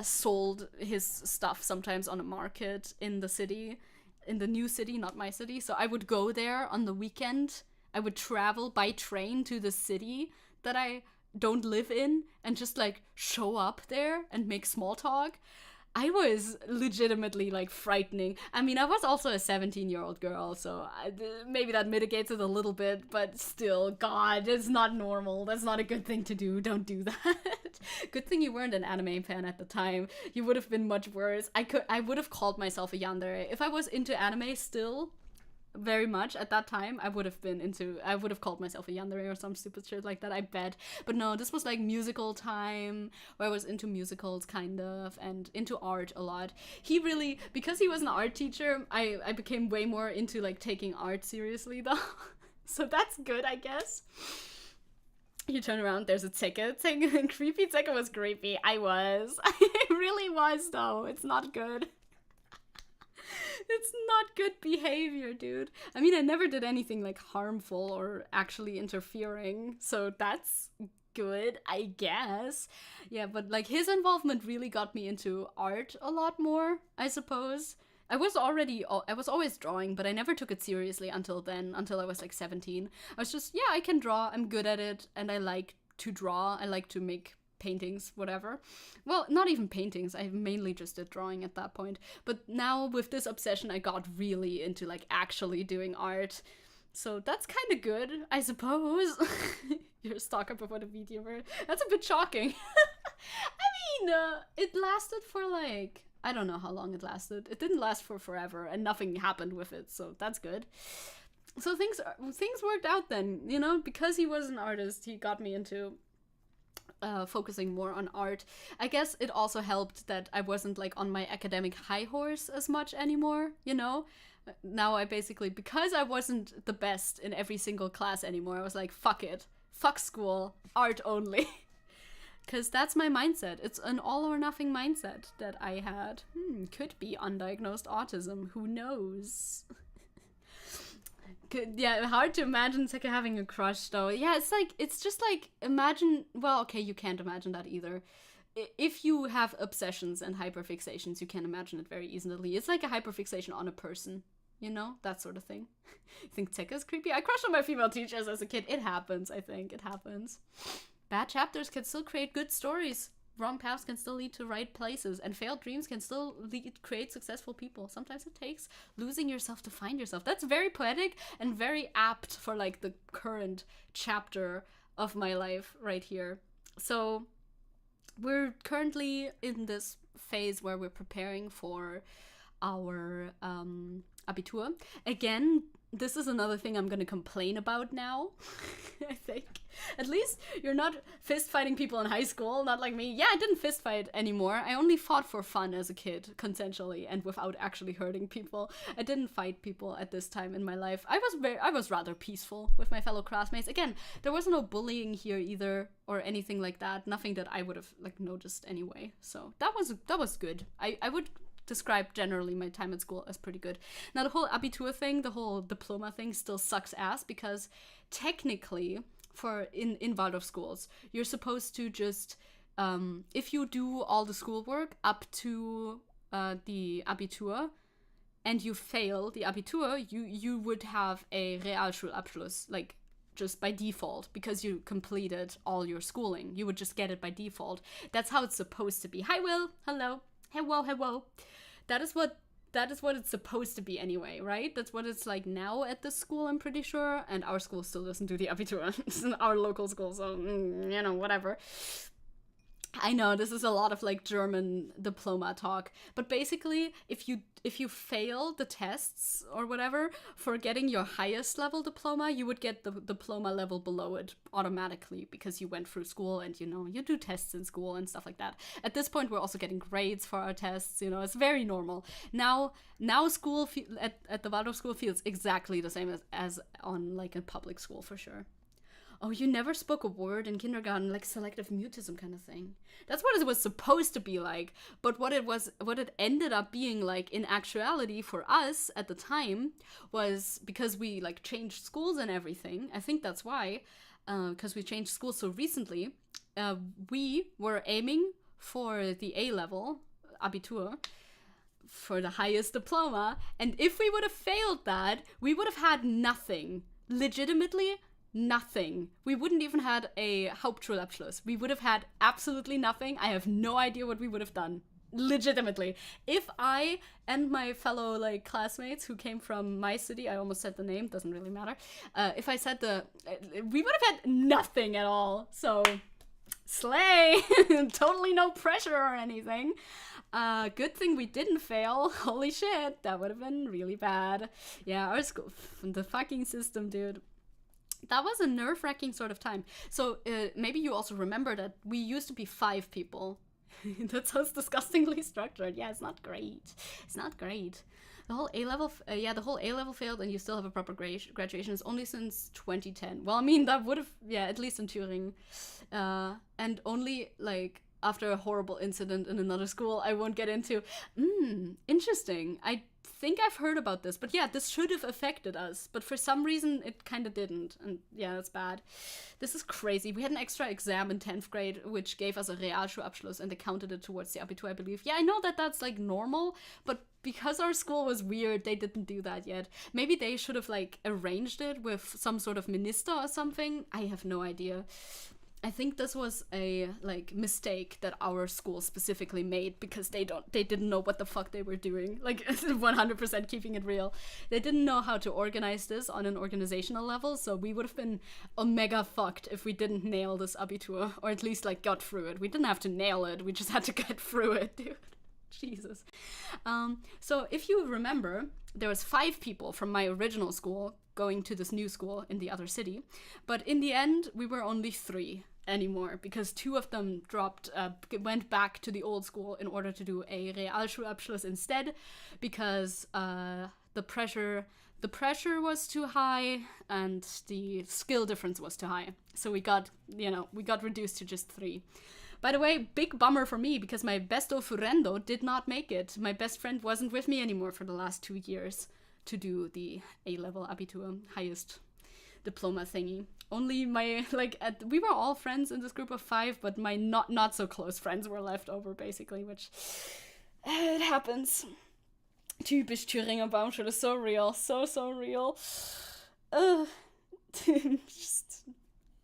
sold his stuff sometimes on a market in the city, in the new city, not my city. So I would go there on the weekend. I would travel by train to the city that I don't live in and just like show up there and make small talk. I was legitimately like frightening. I mean, I was also a 17-year-old girl, so maybe that mitigates it a little bit, but still, God, it's not normal. That's not a good thing to do. Don't do that. Good thing you weren't an anime fan at the time. You would have been much worse. I would have called myself a yandere. If I was into anime still, very much at that time, I would have called myself a yandere or some stupid shit like that, I bet. But no, this was like musical time, where I was into musicals kind of, and into art a lot. He really, because he was an art teacher, I became way more into like taking art seriously though. So that's good, I guess. You turn around, there's a Zecke. Creepy Zecke was creepy. I was. It really was though. It's not good. It's not good behavior, dude. I mean, I never did anything like harmful or actually interfering, so that's good, I guess. Yeah, but like his involvement really got me into art a lot more, I suppose. I was always drawing, but I never took it seriously until then, until I was like 17. I was just, yeah, I can draw, I'm good at it, and I like to draw, I like to make paintings, whatever. Well, not even paintings, I mainly just did drawing at that point. But now with this obsession, I got really into like actually doing art. So that's kind of good, I suppose. You're a stalker before the VTuber. That's a bit shocking. I mean, it lasted for like, I don't know how long it lasted. It didn't last for forever, and nothing happened with it, so that's good. So things worked out then, you know, because he was an artist, he got me into focusing more on art. I guess it also helped that I wasn't like on my academic high horse as much anymore, you know? Now I basically, because I wasn't the best in every single class anymore, I was like, fuck it. Fuck school. Art only. Because that's my mindset. It's an all or nothing mindset that I had. Could be undiagnosed autism. Who knows? Yeah, hard to imagine Zecke having a crush though. Yeah, it's just like, imagine, well, okay, you can't imagine that either. If you have obsessions and hyperfixations, you can imagine it very easily. It's like a hyperfixation on a person, you know, that sort of thing. You think Zecke is creepy? I crushed on my female teachers as a kid. It happens, I think. It happens. Bad chapters can still create good stories. Wrong paths can still lead to right places, and failed dreams can still create successful people. Sometimes it takes losing yourself to find yourself. That's very poetic and very apt for like the current chapter of my life right here. So we're currently in this phase where we're preparing for our Abitur. Again, this is another thing I'm gonna complain about now. I think. At least you're not fist fighting people in high school, not like me. Yeah, I didn't fist fight anymore. I only fought for fun as a kid, consensually and without actually hurting people. I didn't fight people at this time in my life. I was rather peaceful with my fellow classmates. Again, there was no bullying here either or anything like that. Nothing that I would have like noticed anyway. So that was good. I would describe generally my time at school as pretty good. Now the whole Abitur thing, the whole diploma thing still sucks ass because technically for in Waldorf schools, you're supposed to just, if you do all the schoolwork up to the Abitur and you fail the Abitur, you would have a Realschulabschluss, like just by default, because you completed all your schooling. You would just get it by default. That's how it's supposed to be. Hi, Will. Hello. Hello. That is what it's supposed to be anyway, right? That's what it's like now at this school, I'm pretty sure. And our school still doesn't do the Abitur. It's our local school, so, you know, whatever. I know, this is a lot of, like, German diploma talk. But basically, if you fail the tests or whatever for getting your highest level diploma, you would get the diploma level below it automatically because you went through school and, you know, you do tests in school and stuff like that. At this point, we're also getting grades for our tests, you know, it's very normal. Now school at the Waldorf school feels exactly the same as on, like, a public school for sure. Oh, you never spoke a word in kindergarten, like selective mutism kind of thing. That's what it was supposed to be like. But what it ended up being like in actuality for us at the time was because we like changed schools and everything. I think that's why, because we changed schools so recently, we were aiming for the A level, Abitur, for the highest diploma. And if we would have failed that, we would have had nothing. Legitimately nothing. We wouldn't even had a Hauptschulabschluss. We would have had absolutely nothing. I have no idea what we would have done. Legitimately. If I and my fellow like classmates who came from my city, I almost said the name, doesn't really matter. If I said we would have had nothing at all. So, slay! Totally no pressure or anything. Good thing we didn't fail. Holy shit, that would have been really bad. Yeah, our school, the fucking system, dude. That was a nerve-wracking sort of time. So maybe you also remember that we used to be 5 people. That sounds disgustingly structured. Yeah, it's not great. It's not great. The whole A-level, the whole A-level failed and you still have a proper graduation. It's only since 2010. Well, I mean, that would have, yeah, at least in Turing. And only, like, after a horrible incident in another school I won't get into. Interesting. I think I've heard about this, but yeah, this should have affected us. But for some reason, it kind of didn't. And yeah, that's bad. This is crazy. We had an extra exam in 10th grade, which gave us a Realschulabschluss, and they counted it towards the Abitur, I believe. Yeah, I know that that's like normal, but because our school was weird, they didn't do that yet. Maybe they should have like arranged it with some sort of minister or something. I have no idea. I think this was a like mistake that our school specifically made because they didn't know what the fuck they were doing. Like 100% keeping it real. They didn't know how to organize this on an organizational level, so we would have been omega fucked if we didn't nail this Abitur, or at least like got through it. We didn't have to nail it, we just had to get through it, dude. Jesus. So if you remember, there was 5 people from my original school going to this new school in the other city, but in the end we were only 3 anymore because 2 of them went back to the old school in order to do a Realschulabschluss instead, because the pressure was too high and the skill difference was too high. So we got reduced to just 3. By the way, big bummer for me because my besto furendo did not make it. My best friend wasn't with me anymore for the last 2 years to do the A-level Abitur, highest diploma thingy. Only my, we were all friends in this group of 5, but my not so close friends were left over, basically, which, it happens. Typisch Thüringer Baumschule, so real, so real. Just,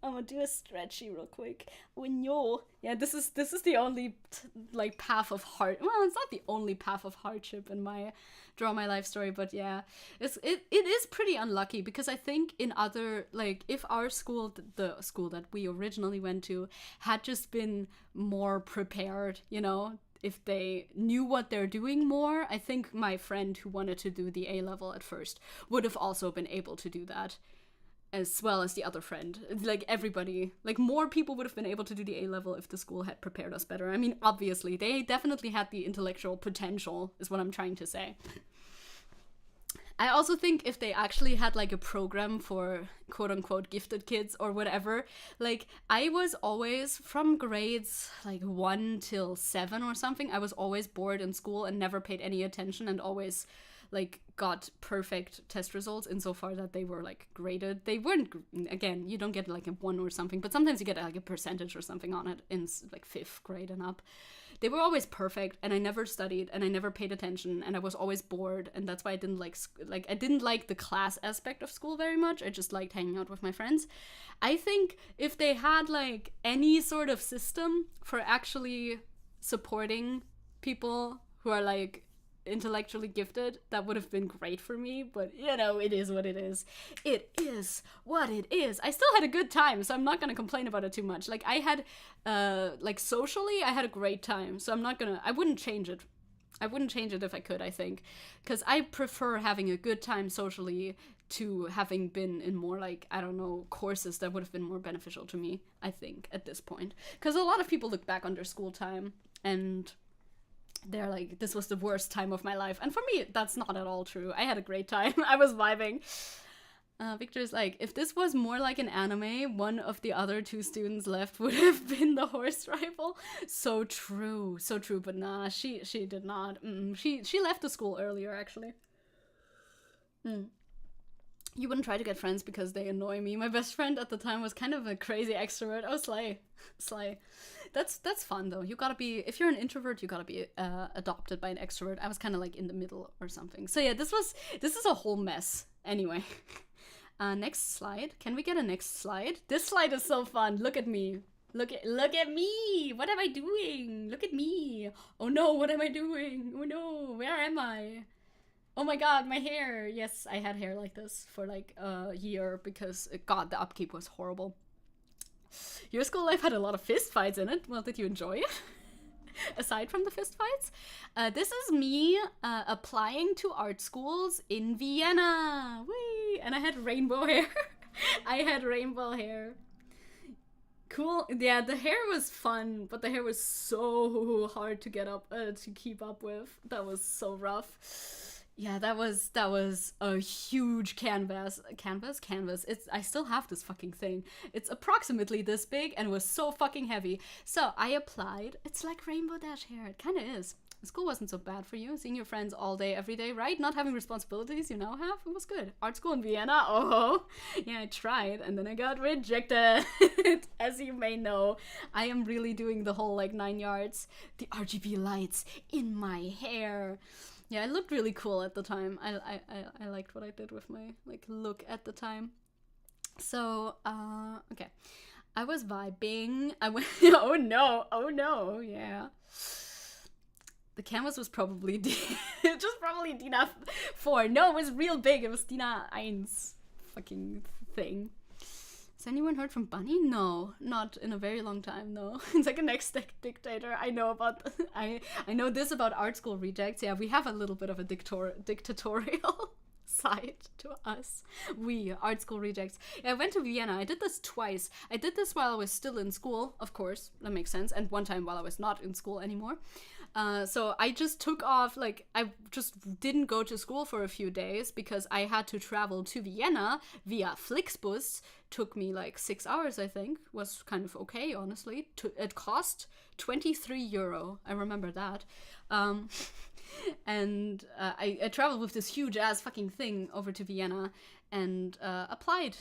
I'm gonna do a stretchy real quick. Yeah, this is the only path of well, it's not the only path of hardship in my Draw My Life story, but yeah, it is pretty unlucky because I think in other, if our school, the school that we originally went to, had just been more prepared, if they knew what they're doing more, I think my friend who wanted to do the A-level at first would have also been able to do that, as well as the other friend. Everybody, more people would have been able to do the A-level if the school had prepared us better. I mean, obviously, they definitely had the intellectual potential, is what I'm trying to say. I also think if they actually had a program for quote-unquote gifted kids or whatever, I was always, from grades 1 till 7 or something, I was always bored in school and never paid any attention and always got perfect test results insofar that they were graded. They weren't, again, you don't get a 1 or something, but sometimes you get a percentage or something on it in 5th grade and up. They were always perfect, and I never studied, and I never paid attention, and I was always bored, and that's why I didn't I didn't like the class aspect of school very much. I just liked hanging out with my friends. I think if they had any sort of system for actually supporting people who are intellectually gifted, that would have been great for me, but it is what it is. It is what it is. I still had a good time, so I'm not gonna complain about it too much. I had socially I had a great time, so I wouldn't change it. I wouldn't change it if I could, I think, because I prefer having a good time socially to having been in more I don't know, courses that would have been more beneficial to me, I think, at this point, because a lot of people look back on their school time and they're this was the worst time of my life. And for me, that's not at all true. I had a great time. I was vibing. Victor's if this was more like an anime, one of the other 2 students left would have been the horse rival. So true. But nah, she did not. She left the school earlier, actually. You wouldn't try to get friends because they annoy me. My best friend at the time was kind of a crazy extrovert. Oh, slay. That's fun though. You gotta be, if you're an introvert, you gotta be adopted by an extrovert. I was kind of in the middle or something. So yeah, this is a whole mess. Anyway, next slide. Can we get a next slide? This slide is so fun. Look at me. Look at me. What am I doing? Look at me. Oh no, what am I doing? Oh no, where am I? Oh my god, my hair. Yes, I had hair like this for a year because, god, the upkeep was horrible. Your school life had a lot of fist fights in it. Well, did you enjoy it? Aside from the fist fights? This is me applying to art schools in Vienna. Whee! And I had rainbow hair. I had rainbow hair. Cool. Yeah, the hair was fun, but the hair was so hard to get up, to keep up with. That was so rough. Yeah, that was a huge canvas. I still have this fucking thing. It's approximately this big and was so fucking heavy. So I applied. It's like Rainbow Dash hair. It kind of is. School wasn't so bad for you. Seeing your friends all day, every day, right? Not having responsibilities you now have. It was good. Art school in Vienna. Oh, yeah, I tried and then I got rejected. As you may know, I am really doing the whole like 9 yards. The RGB lights in my hair. Yeah, I looked really cool at the time. I liked what I did with my like look at the time. So, okay. I was vibing. I went, oh no, yeah. The canvas was probably just probably DIN A4. No, it was real big. It was DIN A1 fucking thing. Has anyone heard from Bunny? No, not in a very long time, no. It's like a next dictator. I know about, I know this about art school rejects. Yeah, we have a little bit of a dictatorial side to us. We, art school rejects. Yeah, I went to Vienna. I did this twice. I did this while I was still in school, of course. That makes sense. And one time while I was not in school anymore. So I just took off, like, I just didn't go to school for a few days because I had to travel to Vienna via Flixbus. Took me like 6 hours, I think. Was kind of okay, honestly. It cost 23 euro. I remember that. And I traveled with this huge ass fucking thing over to Vienna and applied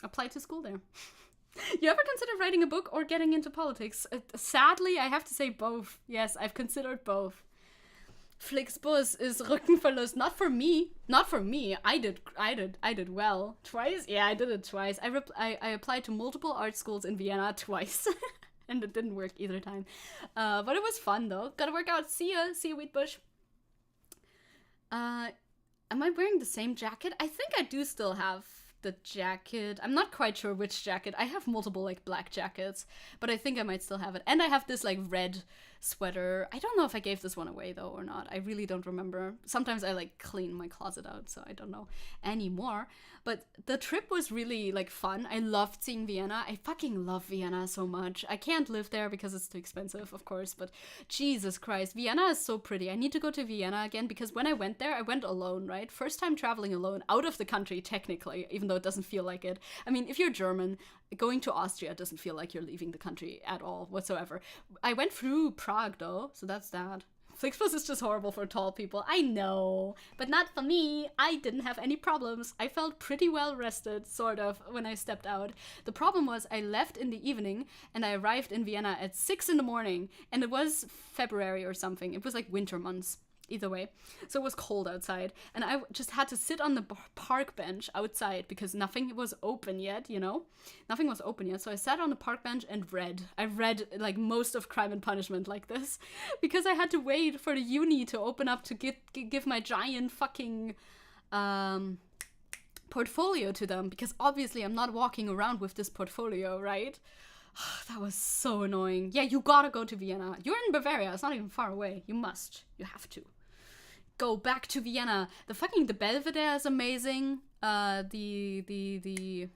to school there. You ever considered writing a book or getting into politics? Sadly, I have to say both. Yes, I've considered both. Flixbus is Rückenverlust. Not for me. I did well. Twice? Yeah, I did it twice. I applied to multiple art schools in Vienna twice. And it didn't work either time. But it was fun though. Gotta work out. See ya, Wheatbush. Am I wearing the same jacket? I think I do still have the jacket. I'm not quite sure which jacket. I have multiple like black jackets, but I think I might still have it. And I have this like red sweater. I don't know if I gave this one away though or not. I really don't remember. Sometimes I like clean my closet out, so I don't know anymore. But the trip was really like fun. I loved seeing Vienna. I fucking love Vienna so much. I can't live there because it's too expensive, of course, but Jesus Christ, Vienna is so pretty. I need to go to Vienna again because when I went there, I went alone, right? First time traveling alone out of the country, technically, even though it doesn't feel like it. I mean, if you're German, going to Austria doesn't feel like you're leaving the country at all whatsoever. I went through Prague though, so that's that. Flixbus is just horrible for tall people. I know, but not for me. I didn't have any problems. I felt pretty well rested, sort of, when I stepped out. The problem was I left in the evening and I arrived in Vienna at 6 in the morning, and it was February or something. It was like winter months. Either way. So it was cold outside. And I just had to sit on the park bench outside because nothing was open yet, you know? Nothing was open yet. So I sat on the park bench and read. I read like most of Crime and Punishment like this because I had to wait for the uni to open up to give my giant fucking portfolio to them because obviously I'm not walking around with this portfolio, right? That was so annoying. Yeah, you gotta go to Vienna. You're in Bavaria. It's not even far away. You must. You have to. Go back to Vienna. The Belvedere is amazing. The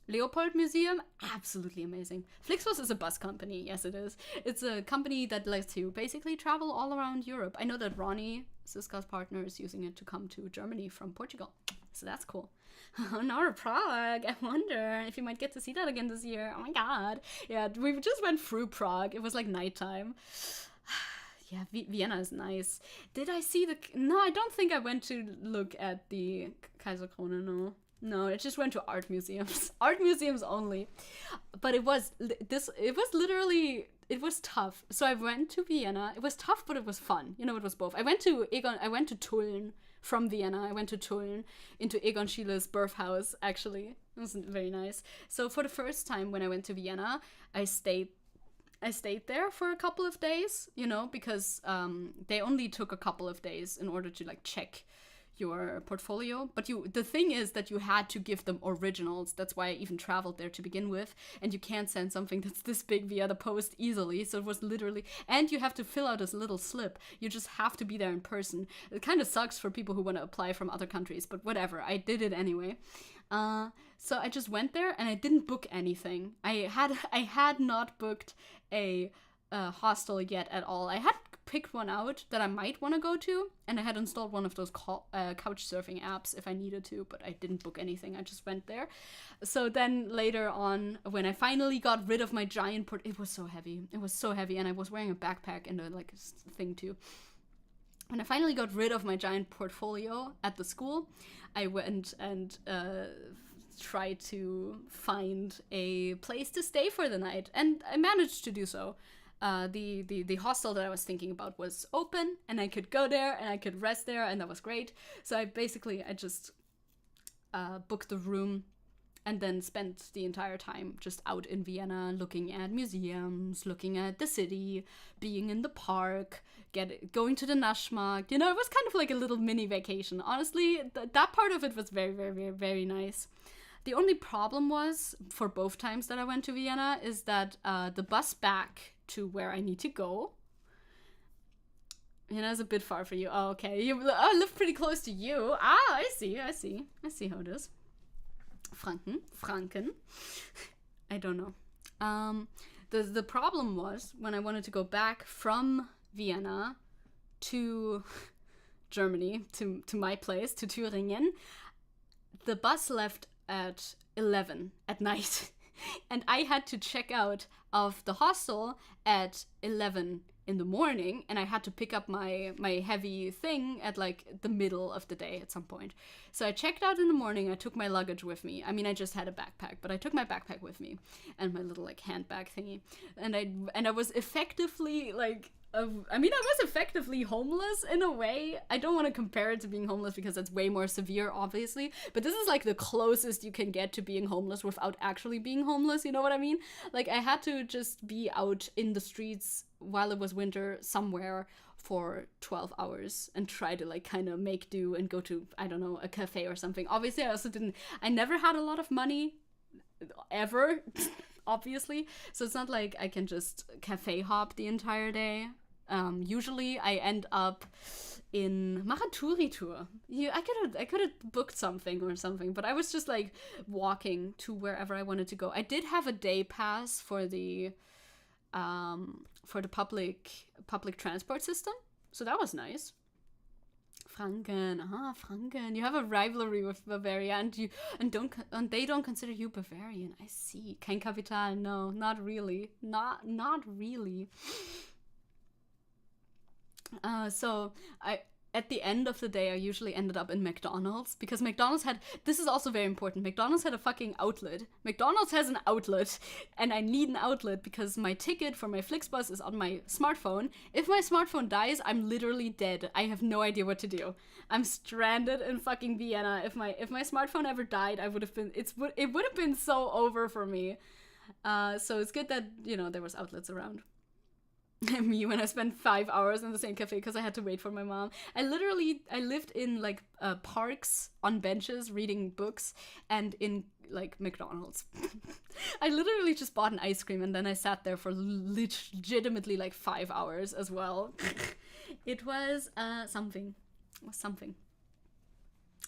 Leopold Museum, absolutely amazing. Flixbus is a bus company. Yes, it is. It's a company that lets you basically travel all around Europe. I know that Ronnie, Siska's partner, is using it to come to Germany from Portugal. So that's cool. Nora Prague, I wonder if you might get to see that again this year. Oh my god. Yeah, we just went through Prague. It was like nighttime. Yeah, Vienna is nice. Did I see no, I don't think I went to look at the Kaiserkrone, no. No, I just went to art museums. Art museums only. But it was tough. So I went to Vienna. It was tough, but it was fun. You know, it was both. I went to Tulln from Vienna. I went to Tulln into Egon Schieler's birth house, actually. It was very nice. So for the first time when I went to Vienna, I stayed there for a couple of days, you know, because they only took a couple of days in order to like check your portfolio. But the thing is that you had to give them originals. That's why I even traveled there to begin with. And you can't send something that's this big via the post easily. So it was literally, and you have to fill out this little slip. You just have to be there in person. It kind of sucks for people who want to apply from other countries, but whatever. I did it anyway. So I just went there and I didn't book anything. I had not booked a hostel yet at all. I had picked one out that I might want to go to, and I had installed one of those couch surfing apps if I needed to, but I didn't book anything. I just went there. So then later on, when I finally got rid of my giant it was so heavy. It was so heavy, and I was wearing a backpack and a like thing too. when I finally got rid of my giant portfolio at the school, I went and tried to find a place to stay for the night, and I managed to do so. The hostel that I was thinking about was open, and I could go there and I could rest there, and that was great. So I just booked the room and then spent the entire time just out in Vienna, looking at museums, looking at the city, being in the park, going to the Naschmarkt. You know, it was kind of like a little mini vacation. Honestly, that part of it was very, very, very, very nice. The only problem was, for both times that I went to Vienna, is that the bus back to where I need to go, Vienna is a bit far for you. Oh, okay. I live pretty close to you. Ah, I see how it is. Franken. I don't know. The problem was when I wanted to go back from Vienna to Germany, to my place, to Thüringen, the bus left at 11 at night. And I had to check out of the hostel at 11 in the morning, and I had to pick up my heavy thing at like the middle of the day at some point. So I checked out in the morning. I took my luggage with me. I mean, I just had a backpack, but I took my backpack with me and my little like handbag thingy. And I was effectively like, I was effectively homeless in a way. I don't want to compare it to being homeless because that's way more severe, obviously. But this is like the closest you can get to being homeless without actually being homeless. You know what I mean? Like I had to just be out in the streets while it was winter somewhere for 12 hours and try to like kind of make do and go to, I don't know, a cafe or something. Obviously, I never had a lot of money ever, obviously. So it's not like I can just cafe hop the entire day. Usually I end up in Maraturi tour. I could have booked something or something, but I was just like walking to wherever I wanted to go. I did have a day pass for the public transport system, so that was nice. Franken. You have a rivalry with Bavaria, and they don't consider you Bavarian. I see. Kein Kapital. No, not really. Not really. So at the end of the day, I usually ended up in McDonald's because McDonald's this is also very important. McDonald's had a fucking outlet. McDonald's has an outlet, and I need an outlet because my ticket for my Flixbus is on my smartphone. If my smartphone dies, I'm literally dead. I have no idea what to do. I'm stranded in fucking Vienna. If my smartphone ever died, it would have been so over for me. So it's good that, you know, there was outlets around. Me when I spent 5 hours in the same cafe because I had to wait for my mom. I lived in like parks on benches reading books and in like McDonald's. I literally just bought an ice cream and then I sat there for legitimately like 5 hours as well. It was something.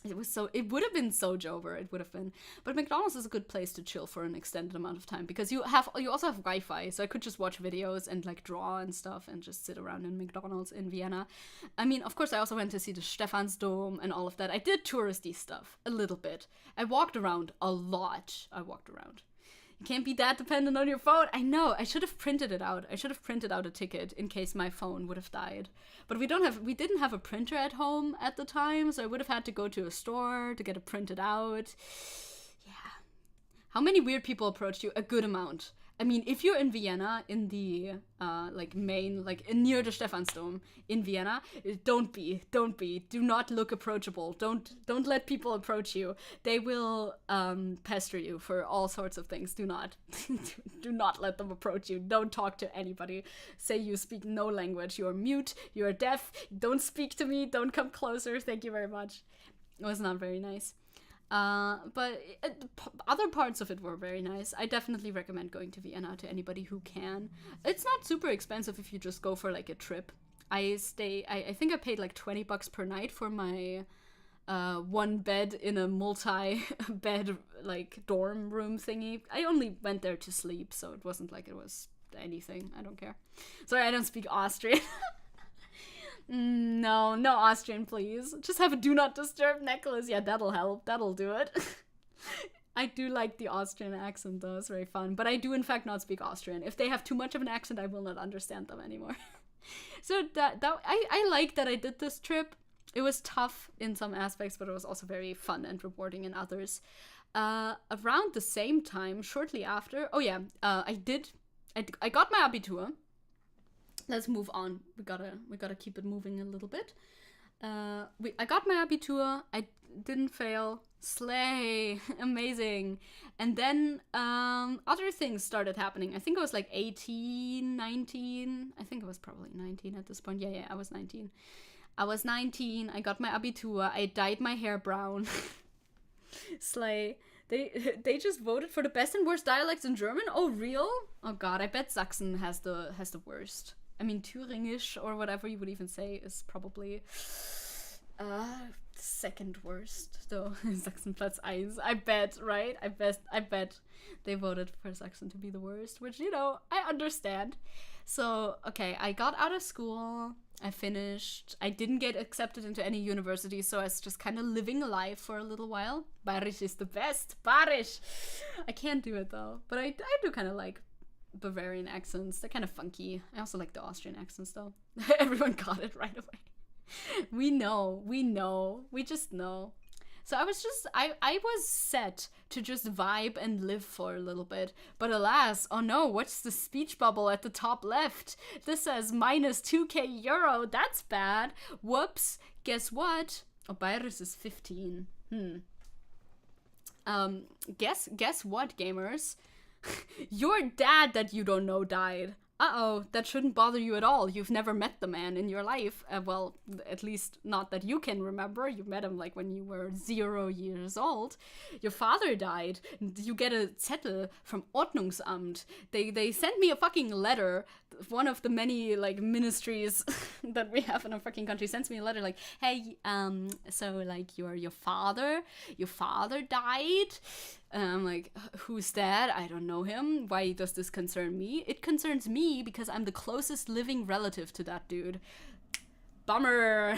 It would have been so Jover, it would have been. But McDonald's is a good place to chill for an extended amount of time because you also have Wi-Fi, so I could just watch videos and like draw and stuff and just sit around in McDonald's in Vienna. I mean, of course, I also went to see the Stephansdom and all of that. I did touristy stuff a little bit. I walked around a lot. You can't be that dependent on your phone. I know. I should have printed it out. I should have printed out a ticket in case my phone would have died. But we didn't have a printer at home at the time, so I would have had to go to a store to get it printed out. Yeah. How many weird people approached you? A good amount. I mean, if you're in Vienna, in the near the Stephansdom in Vienna, do not look approachable. Don't let people approach you. They will pester you for all sorts of things. Do not let them approach you. Don't talk to anybody. Say you speak no language. You are mute. You are deaf. Don't speak to me. Don't come closer. Thank you very much. It was not very nice. But other parts of it were very nice. I definitely recommend going to Vienna to anybody who can. It's not super expensive if you just go for like a trip. I think I paid like $20 per night for my one bed in a multi-bed like dorm room thingy. I only went there to sleep, so it wasn't like it was anything. I don't care. Sorry, I don't speak Austrian. No Austrian, please. Just have a do not disturb necklace. Yeah, that'll help. That'll do it. I do like the Austrian accent, though. It's very fun. But I do, in fact, not speak Austrian. If they have too much of an accent, I will not understand them anymore. So I like that I did this trip. It was tough in some aspects, but it was also very fun and rewarding in others. Around the same time, shortly after, I got my Abitur. Let's move on. We gotta keep it moving a little bit. I got my Abitur. I didn't fail. Slay. Amazing. And then other things started happening. I think I was like 18, 19. I think I was probably 19 at this point. Yeah, I was 19. I got my Abitur. I dyed my hair brown. Slay. They just voted for the best and worst dialects in German? Oh, real? Oh god, I bet Sachsen has the worst. I mean, Thüringisch, or whatever you would even say, is probably second worst. So, Sachsen-Platz 1. I bet, right? I bet they voted for Sachsen to be the worst, which, I understand. So, okay, I got out of school. I finished. I didn't get accepted into any university, so I was just kind of living life for a little while. Bayerisch is the best. Bayerisch! I can't do it, though. But I do kind of like Bavarian accents. They're kind of funky. I also like the Austrian accents, though. Everyone got it right away. We know. We just know. So I was set to just vibe and live for a little bit. But alas, oh no, what's the speech bubble at the top left? This says minus 2k euro. That's bad. Whoops. Guess what? Oh, Bayerisch is 15. Guess what, gamers? Your dad that you don't know died. Uh-oh, that shouldn't bother you at all. You've never met the man in your life. Well, at least not that you can remember. You met him like when you were 0 years old. Your father died. You get a Zettel from Ordnungsamt. They sent me a fucking letter. One of the many, like, ministries that we have in our fucking country sends me a letter like, hey, so, like, your father died? And I'm like, who's that? I don't know him. Why does this concern me? It concerns me because I'm the closest living relative to that dude. Bummer.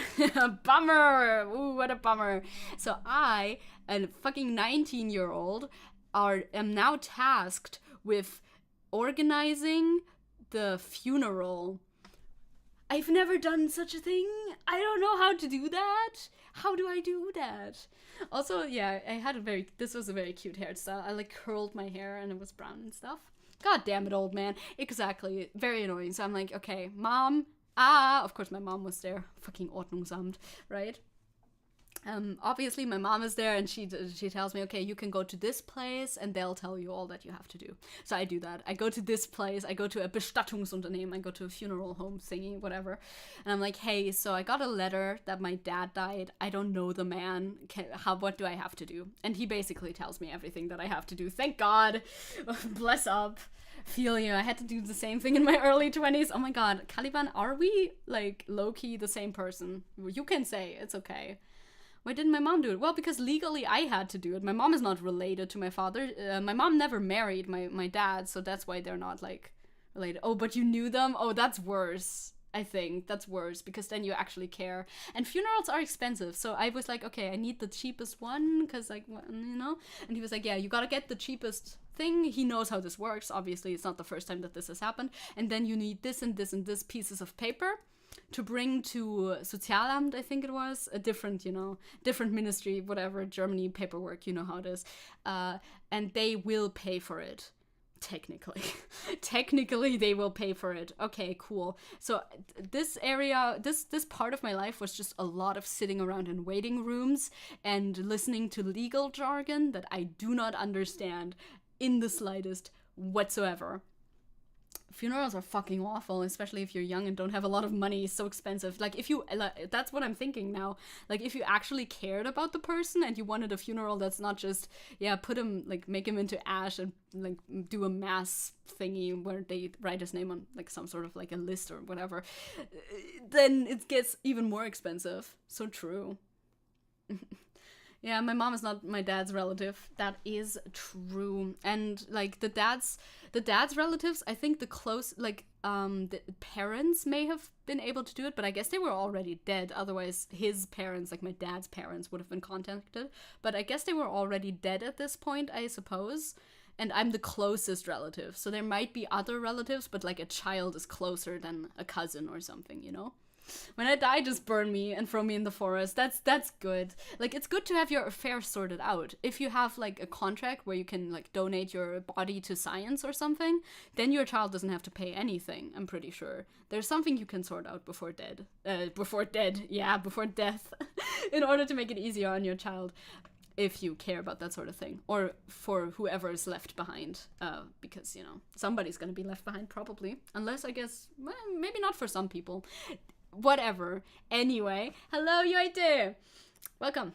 Bummer. Ooh, what a bummer. So I, a fucking 19-year-old, am now tasked with organizing the funeral. I've never done such a thing. I don't know how to do that. How do I do that? Also, yeah, this was a very cute hairstyle. I like curled my hair and it was brown and stuff. God damn it, old man. Exactly. Very annoying. So I'm like, okay, mom. Of course my mom was there. Fucking Ordnungsamt, right? Obviously my mom is there and she tells me, okay, you can go to this place and they'll tell you all that you have to do. So I do that. I go to this place, I go to a Bestattungsunternehmen, I go to a funeral home thingy, whatever. And I'm like, hey, so I got a letter that my dad died. I don't know the man. What do I have to do? And he basically tells me everything that I have to do. Thank God. Bless up. Feel you. I had to do the same thing in my early 20s. Oh my God. Caliban, are we like low-key the same person? You can say, it's okay. Why didn't my mom do it? Well, because legally I had to do it. My mom is not related to my father. My mom never married my dad, so that's why they're not, like, related. Oh, but you knew them? Oh, that's worse. I think that's worse, because then you actually care. And funerals are expensive, so I was like, okay, I need the cheapest one, because, like, you know? And he was like, yeah, you gotta get the cheapest thing. He knows how this works. Obviously, it's not the first time that this has happened. And then you need this and this and this pieces of paper to bring to Sozialamt, I think it was, a different ministry, whatever, Germany paperwork, you know how it is. And they will pay for it. Technically. Technically, they will pay for it. Okay, cool. So this area, this part of my life was just a lot of sitting around in waiting rooms and listening to legal jargon that I do not understand in the slightest whatsoever. Funerals are fucking awful, especially if you're young and don't have a lot of money. It's so expensive. Like, that's what I'm thinking now. Like, if you actually cared about the person and you wanted a funeral that's not just, put him, like, make him into ash and, like, do a mass thingy where they write his name on, like, some sort of, like, a list or whatever, then it gets even more expensive. So true. Yeah, my mom is not my dad's relative. That is true. And, like, the dad's relatives, I think the parents may have been able to do it, but I guess they were already dead. Otherwise, his parents, like my dad's parents, would have been contacted. But I guess they were already dead at this point, I suppose. and I'm the closest relative. So there might be other relatives, but like a child is closer than a cousin or something, you know? When I die, just burn me and throw me in the forest. That's good. Like, it's good to have your affairs sorted out. If you have like a contract where you can like donate your body to science or something, then your child doesn't have to pay anything, I'm pretty sure. There's something you can sort out before death, in order to make it easier on your child, if you care about that sort of thing, or for whoever is left behind, because, you know, somebody's gonna be left behind probably, unless, I guess, well, maybe not for some people. Whatever. Anyway, hello, Yoite! Welcome.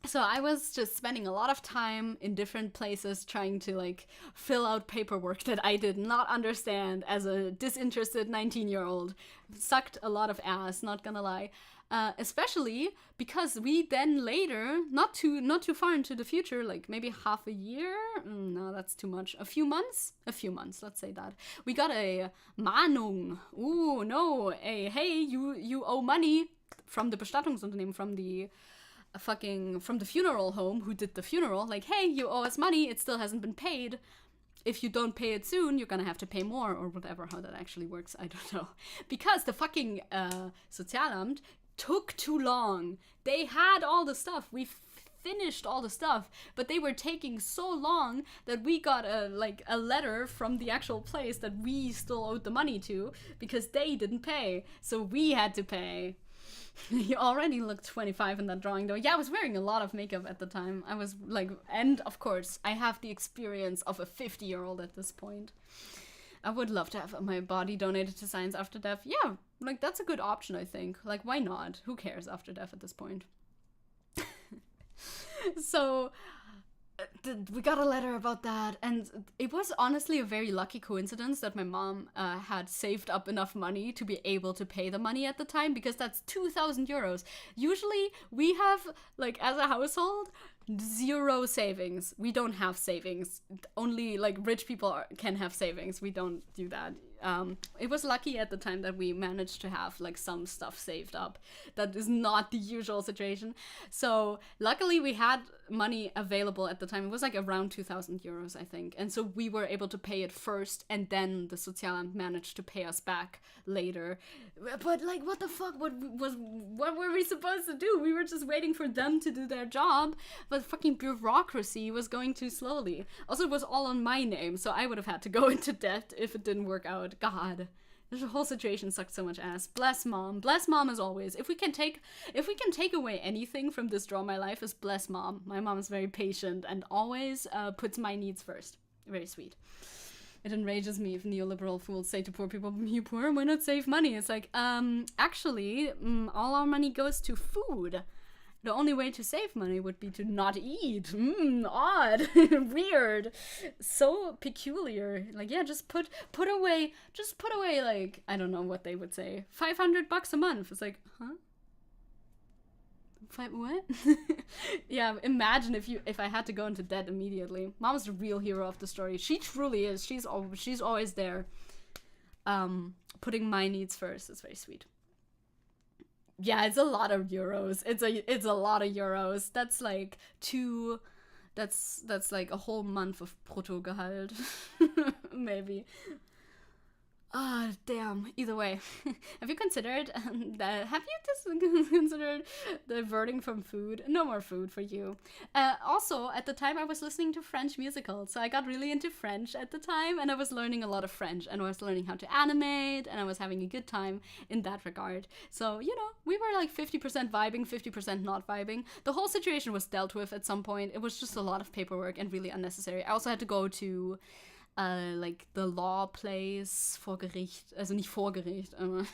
So I was just spending a lot of time in different places trying to like fill out paperwork that I did not understand as a disinterested 19-year-old. Sucked a lot of ass, not gonna lie. Especially because we then later, not too far into the future, like maybe half a year, no, that's too much, a few months, let's say that, we got a Mahnung, hey, you owe money from the Bestattungsunternehmen, from the funeral home who did the funeral, like, hey, you owe us money, it still hasn't been paid. If you don't pay it soon, you're gonna have to pay more, or whatever, how that actually works, I don't know. Because the fucking Sozialamt took too long. They had all the stuff. We finished all the stuff, but they were taking so long that we got a letter from the actual place that we still owed the money to because they didn't pay. So we had to pay. You already look 25 in that drawing, though. Yeah, I was wearing a lot of makeup at the time. I was like, and of course, I have the experience of a 50-year-old at this point. I would love to have my body donated to science after death. Yeah, like, that's a good option, I think. Like, why not? Who cares after death at this point? So, we got a letter about that, and it was honestly a very lucky coincidence that my mom had saved up enough money to be able to pay the money at the time, because that's 2,000 euros. Usually, we have, like, as a household, 0 savings. We don't have savings. Only like rich people can have savings. We don't do that. It was lucky at the time that we managed to have like some stuff saved up. That is not the usual situation. So luckily we had money available at the time. It was like around 2,000 euros, I think. And so we were able to pay it first, and then the Sozialamt managed to pay us back later. But like, what the fuck? What were we supposed to do? We were just waiting for them to do their job, but fucking bureaucracy was going too slowly. Also, it was all on my name, so I would have had to go into debt if it didn't work out. God, this whole situation sucked so much ass. Bless mom as always. If we can take away anything from this Draw My Life, is bless mom. My mom is very patient and always puts my needs first. Very sweet. It enrages me if neoliberal fools say to poor people, "You poor, why not save money?" It's like, actually, all our money goes to food. The only way to save money would be to not eat. Odd. Weird. So peculiar. Like, yeah, just put away, like, I don't know what they would say, $500 a month. It's like, huh? What? Yeah, imagine if I had to go into debt immediately. Mom's the real hero of the story. She truly is. She's always there. Putting my needs first. It's very sweet. Yeah, it's a lot of euros. It's a lot of euros. That's like that's like a whole month of Bruttogehalt. Maybe. Ah, damn. Either way, have you considered considered diverting from food? No more food for you. Also, at the time, I was listening to French musicals, so I got really into French at the time, and I was learning a lot of French, and I was learning how to animate, and I was having a good time in that regard. So, you know, we were like 50% vibing, 50% not vibing. The whole situation was dealt with at some point. It was just a lot of paperwork and really unnecessary. I also had to go to like the law place vor Gericht, also nicht vor Gericht, I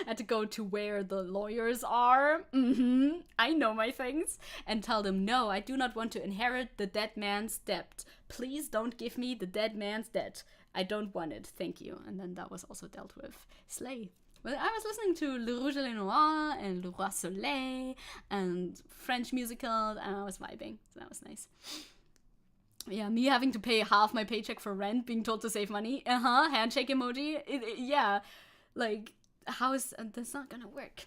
had to go to where the lawyers are, I know my things, and tell them, no, I do not want to inherit the dead man's debt. Please don't give me the dead man's debt. I don't want it, thank you. And then that was also dealt with. Slay. Well, I was listening to Le Rouge et le Noir and Le Roi Soleil and French musicals, and I was vibing, so that was nice. Yeah, me having to pay half my paycheck for rent, being told to save money. Handshake emoji. Yeah, like, how is that's not gonna work?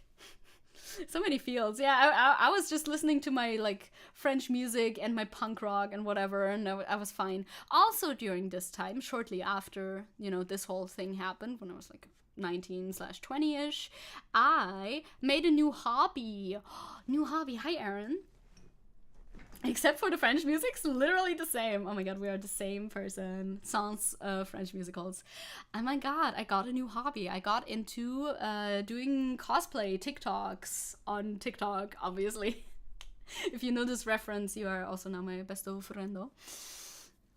So many fields. Yeah, I was just listening to my like French music and my punk rock and whatever, and I was fine. Also during this time, shortly after, you know, this whole thing happened, when I was like 19/20-ish, I made a new hobby. New hobby. Hi, Aaron. Except for the French music's literally the same. Oh my god, we are the same person. Sans French musicals. Oh my god, I got a new hobby. I got into doing cosplay TikToks on TikTok, obviously. If you know this reference, you are also now my besto friendo.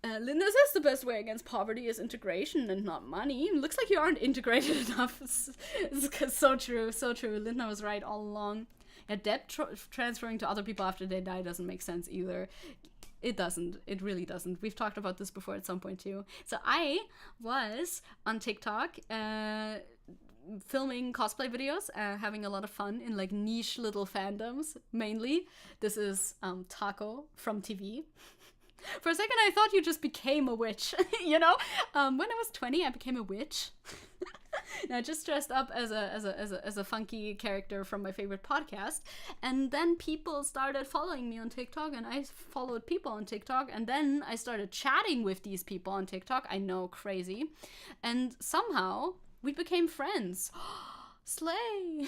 Linda says the best way against poverty is integration and not money. Looks like you aren't integrated enough. It's so true, so true. Linda was right all along. Yeah, debt transferring to other people after they die doesn't make sense either. It doesn't. It really doesn't. We've talked about this before at some point too. So I was on TikTok filming cosplay videos, having a lot of fun in like niche little fandoms, mainly. This is Taco from TV. For a second, I thought you just became a witch, you know? When I was 20, I became a witch. And I just dressed up as a funky character from my favorite podcast. And then people started following me on TikTok, and I followed people on TikTok. And then I started chatting with these people on TikTok. I know, crazy. And somehow we became friends. Slay!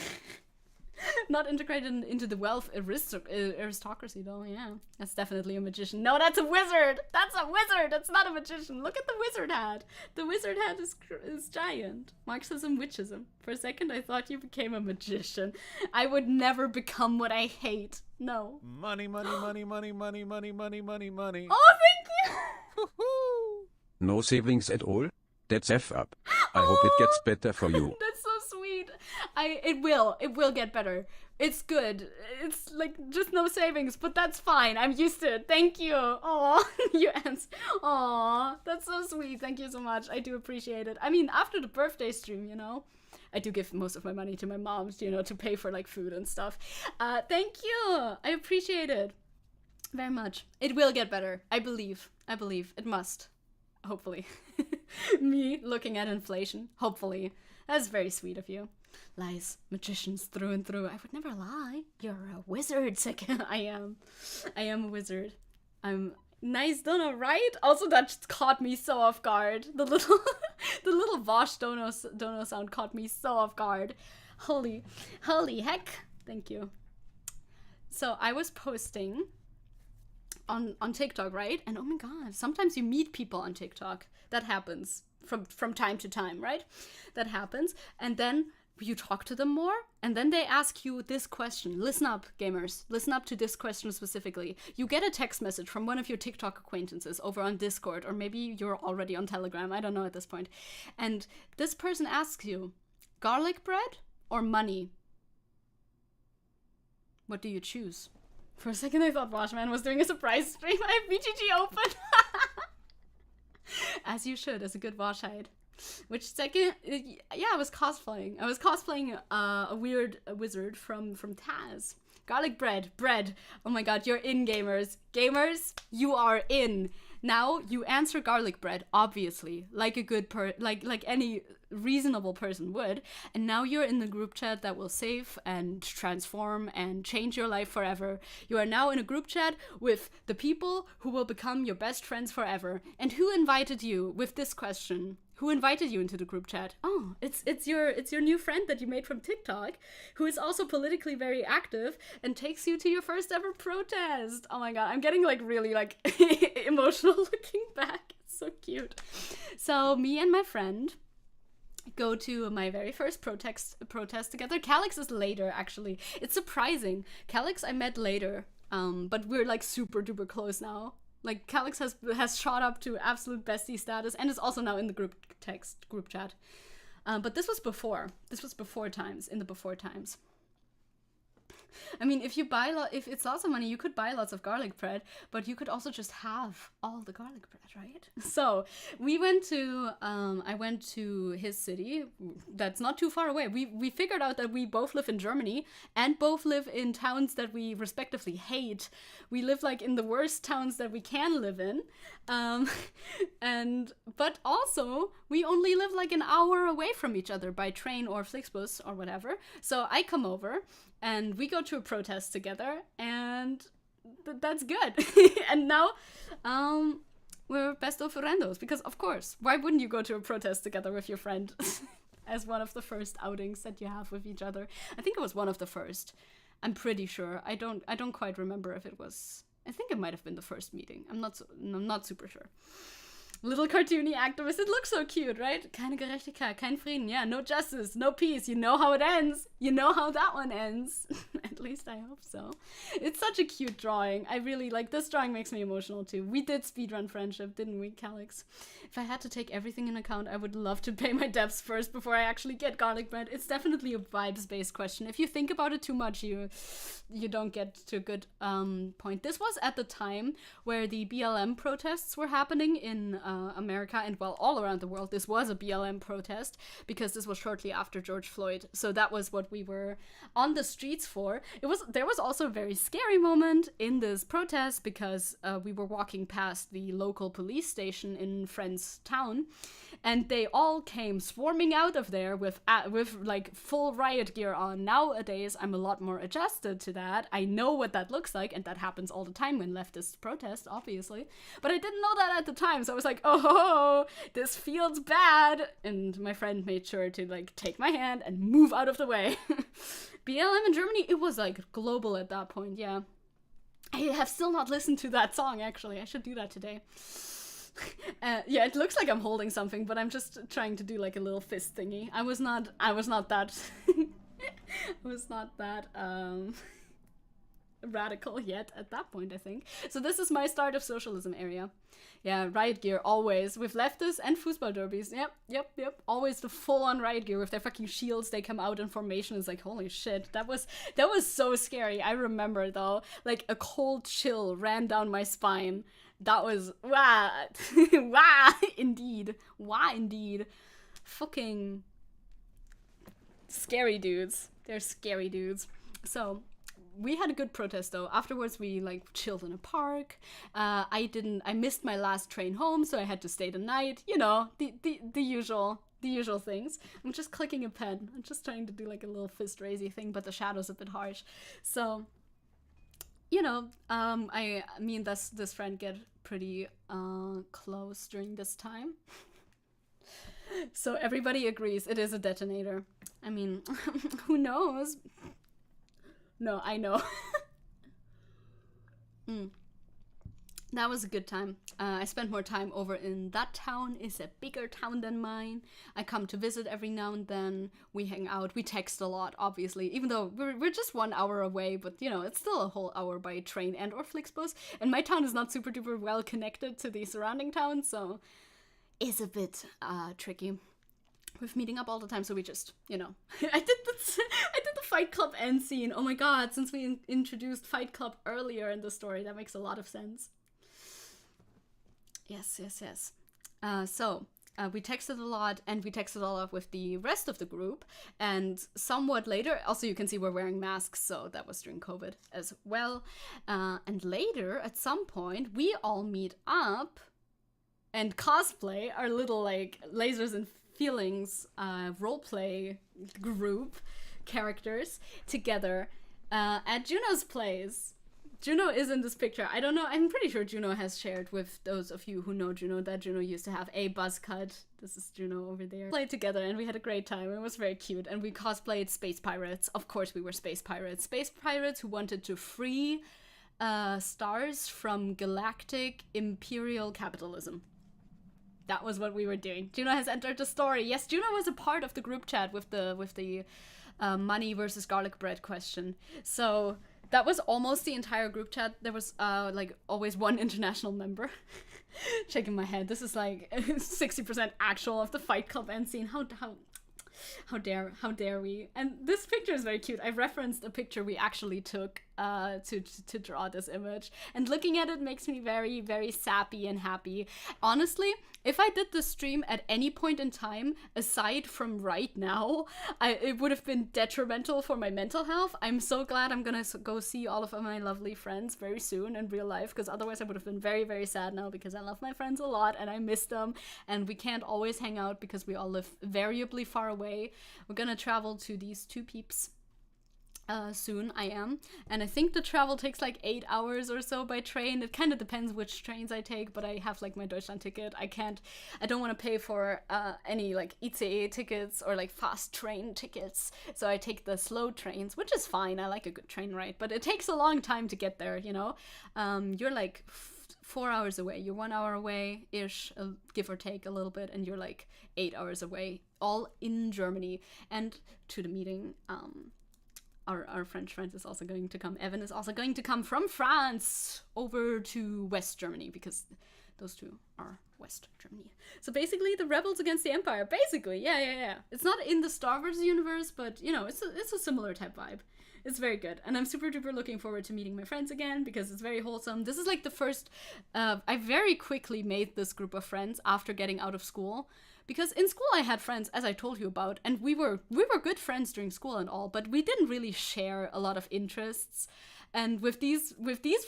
Not integrated into the wealth aristocracy, though. Yeah, that's definitely a magician. No, that's a wizard. That's a wizard. That's not a magician. Look at the wizard hat. The wizard hat is giant. Marxism, witchism. For a second, I thought you became a magician. I would never become what I hate. No. Money, money, money, money, money, money, money, money, money. Oh, thank you. No savings at all? That's F up. I hope it gets better for you. That's so sweet. It will get better. It's good. It's like just no savings, but that's fine. I'm used to it. Thank you. Aw, you answer. Aw, that's so sweet. Thank you so much. I do appreciate it. I mean, after the birthday stream, you know, I do give most of my money to my mom, you know, to pay for like food and stuff. Thank you. I appreciate it very much. It will get better. I believe. It must. Hopefully. Me looking at inflation. Hopefully. That's very sweet of you. Lies. Magicians through and through. I would never lie. You're a wizard, Zecke. I am a wizard. I'm nice dono, right? Also, that just caught me so off guard. The little Vosh dono sound caught me so off guard. Holy heck. Thank you. So I was posting on TikTok, right? And oh my god, sometimes you meet people on TikTok. That happens from time to time, right? That happens. And then you talk to them more, and then they ask you this question. Listen up, gamers. Listen up to this question specifically. You get a text message from one of your TikTok acquaintances over on Discord, or maybe you're already on Telegram. I don't know at this point. And this person asks you, garlic bread or money? What do you choose? For a second, I thought Washman was doing a surprise stream. I have BGG open. As you should, as a good Washite. Which second, yeah, I was cosplaying. I was cosplaying a weird wizard from Taz. Garlic bread. Oh my god, you're in, gamers. Gamers, you are in. Now you answer garlic bread, obviously, like a good like any reasonable person would. And now you're in the group chat that will save and transform and change your life forever. You are now in a group chat with the people who will become your best friends forever. And who invited you with this question? Who invited you into the group chat? Oh, it's your new friend that you made from TikTok, who is also politically very active and takes you to your first ever protest. Oh my god, I'm getting like really like emotional looking back. It's so cute. So me and my friend go to my very first protest together. Calix is later, actually. It's surprising. Calix I met later, but we're like super duper close now. Like, Calix has shot up to absolute bestie status and is also now in the group chat. But this was before. This was before times, in the before times. I mean, if it's lots of money, you could buy lots of garlic bread, but you could also just have all the garlic bread, right? So we went to, I went to his city. That's not too far away. We figured out that we both live in Germany and both live in towns that we respectively hate. We live like in the worst towns that we can live in. But also we only live like an hour away from each other by train or Flixbus or whatever. So I come over and we go to a protest together, and that's good. And now we're best of friendos, because of course, why wouldn't you go to a protest together with your friend? As one of the first outings that you have with each other. I think it was one of the first. I'm pretty sure. I don't quite remember if it was. I think it might have been the first meeting. I'm not super sure. Little cartoony activist. It looks so cute, right? Keine Gerechtigkeit, kein Frieden. Yeah, no justice, no peace. You know how it ends. You know how that one ends. At least I hope so. It's such a cute drawing. I really like this drawing. Makes me emotional too. We did speedrun friendship, didn't we, Calix? If I had to take everything in account, I would love to pay my debts first before I actually get garlic bread. It's definitely a vibes-based question. If you think about it too much, you don't get to a good point. This was at the time where the BLM protests were happening in America, and well, all around the world. This was a BLM protest because this was shortly after George Floyd, so that was what we were on the streets for. There was also a very scary moment in this protest because we were walking past the local police station in Friends Town, and they all came swarming out of there with like full riot gear on. Nowadays, I'm a lot more adjusted to that. I know what that looks like, and that happens all the time when leftists protest, obviously. But I didn't know that at the time, so I was like, oh, this feels bad. And my friend made sure to like take my hand and move out of the way. BLM in Germany, it was like global at that point, yeah. I have still not listened to that song, actually. I should do that today. Yeah, it looks like I'm holding something, but I'm just trying to do like a little fist thingy. I was not that I was not that radical yet at that point, I think. So this is my start of socialism area. Yeah, riot gear, always. With leftists and football derbies. Yep. Always the full-on riot gear with their fucking shields. They come out in formation. It's like, holy shit. That was so scary. I remember, though. Like, a cold chill ran down my spine. That was, wah. Wah, indeed. Wah, indeed. Fucking scary dudes. They're scary dudes. So, we had a good protest though. Afterwards we like chilled in a park. I missed my last train home, so I had to stay the night. You know, the usual things. I'm just clicking a pen. I'm just trying to do like a little fist raisy thing, but the shadow's a bit harsh. So, you know, I mean this friend get pretty close during this time. So everybody agrees it is a detonator. I mean, who knows? No, I know. That was a good time. I spent more time over in that town. It's a bigger town than mine. I come to visit every now and then. We hang out. We text a lot, obviously, even though we're just 1 hour away, but you know, it's still a whole hour by train and or Flixbus. And my town is not super duper well connected to the surrounding towns, so it's a bit tricky with meeting up all the time. So we just, you know, I did the Fight Club end scene. Oh my god, since we introduced Fight Club earlier in the story, that makes a lot of sense. Yes. So we texted a lot, and we texted a lot with the rest of the group, and somewhat later, also you can see we're wearing masks, so that was during COVID as well. And later, at some point, we all meet up and cosplay our little, like, Lasers and Feelings roleplay group characters together at Juno's place. Juno is in this picture. I don't know, I'm pretty sure Juno has shared with those of you who know Juno that Juno used to have a buzz cut. This is Juno over there. Played together and we had a great time. It was very cute, and we cosplayed space pirates. Of course we were space pirates. Space pirates who wanted to free stars from galactic imperial capitalism. That was what we were doing. Juno has entered the story. Yes, Juno was a part of the group chat with the money versus garlic bread question. So that was almost the entire group chat. There was like always one international member. Shaking my head. This is like 60% actual of the Fight Club end scene. How dare we? And this picture is very cute. I referenced a picture we actually took to draw this image, and looking at it makes me very, very sappy and happy. Honestly, if I did the stream at any point in time aside from right now, it would have been detrimental for my mental health. I'm so glad I'm gonna go see all of my lovely friends very soon in real life, because otherwise I would have been very, very sad now, because I love my friends a lot and I miss them, and we can't always hang out because we all live variably far away. We're gonna travel to these two peeps Soon I am, and I think the travel takes like 8 hours or so by train. It kind of depends which trains I take, but I have like my Deutschland ticket. I don't want to pay for any like ICE tickets or like fast train tickets, so I take the slow trains, which is fine. I like a good train ride, but it takes a long time to get there, you know. You're like 4 hours away, you're 1 hour away ish, give or take a little bit, and you're like 8 hours away, all in Germany. And to the meeting, our French friend is also going to come. Evan is also going to come from France over to West Germany, because those two are West Germany. So basically the rebels against the empire. Basically, yeah. It's not in the Star Wars universe, but you know, it's a similar type vibe. It's very good. And I'm super duper looking forward to meeting my friends again, because it's very wholesome. This is like the first, I very quickly made this group of friends after getting out of school. Because in school I had friends, as I told you about, and we were good friends during school and all, but we didn't really share a lot of interests. And with these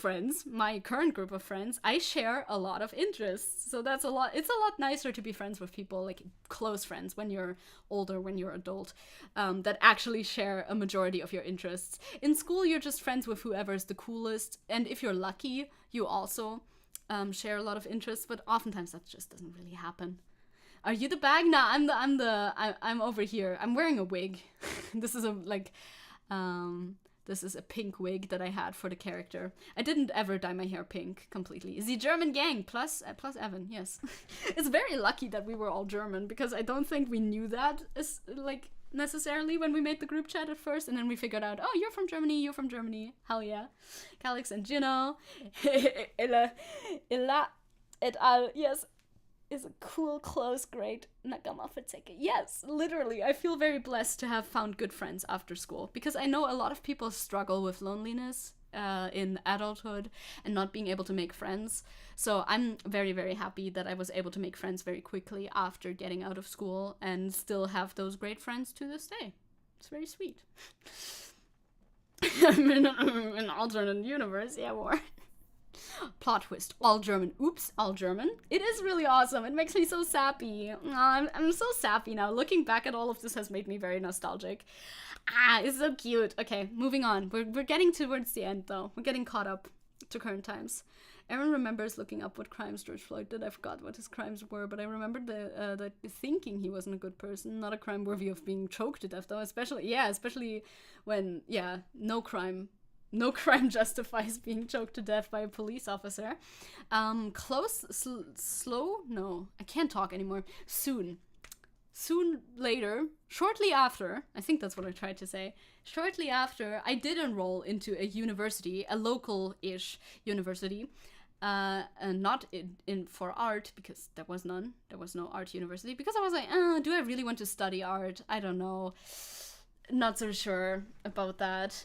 friends, my current group of friends, I share a lot of interests. So it's a lot nicer to be friends with people, like close friends, when you're older, when you're adult, that actually share a majority of your interests. In school, you're just friends with whoever's the coolest, and if you're lucky, you also share a lot of interests, but oftentimes that just doesn't really happen. Are you the bag? No, I'm over here. I'm wearing a wig. This is a pink wig that I had for the character. I didn't ever dye my hair pink completely. The German gang plus Evan, yes. It's very lucky that we were all German, because I don't think we knew that necessarily when we made the group chat at first, and then we figured out, oh, you're from Germany. Hell yeah. Calix and Gino. Illa et al. Yes. Is a cool, close, great nakama for Zecke. Yes, literally. I feel very blessed to have found good friends after school, because I know a lot of people struggle with loneliness in adulthood and not being able to make friends. So I'm very, very happy that I was able to make friends very quickly after getting out of school, and still have those great friends to this day. It's very sweet. I'm in an alternate universe, yeah, more. Plot twist, all German. Oops, all German. It is really awesome. It makes me so sappy. I'm so sappy now. Looking back at all of this has made me very nostalgic. It's so cute. Okay, moving on. We're getting towards the end, though. We're getting caught up to current times. Aaron remembers looking up what crimes George Floyd did. I forgot what his crimes were, but I remember the thinking he wasn't a good person. Not a crime worthy of being choked to death, though. Especially when, no crime justifies being choked to death by a police officer. Slow? No, I can't talk anymore. Soon later, shortly after, I think that's what I tried to say, shortly after, I did enroll into a university, a local-ish university, not in for art, because there was none. There was no art university, because I was like, do I really want to study art? I don't know. Not so sure about that,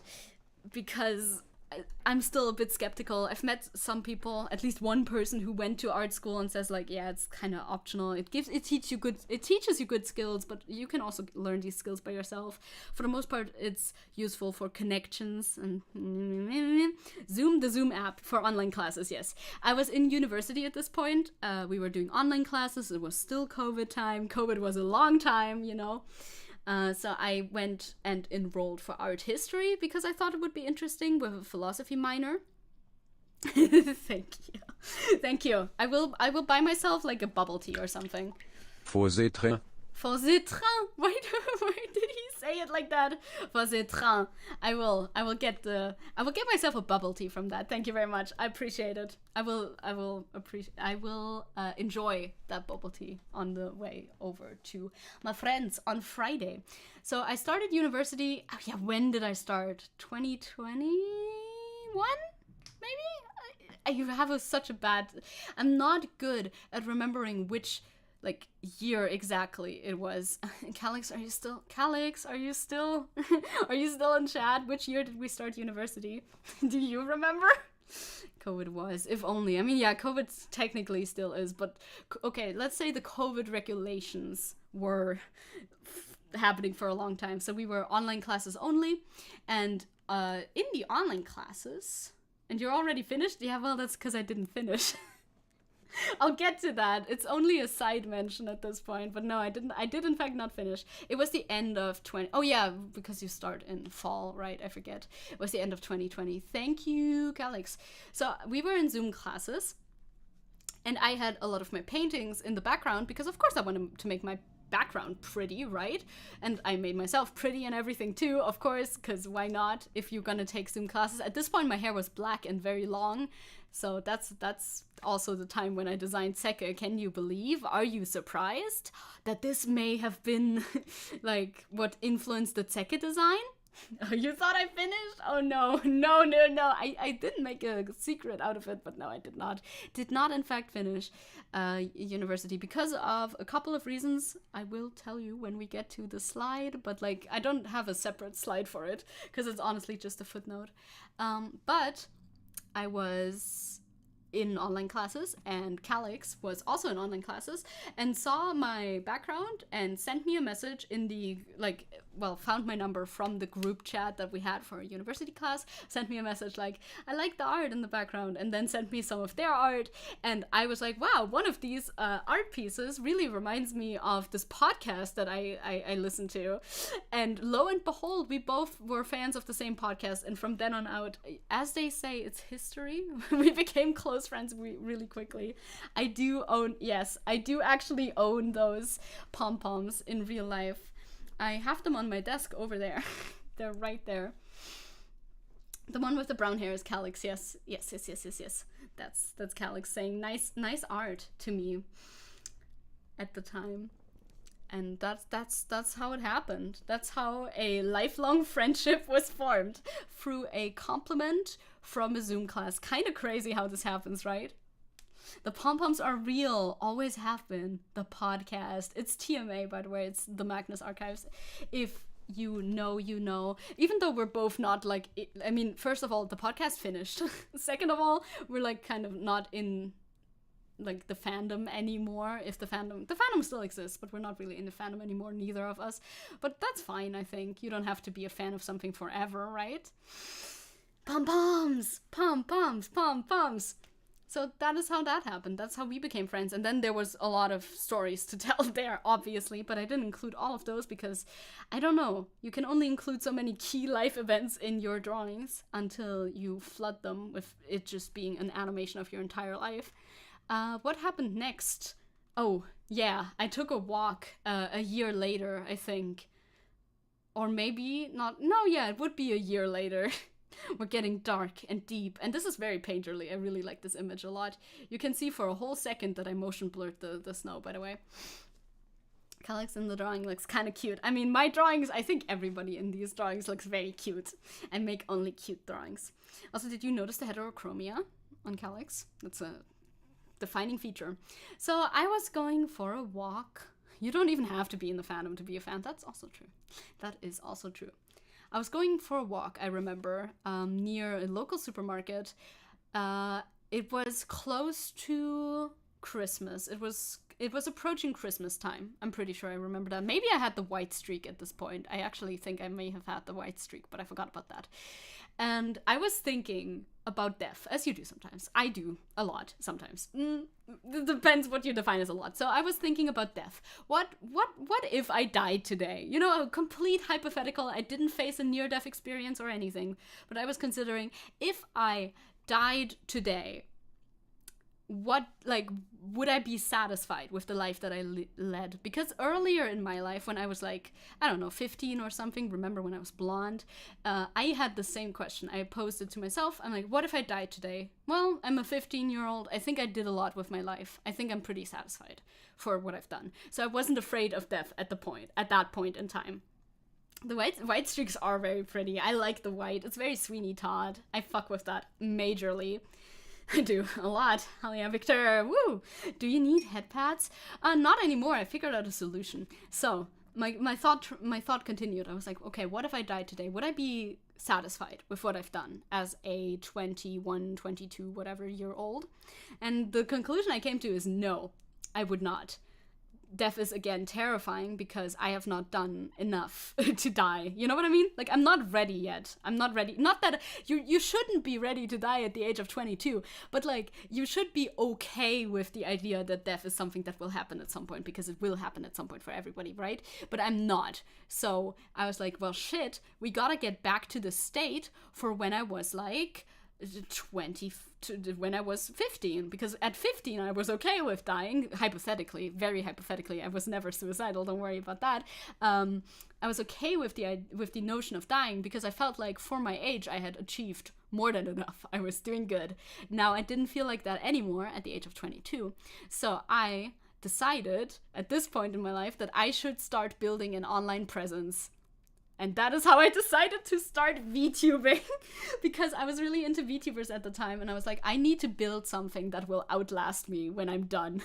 because I'm still a bit skeptical. I've met some people, at least one person who went to art school and says like, yeah, it's kind of optional. It teaches you good skills, but you can also learn these skills by yourself. For the most part, it's useful for connections and the Zoom app for online classes. Yes, I was in university at this point. We were doing online classes. It was still COVID time. COVID was a long time, you know. So I went and enrolled for art history because I thought it would be interesting with a philosophy minor. Thank you. I will buy myself like a bubble tea or something. For the train. For the train. Why did he say it like that? For the train. I will get myself a bubble tea from that. Thank you very much. I appreciate it. I will enjoy that bubble tea on the way over to my friends on Friday. So I started university. Oh yeah, when did I start? 2021? Maybe? I have such a bad. I'm not good at remembering which year exactly it was. Calix, are you still in chat? Which year did we start university? Do you remember? COVID was, if only. I mean, yeah, COVID technically still is, but okay, let's say the COVID regulations were happening for a long time. So we were online classes only, and in the online classes, and you're already finished? Yeah, well, that's because I didn't finish. I'll get to that. It's only a side mention at this point, but no, I didn't. I did in fact not finish. It was the end of 20. Oh yeah, because you start in fall, right? I forget. It was the end of 2020. Thank you, Calix. So we were in Zoom classes, and I had a lot of my paintings in the background because, of course, I wanted to make my background pretty, right? And I made myself pretty and everything too, of course, because why not if you're gonna take Zoom classes? At this point, my hair was black and very long. So that's also the time when I designed Zecke. Can you believe? Are you surprised that this may have been like what influenced the Zecke design? Oh, you thought I finished? Oh no. I didn't make a secret out of it, but no, I did not. Did not in fact finish university because of a couple of reasons. I will tell you when we get to the slide, but like I don't have a separate slide for it because it's honestly just a footnote. But I was in online classes, and Calix was also in online classes and saw my background and sent me a message in the, like, well, found my number from the group chat that we had for a university class, sent me a message like, I like the art in the background, and then sent me some of their art. And I was like, wow, one of these art pieces really reminds me of this podcast that I listen to. And lo and behold, we both were fans of the same podcast. And from then on out, as they say, it's history. We became close friends really quickly. I do actually own those pom-poms in real life. I have them on my desk over there. They're right there. The one with the brown hair is Calix. Yes. That's Calix saying nice art to me at the time. And that's how it happened. That's how a lifelong friendship was formed, through a compliment from a Zoom class. Kind of crazy how this happens, right? The pom-poms are real, always have been. The podcast. It's TMA, by the way. It's the Magnus Archives. If you know, you know. Even though we're both not like, I mean, first of all, the podcast finished. Second of all, we're like kind of not in like the fandom anymore. If the fandom still exists, but we're not really in the fandom anymore, neither of us. But that's fine, I think. You don't have to be a fan of something forever, right? Pom-poms! Pom-poms! Pom-poms! So that is how that happened. That's how we became friends. And then there was a lot of stories to tell there, obviously, but I didn't include all of those because, I don't know, you can only include so many key life events in your drawings until you flood them with it just being an animation of your entire life. What happened next? Oh, yeah, I took a walk a year later, I think. Or maybe not. No, yeah, it would be a year later. We're getting dark and deep, and this is very painterly. I really like this image a lot. You can see for a whole second that I motion blurred the snow, by the way. Calix in the drawing looks kind of cute. I mean, my drawings, I think everybody in these drawings looks very cute. I make only cute drawings. Also, did you notice the heterochromia on Calix? That's a defining feature. So I was going for a walk. You don't even have to be in the fandom to be a fan. That's also true. That is also true. I was going for a walk, I remember, near a local supermarket. It was close to Christmas. It was approaching Christmas time. I'm pretty sure I remember that. Maybe I had the white streak at this point. I actually think I may have had the white streak, but I forgot about that. And I was thinking about death, as you do sometimes. I do a lot sometimes. It depends what you define as a lot. So I was thinking about death. What if I died today? You know, a complete hypothetical. I didn't face a near-death experience or anything, but I was considering, if I died today, would I be satisfied with the life that I led? Because earlier in my life, when I was like, I don't know, 15 or something, remember when I was blonde, I had the same question. I posed it to myself. I'm like, what if I died today? Well, I'm a 15-year-old. I think I did a lot with my life. I think I'm pretty satisfied for what I've done. So I wasn't afraid of death at that point in time. The white streaks are very pretty. I like the white. It's very Sweeney Todd. I fuck with that majorly. I do, a lot. Hell yeah, Victor, woo! Do you need head pads? Not anymore, I figured out a solution. So, my thought continued. I was like, okay, what if I died today? Would I be satisfied with what I've done as a 21, 22, whatever year old? And the conclusion I came to is no, I would not. death is again terrifying because I have not done enough to die. You know what I mean? Like, I'm not ready yet. I'm not ready. Not that you shouldn't be ready to die at the age of 22, but like, you should be okay with the idea that death is something that will happen at some point, because it will happen at some point for everybody, right? But I'm not. So I was like, well, shit, we gotta get back to the state for when I was like 20 to when I was 15, because at 15 I was okay with dying, hypothetically, very hypothetically. I was never suicidal, don't worry about that. I was okay with the notion of dying because I felt like for my age I had achieved more than enough. I was doing good. Now I didn't feel like that anymore at the age of 22, so I decided at this point in my life that I should start building an online presence. And that is how I decided to start VTubing, because I was really into VTubers at the time, and I was like, I need to build something that will outlast me when I'm done.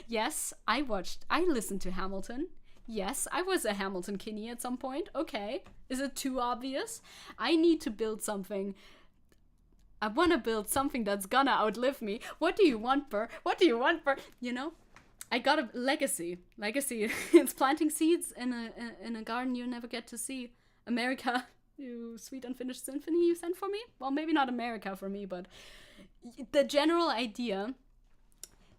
Yes, I listened to Hamilton. Yes, I was a Hamilton kinney at some point. Okay, is it too obvious? I need to build something. I want to build something that's gonna outlive me. What do you want, Burr? What do you want, Burr? You know? I got a legacy. Legacy. It's planting seeds in a garden you never get to see. America, you sweet unfinished symphony you sent for me? Well, maybe not America for me, but the general idea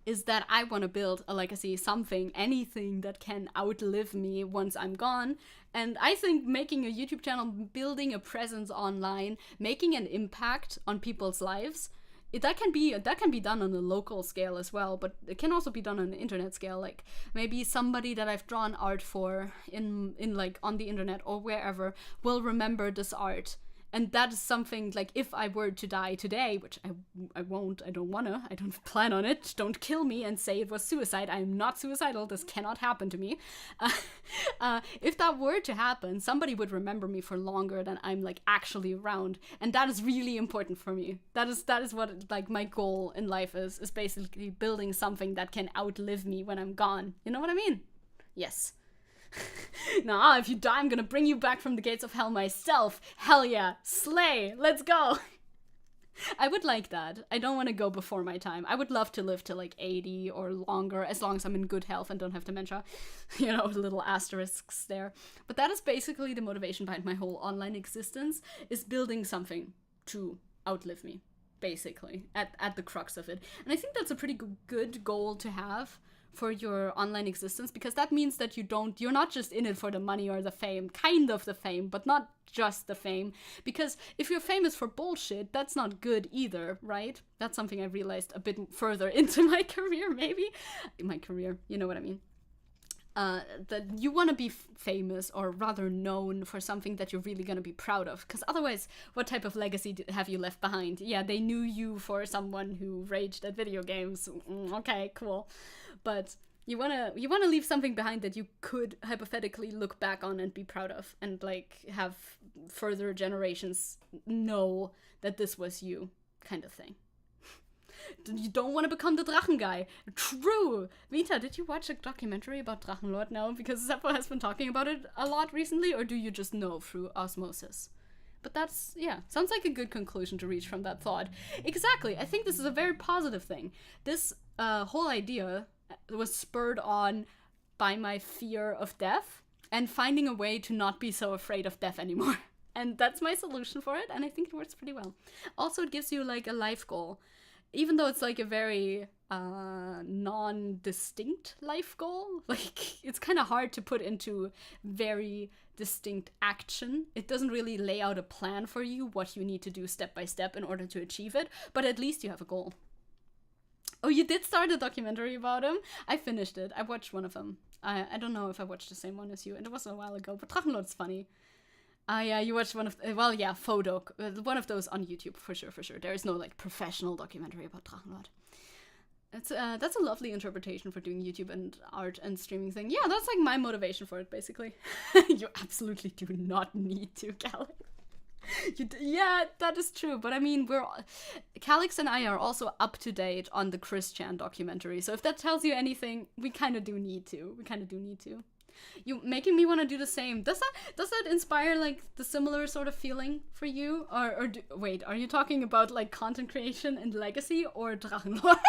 is that I want to build a legacy, something, anything that can outlive me once I'm gone. And I think making a YouTube channel, building a presence online, making an impact on people's lives, that can be done on a local scale as well, but it can also be done on an internet scale. Like, maybe somebody that I've drawn art for in like on the internet or wherever will remember this art. And that is something, like, if I were to die today, which I won't, I don't plan on it, don't kill me and say it was suicide. I am not suicidal, this cannot happen to me. If that were to happen, somebody would remember me for longer than I'm, like, actually around. And that is really important for me. That is what, like, my goal in life is basically building something that can outlive me when I'm gone. You know what I mean? Yes. Nah, if you die, I'm gonna bring you back from the gates of hell myself. Hell yeah. Slay. Let's go. I would like that. I don't want to go before my time. I would love to live to like 80 or longer, as long as I'm in good health and don't have dementia. You know, little asterisks there. But that is basically the motivation behind my whole online existence, is building something to outlive me, basically, at the crux of it. And I think that's a pretty good goal to have for your online existence, because that means that you're not just in it for the money or the fame, kind of the fame, but not just the fame. Because if you're famous for bullshit, that's not good either, right? That's something I realized a bit further into my career, maybe. My career, you know what I mean. That you want to be famous, or rather known, for something that you're really going to be proud of. Because otherwise, what type of legacy have you left behind? Yeah, they knew you for someone who raged at video games. Okay, cool. But you wanna leave something behind that you could hypothetically look back on and be proud of, and like have further generations know that this was you, kind of thing. You don't want to become the Drachen guy. True. Vita, did you watch a documentary about Drachenlord now? Because Zeppo has been talking about it a lot recently, or do you just know through osmosis? But that's, yeah, sounds like a good conclusion to reach from that thought. Exactly. I think this is a very positive thing. This whole idea was spurred on by my fear of death and finding a way to not be so afraid of death anymore. And that's my solution for it, and I think it works pretty well. Also, it gives you like a life goal. Even though it's like a very non-distinct life goal, like it's kind of hard to put into very distinct action. It doesn't really lay out a plan for you, what you need to do step by step in order to achieve it, but at least you have a goal. Oh, you did start a documentary about him? I finished it. I watched one of them. I don't know if I watched the same one as you, and it was a while ago, but Drachenlord's funny. Yeah, you watched one of, Phodoc, one of those on YouTube, for sure. There is no, like, professional documentary about Drachenlord. That's a lovely interpretation for doing YouTube and art and streaming thing. Yeah, that's, like, my motivation for it, basically. You absolutely do not need to, Calix. Yeah, that is true, but I mean, Calix and I are also up to date on the Chris Chan documentary, so if that tells you anything, we kind of do need to. You making me want to do the same. Does that inspire like the similar sort of feeling for you? Wait, are you talking about like content creation and legacy or Drachenlord?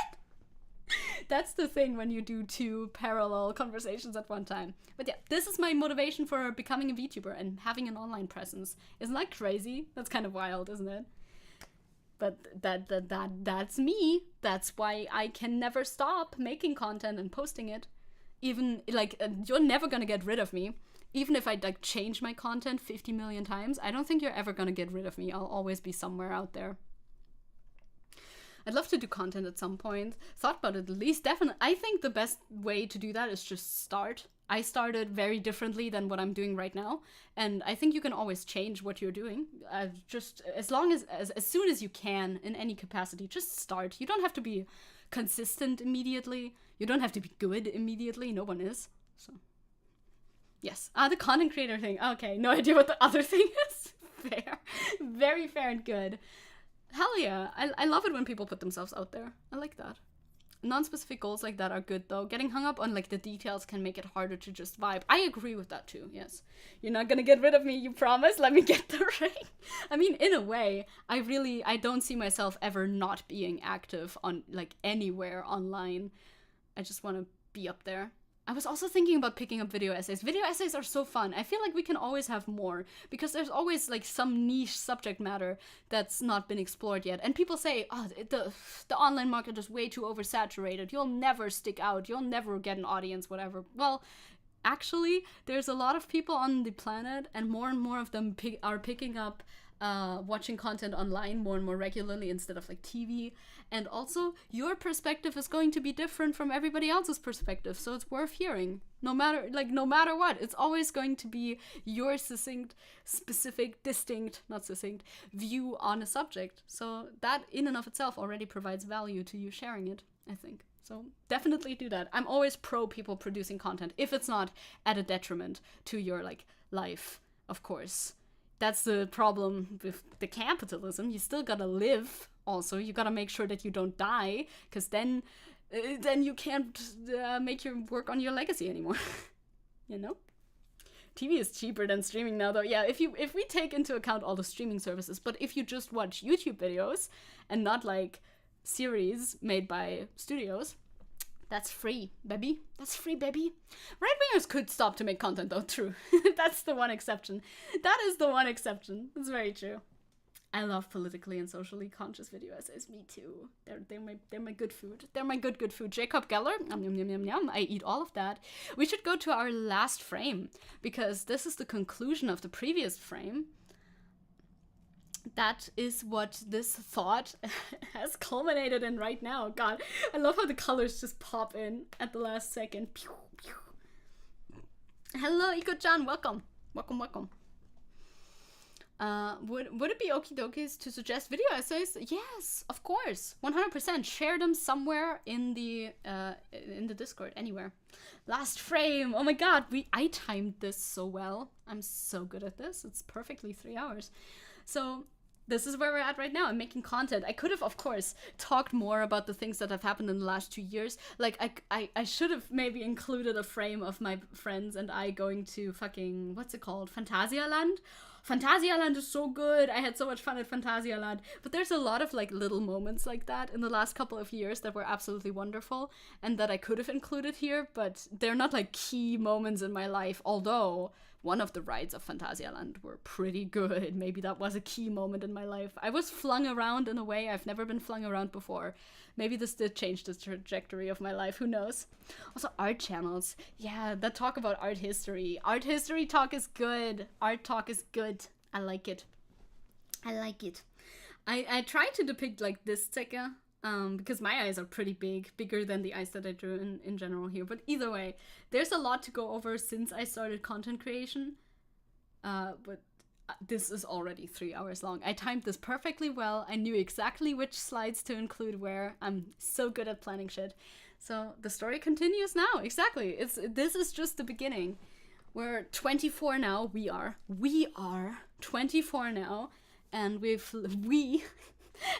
That's the thing when you do two parallel conversations at one time. But yeah, this is my motivation for becoming a VTuber and having an online presence. Isn't that crazy? That's kind of wild, isn't it? But that's me. That's why I can never stop making content and posting it. Even, like, you're never gonna get rid of me. Even if I, like, change my content 50 million times, I don't think you're ever gonna get rid of me. I'll always be somewhere out there. I'd love to do content at some point. Thought about it at least. Definitely. I think the best way to do that is just start. I started very differently than what I'm doing right now. And I think you can always change what you're doing. Just as long as soon as you can in any capacity, just start. You don't have to be consistent immediately. You don't have to be good immediately. No one is. So, yes. The content creator thing. Okay, no idea what the other thing is. Fair. Very fair and good. Hell yeah. I love it when people put themselves out there. I like that. Non-specific goals like that are good, though. Getting hung up on, like, the details can make it harder to just vibe. I agree with that, too, yes. You're not gonna get rid of me, you promise? Let me get the ring. I mean, in a way, I don't see myself ever not being active on, like, anywhere online. I just want to be up there. I was also thinking about picking up video essays. Video essays are so fun. I feel like we can always have more because there's always like some niche subject matter that's not been explored yet. And people say, oh, the online market is way too oversaturated. You'll never stick out. You'll never get an audience, whatever. Well, actually, there's a lot of people on the planet and more of them are picking up watching content online more and more regularly instead of like TV. And also, your perspective is going to be different from everybody else's perspective, so it's worth hearing. No matter what, it's always going to be your distinct view on a subject. So that in and of itself already provides value to you sharing it, I think. So definitely do that. I'm always pro people producing content if it's not at a detriment to your like life, of course. That's the problem with the capitalism. You still gotta live. Also, you gotta make sure that you don't die, because then you can't make your work on your legacy anymore. You know? TV is cheaper than streaming now, though. Yeah, if we take into account all the streaming services, but if you just watch YouTube videos and not like series made by studios, that's free, baby. That's free, baby. Right-wingers could stop to make content, though, true. That's the one exception. That is the one exception. It's very true. I love politically and socially conscious video essays. Me too. They're my good food. They're my good food. Jacob Geller. Yum, yum, yum, yum, yum. I eat all of that. We should go to our last frame, because this is the conclusion of the previous frame. That is what this thought has culminated in right now. God, I love how the colors just pop in at the last second. Pew, pew. Hello, Iko-chan. Welcome. Welcome. Would it be okie dokies to suggest video essays? Yes, of course. 100%. Share them somewhere in the Discord, anywhere. Last frame. Oh my god, I timed this so well. I'm so good at this. It's perfectly 3 hours. So this is where we're at right now. I'm making content. I could have, of course, talked more about the things that have happened in the last 2 years. Like, I should have maybe included a frame of my friends and I going to fucking, what's it called? Phantasialand? Phantasialand is so good. I had so much fun at Phantasialand. But there's a lot of, like, little moments like that in the last couple of years that were absolutely wonderful and that I could have included here, but they're not, like, key moments in my life, although one of the rides of Phantasialand were pretty good. Maybe that was a key moment in my life. I was flung around in a way I've never been flung around before. Maybe this did change the trajectory of my life, who knows? Also, art channels. Yeah, that talk about art history. Art history talk is good. Art talk is good. I like it. I tried to depict like this Zecke, because my eyes are pretty big, bigger than the eyes that I drew in general here. But either way, there's a lot to go over since I started content creation. But this is already 3 hours long. I timed this perfectly well. I knew exactly which slides to include where. I'm so good at planning shit. So the story continues now. Exactly. This is just the beginning. We're 24 now. We are 24 now, and we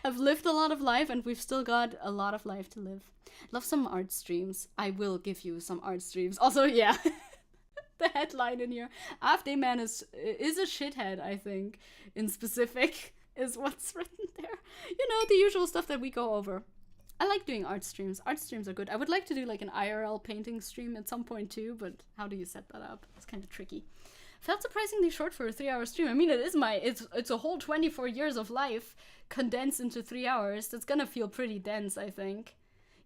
have lived a lot of life, and we've still got a lot of life to live. Love some art streams. I will give you some art streams. Also, yeah. The headline in here. AfD man is a shithead, I think, in specific, is what's written there. You know, the usual stuff that we go over. I like doing art streams. Art streams are good. I would like to do like an IRL painting stream at some point too, but how do you set that up? It's kind of tricky. Felt surprisingly short for a 3-hour stream. I mean, it's a whole 24 years of life condensed into 3 hours. That's gonna feel pretty dense, I think.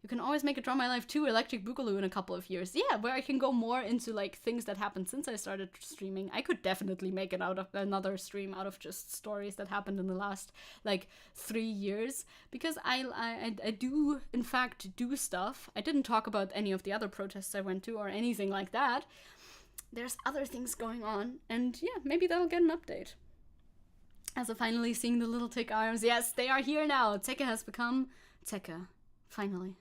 You can always make a Draw My Life 2 Electric Boogaloo in a couple of years. Yeah, where I can go more into like things that happened since I started streaming. I could definitely make it out of another stream out of just stories that happened in the last like 3 years, because I do in fact do stuff. I didn't talk about any of the other protests I went to or anything like that. There's other things going on, and yeah, maybe that'll get an update. As of finally seeing the little tick arms, yes, they are here now. Zecke has become Zecke. Finally.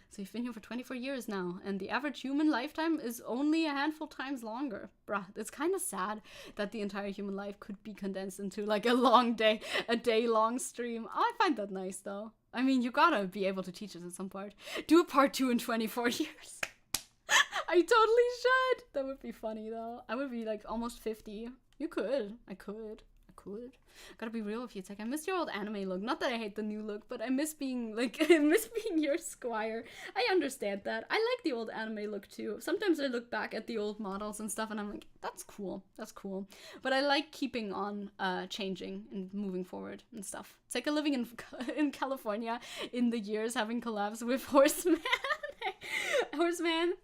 So you've been here for 24 years now, and the average human lifetime is only a handful times longer. Bruh, it's kind of sad that the entire human life could be condensed into like a day-long stream. Oh, I find that nice, though. I mean, you gotta be able to teach it at some part. Do a part 2 in 24 years. I totally should. That would be funny, though. I would be like almost 50. You could. I could. Gotta be real with you, Zecke. I miss your old anime look. Not that I hate the new look, but I miss being your squire. I understand that. I like the old anime look too. Sometimes I look back at the old models and stuff and I'm like, that's cool. But I like keeping on changing and moving forward and stuff. Zecke living in California in the years, having collabs with Horseman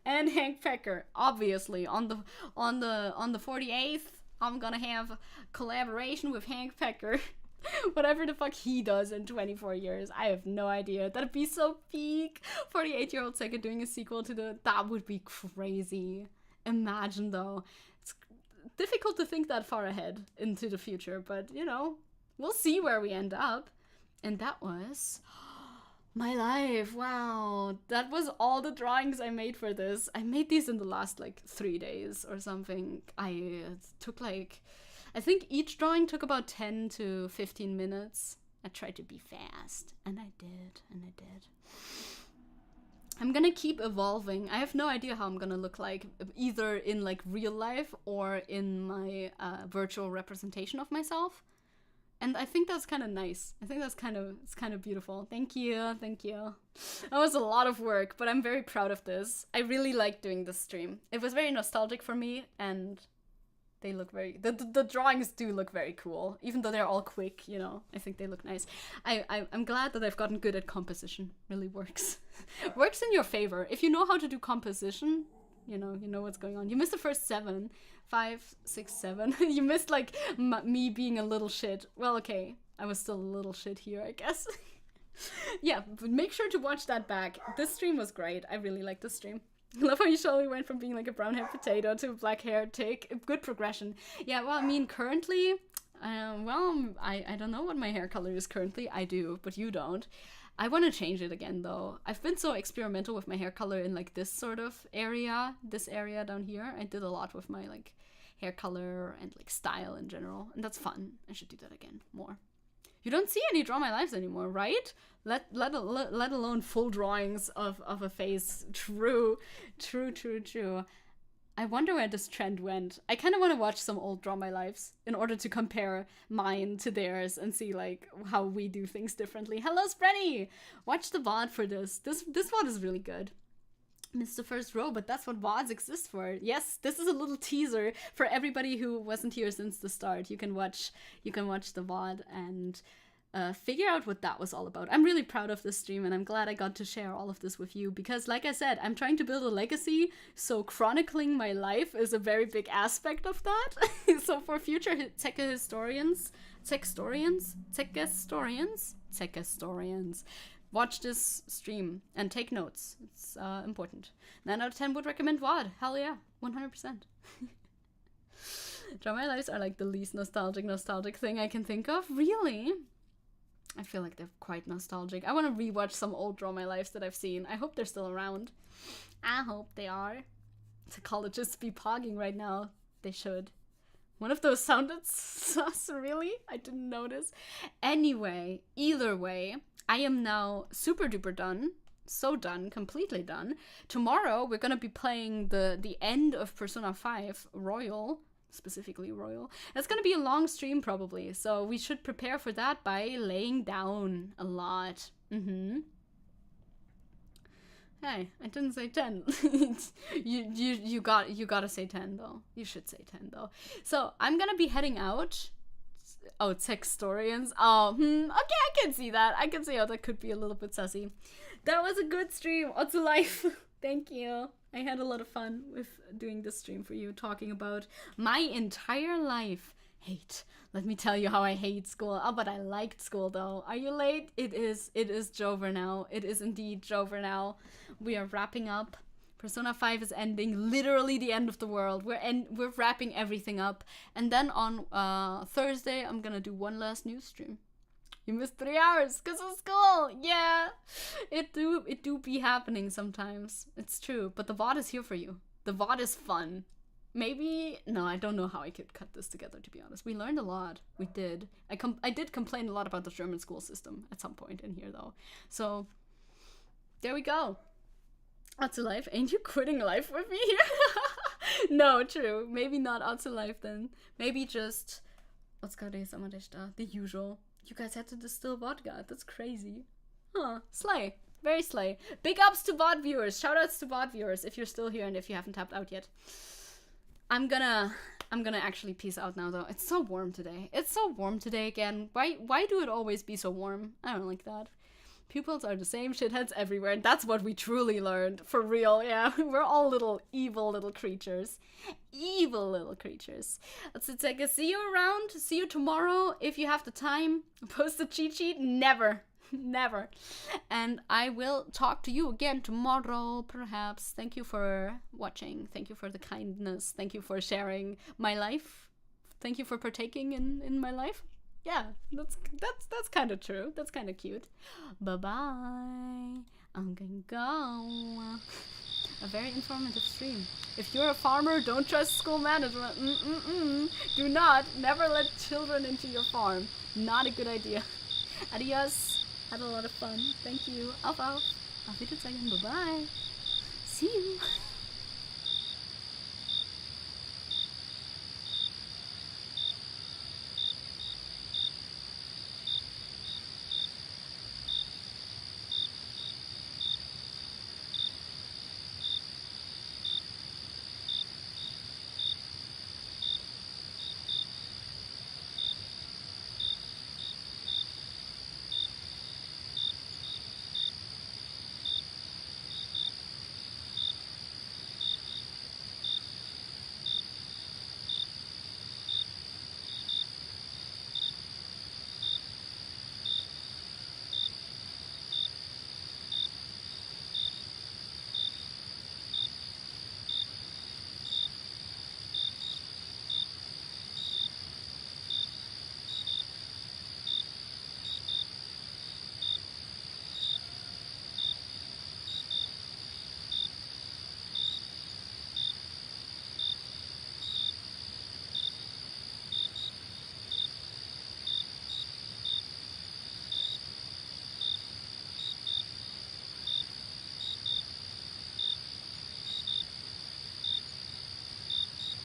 and Hank Pecker. Obviously on the 48th. I'm gonna have collaboration with Hank Pecker. Whatever the fuck he does in 24 years. I have no idea. That'd be so peak. 48-year-old Zecke doing a sequel to that would be crazy. Imagine though. It's difficult to think that far ahead into the future, but you know, we'll see where we end up. And that was my life. Wow. That was all the drawings I made for this. I made these in the last like 3 days or something. I took like, I think each drawing took about 10 to 15 minutes. I tried to be fast, and I did. I'm gonna keep evolving. I have no idea how I'm gonna look like, either in like real life or in my virtual representation of myself. And I think that's kind of nice. I think it's kind of beautiful. Thank you. That was a lot of work, but I'm very proud of this. I really like doing this stream. It was very nostalgic for me, and they look the drawings do look very cool, even though they're all quick, you know. I think they look nice. I'm glad that I've gotten good at composition. Really works. Works in your favor. If you know how to do composition, you know what's going on. You missed the first 7. 5, 6, 7. You missed like me being a little shit. Well, okay, I was still a little shit here, I guess. Yeah, but make sure to watch that back. This stream was great. I really liked this stream. I love how you surely went from being like a brown-haired potato to a black-haired tick. Good progression. Yeah, well, I mean, currently, I don't know what my hair color is currently. I do, but you don't. I want to change it again, though. I've been so experimental with my hair color in like this sort of area, this area down here. I did a lot with my like hair color and like style in general, and that's fun. I should do that again more. You don't see any Draw My Lives anymore, right? Let alone full drawings of a face. True. I wonder where this trend went. I kind of want to watch some old Draw My Lives in order to compare mine to theirs and see like how we do things differently. Hello, Spready! Watch the VOD for this. This VOD is really good. Missed the first row, but that's what VODs exist for. Yes, this is a little teaser for everybody who wasn't here since the start. You can watch the VOD and figure out what that was all about. I'm really proud of this stream, and I'm glad I got to share all of this with you, because like I said, I'm trying to build a legacy, so chronicling my life is a very big aspect of that. So for future Zecke historians, watch this stream and take notes. It's important. 9 out of 10 would recommend VOD. Hell yeah, 100%. Draw My Lives are like the least nostalgic thing I can think of. Really? I feel like they're quite nostalgic. I want to rewatch some old Draw My Lives that I've seen. I hope they're still around. I hope they are. Psychologists be pogging right now. They should. One of those sounded sus, really? I didn't notice. Anyway, either way, I am now super duper done. So done, completely done. Tomorrow, we're gonna be playing the end of Persona 5 Royal. Specifically Royal. It's gonna be a long stream probably, so we should prepare for that by laying down a lot. Hey, I didn't say 10. you gotta say 10 though. You should say 10 though. So I'm gonna be heading out. Oh, tech historians. Oh, okay, I can see that. I can see how that could be a little bit sussy. That was a good stream. Otto Life. Thank you. I had a lot of fun with doing this stream for you, talking about my entire life. Hate. Let me tell you how I hate school. Oh, but I liked school though. Are you late? It is over now. It is indeed over now. We are wrapping up. Persona 5 is ending. Literally the end of the world. We're wrapping everything up. And then on Thursday, I'm gonna do one last news stream. You missed 3 hours because of school. Yeah, it do be happening sometimes. It's true. But the VOD is here for you. The VOD is fun. Maybe, no, I don't know how I could cut this together, to be honest. We learned a lot. We did. I did complain a lot about the German school system at some point in here, though. So, there we go. Otto Life. Ain't you quitting life with me here? No, true. Maybe not Otto Life then. Maybe just, the usual. You guys had to distill vodka. That's crazy. Huh. Slay. Very slay. Big ups to VOD viewers. Shoutouts to VOD viewers if you're still here and if you haven't tapped out yet. I'm gonna actually peace out now though. It's so warm today. It's so warm today again. Why do it always be so warm? I don't like that. Pupils are the same shitheads everywhere, and that's what we truly learned. For real, yeah. We're all little evil little creatures. Evil little creatures. That's it, Zecke. See you around. See you tomorrow if you have the time. Post a cheat sheet? Never. Never. And I will talk to you again tomorrow, perhaps. Thank you for watching. Thank you for the kindness. Thank you for sharing my life. Thank you for partaking in my life. Yeah, that's kind of true. That's kind of cute. Bye-bye. I'm gonna go. A very informative stream. If you're a farmer, don't trust school management. Do not. Never let children into your farm. Not a good idea. Adios. Had a lot of fun. Thank you. Auf. Auf Wiedersehen. Bye-bye. See you.